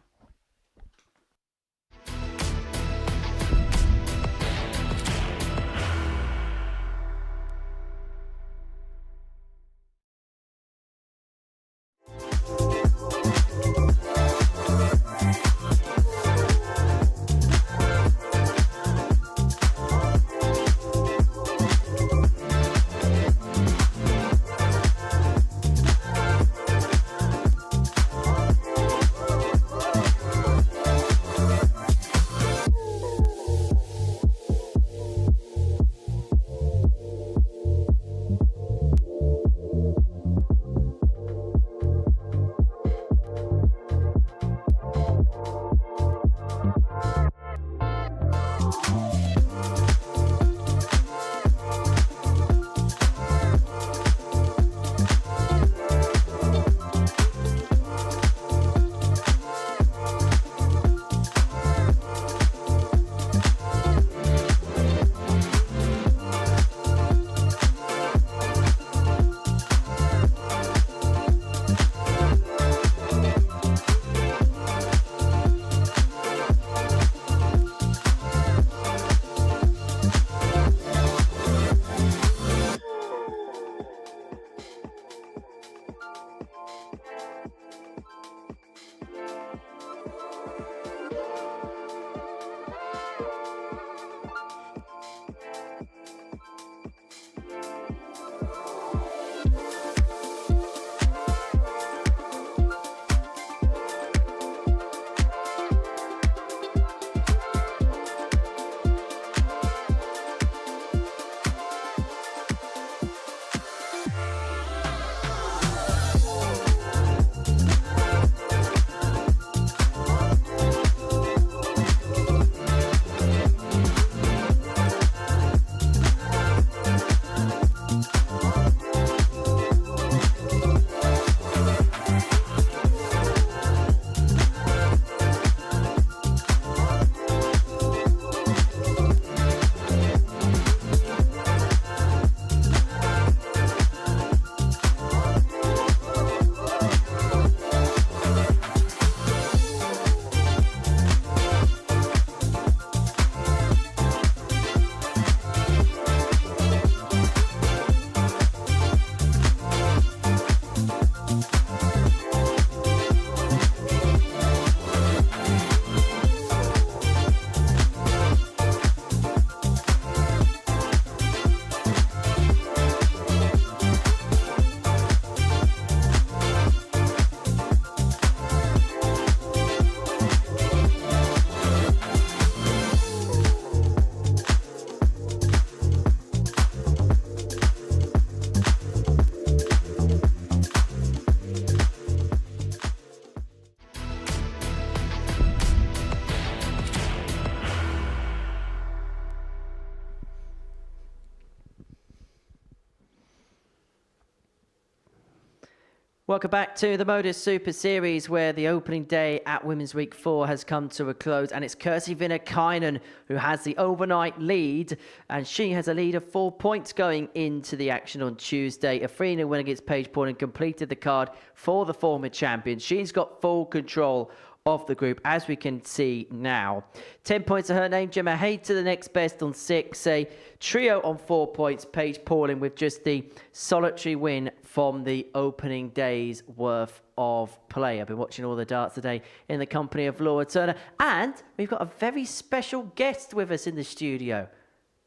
Welcome back to the Modus Super Series, where the opening day at Women's Week 4 has come to a close, and it's Kirsty Vinan who has the overnight lead, and she has a lead of 4 points going into the action on Tuesday. A 3-0 win against Paige Porter and completed the card for the former champion. She's got full control of the group, as we can see now. 10 points to her name. Gemma Hayter, the next best on 6. A trio on 4 points. Paige Pauling with just the solitary win from the opening day's worth of play. I've been watching all the darts today in the company of Laura Turner. And we've got a very special guest with us in the studio.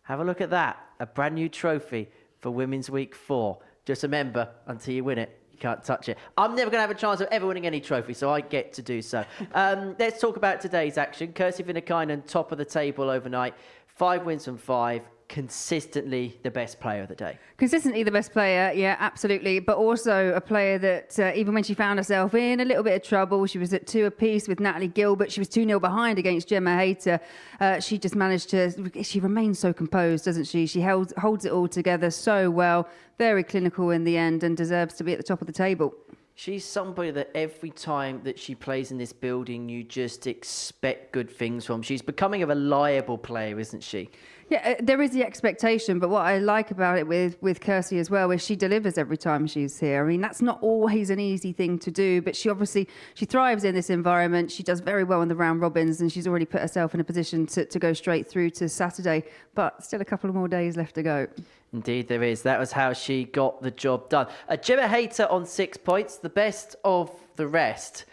Have a look at that. A brand new trophy for Women's Week 4. Just remember, until you win it, you can't touch it. I'm never going to have a chance of ever winning any trophy, so I get to do so. Let's talk about today's action. Kirsty Vinan, top of the table overnight. 5 wins from 5. Consistently the best player of the day. Consistently the best player, yeah, absolutely. But also a player that even when she found herself in a little bit of trouble, she was at 2 apiece with Natalie Gilbert. She was 2-0 behind against Gemma Hayter. She just managed to, she remains so composed, doesn't she? She holds it all together so well, very clinical in the end, and deserves to be at the top of the table. She's somebody that every time that she plays in this building, you just expect good things from. She's becoming a reliable player, isn't she? Yeah, there is the expectation, but what I like about it with Kirsty as well is she delivers every time she's here. I mean, that's not always an easy thing to do, but she thrives in this environment. She does very well in the round robins, and she's already put herself in a position to go straight through to Saturday, but still a couple of more days left to go. Indeed there is. That was how she got the job done. Gemma Hayter on 6 points, the best of the rest.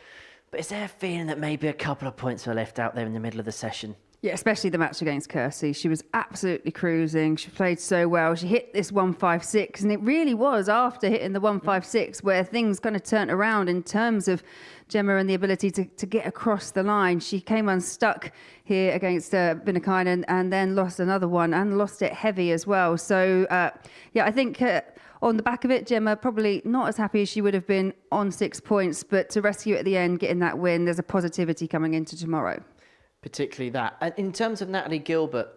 But is there a feeling that maybe a couple of points were left out there in the middle of the session? Yeah, especially the match against Kirsty. She was absolutely cruising. She played so well. She hit this 156, and it really was after hitting the 156 where things kind of turned around in terms of Gemma and the ability to get across the line. She came unstuck here against Vinan and then lost another one and lost it heavy as well. So, yeah, I think on the back of it, Gemma probably not as happy as she would have been on 6 points, but to rescue at the end, getting that win, there's a positivity coming into tomorrow. Particularly that. And in terms of Natalie Gilbert,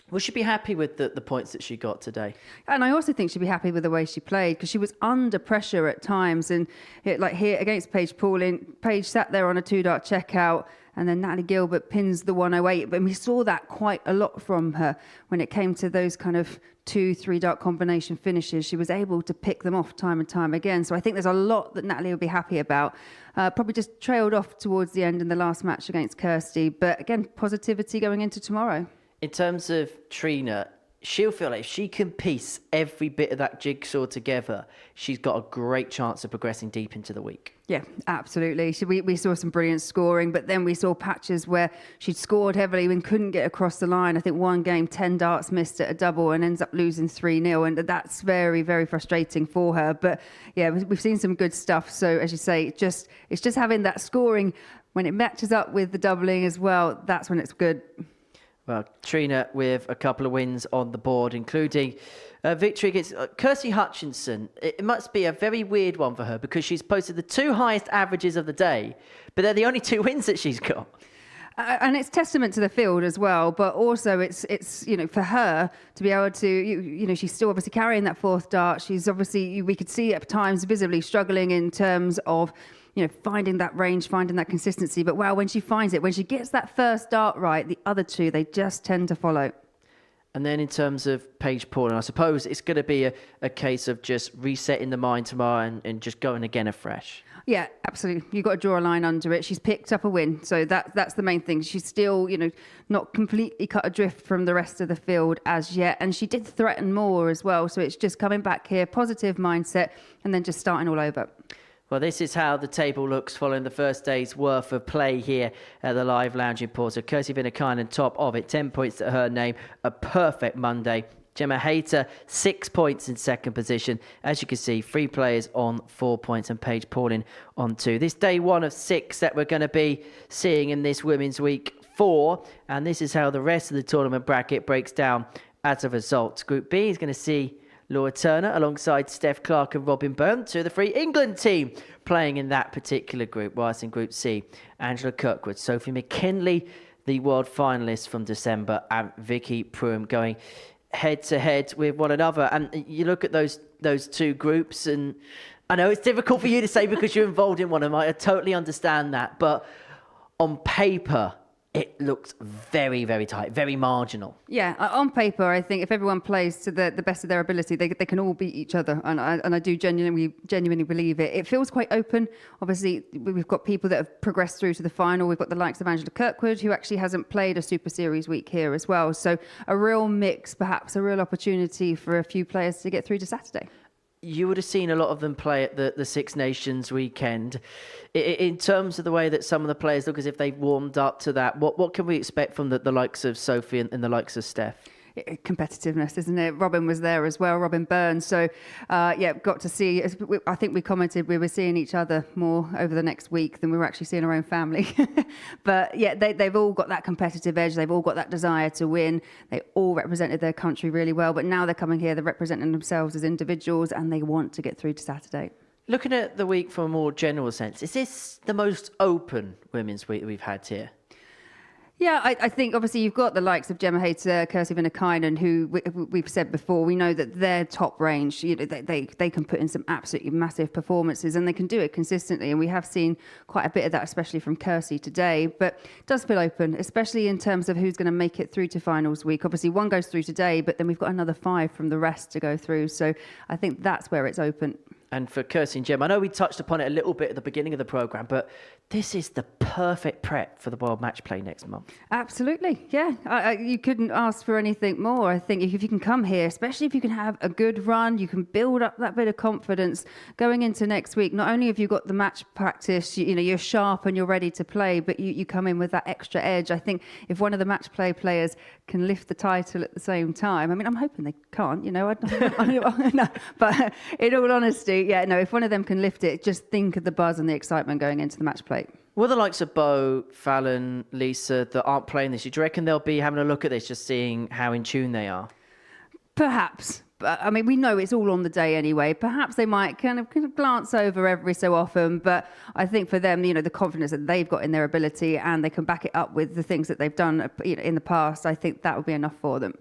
will she be happy with the points that she got today? And I also think she'd be happy with the way she played, because she was under pressure at times. And like here against Paige Pauling, Paige sat there on a 2-dart checkout, and then Natalie Gilbert pins the 108. But we saw that quite a lot from her when it came to those kind of 2-3 dart combination finishes. She was able to pick them off time and time again. So I think there's a lot that Natalie will be happy about. Probably just trailed off towards the end in the last match against Kirsty. But again, positivity going into tomorrow. In terms of Trina, she'll feel like if she can piece every bit of that jigsaw together, she's got a great chance of progressing deep into the week. Yeah, absolutely. We saw some brilliant scoring, but then we saw patches where she'd scored heavily and couldn't get across the line. I think one game, 10 darts missed at a double and ends up losing 3-0. And that's very, very frustrating for her. But yeah, we've seen some good stuff. So as you say, it's just having that scoring when it matches up with the doubling as well. That's when it's good. Well, Trina with a couple of wins on the board, including a victory against Kirsty Hutchinson. It must be a very weird one for her because she's posted the 2 highest averages of the day, but they're the only 2 wins that she's got. And it's testament to the field as well, but also it's for her to be able to, she's still obviously carrying that 4th dart. She's obviously, we could see at times visibly struggling in terms of, finding that range, finding that consistency. But wow, when she finds it, when she gets that first dart right, the other 2, they just tend to follow. And then in terms of Paige Pauling, I suppose it's going to be a case of just resetting the mind tomorrow and just going again afresh. Yeah, absolutely. You've got to draw a line under it. She's picked up a win. So that's the main thing. She's still, not completely cut adrift from the rest of the field as yet. And she did threaten more as well. So it's just coming back here, positive mindset, and then just starting all over. Well, this is how the table looks following the first day's worth of play here at the Live Lounge in Porto. Kirsty Vinan top of it, 10 points to her name, a perfect Monday. Gemma Hayter, 6 points in second position. As you can see, 3 players on 4 points and Paige Pauling on 2. This day 1 of 6 that we're going to be seeing in this Women's Week 4. And this is how the rest of the tournament bracket breaks down as a result. Group B is going to see Laura Turner alongside Steph Clark and Robin Byrne, 2 of the 3 England team playing in that particular group. Whilst in Group C, Angela Kirkwood, Sophie McKinley, the world finalists from December, and Vicky Prum going head-to-head with one another. And you look at those 2 groups, and I know it's difficult for you to say because you're involved in one of them. I totally understand that. But on paper, it looked very, very tight, very marginal. Yeah, on paper, I think if everyone plays to the best of their ability, they can all beat each other, and I do genuinely believe it. It feels quite open. Obviously, we've got people that have progressed through to the final. We've got the likes of Angela Kirkwood, who actually hasn't played a Super Series week here as well. So a real mix, perhaps a real opportunity for a few players to get through to Saturday. You would have seen a lot of them play at the Six Nations weekend. In terms of the way that some of the players look as if they've warmed up to that, what can we expect from the likes of Sophie and the likes of Steph? Competitiveness, isn't it? Robin was there as well, Robin Burns. So, got to see. I think we commented we were seeing each other more over the next week than we were actually seeing our own family. But yeah, they've all got that competitive edge. They've all got that desire to win. They all represented their country really well. But now they're coming here, they're representing themselves as individuals, and they want to get through to Saturday. Looking at the week from a more general sense, is this the most open women's week that we've had here? Yeah, I think obviously you've got the likes of Gemma Hayter, Kirsty Vinan, who we've said before. We know that their top range, they can put in some absolutely massive performances, and they can do it consistently. And we have seen quite a bit of that, especially from Kirsty today. But it does feel open, especially in terms of who's going to make it through to finals week. Obviously, one goes through today, but then we've got another 5 from the rest to go through. So I think that's where it's open. And for Kirsty and Gem, I know we touched upon it a little bit at the beginning of the programme, but this is the perfect prep for the World Match Play next month. Absolutely, yeah. You couldn't ask for anything more. I think if you can come here, especially if you can have a good run, you can build up that bit of confidence going into next week. Not only have you got the match practice, you're sharp and you're ready to play, but you come in with that extra edge. I think if one of the match play players can lift the title at the same time, I mean, I'm hoping they can't, no, but in all honesty, if one of them can lift it, just think of the buzz and the excitement going into the match play. Will the likes of Bo, Fallon, Lisa that aren't playing this, do you reckon they'll be having a look at this, just seeing how in tune they are? Perhaps. But, I mean, we know it's all on the day anyway. Perhaps they might kind of glance over every so often. But I think for them, the confidence that they've got in their ability and they can back it up with the things that they've done in the past, I think that would be enough for them.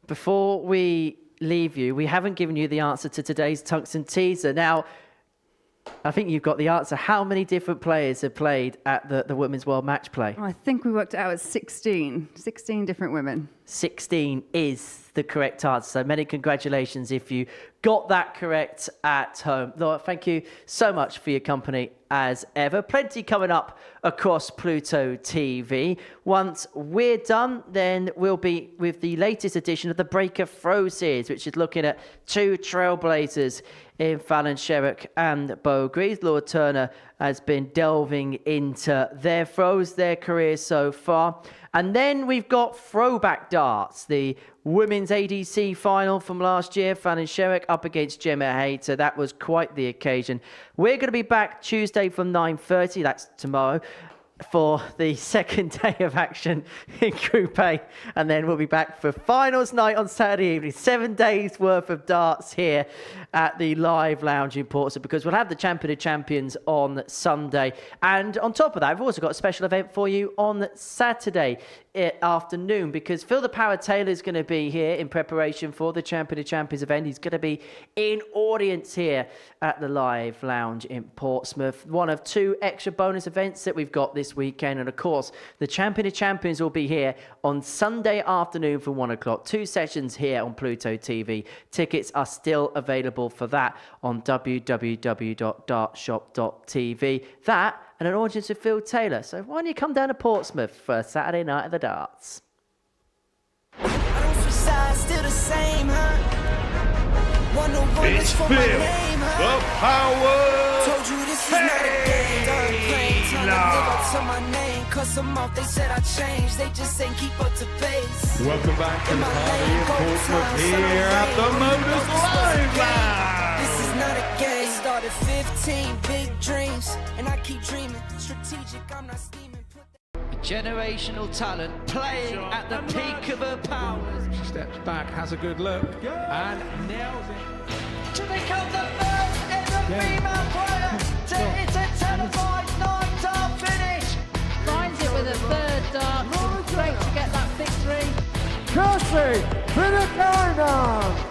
Before we leave you, we haven't given you the answer to today's Tungsten teaser. Now, I think you've got the answer. How many different players have played at the Women's World Match Play? I think we worked it out at 16 different women. 16 is the correct answer. So many congratulations if you got that correct at home. Laura, thank you so much for your company as ever. Plenty coming up across Pluto TV. Once we're done, then we'll be with the latest edition of the Breaker Throw series, which is looking at 2 trailblazers in Fallon Sherrock and Bo Greaves. Laura Turner has been delving into their throws, their careers so far. And then we've got throwback darts, the women's ADC final from last year, Fallon Sherrock up against Gemma Hayter. That was quite the occasion. We're going to be back Tuesday from 9:30, that's tomorrow, for the second day of action in Group A. And then we'll be back for finals night on Saturday evening. 7 days worth of darts here at the Live Lounge in Portsmouth, because we'll have the Champion of Champions on Sunday. And on top of that, we've also got a special event for you on Saturday afternoon, because Phil the Power Taylor is going to be here in preparation for the Champion of Champions event. He's going to be in audience here at the Live Lounge in Portsmouth. One of 2 extra bonus events that we've got this weekend. And of course, the Champion of Champions will be here on Sunday afternoon from 1 o'clock. 2 sessions here on Pluto TV. Tickets are still available for that on www.dartshop.tv. That and an audience with Phil Taylor. So why don't you come down to Portsmouth for a Saturday night of the darts? It's Phil, the Power Welcome back to the party in Portsmouth here at the Modus Live Lounge. This is not a game. Started 15 big dreams, and I keep dreaming. Strategic, I'm not scheming. Generational talent playing at the peak of her powers. She steps back, has a good look, and nails it. To become the first ever female player to hit a televised 9-dart finish. Finds it with a 3rd dart. Great to get that victory. Kirsty Vinan.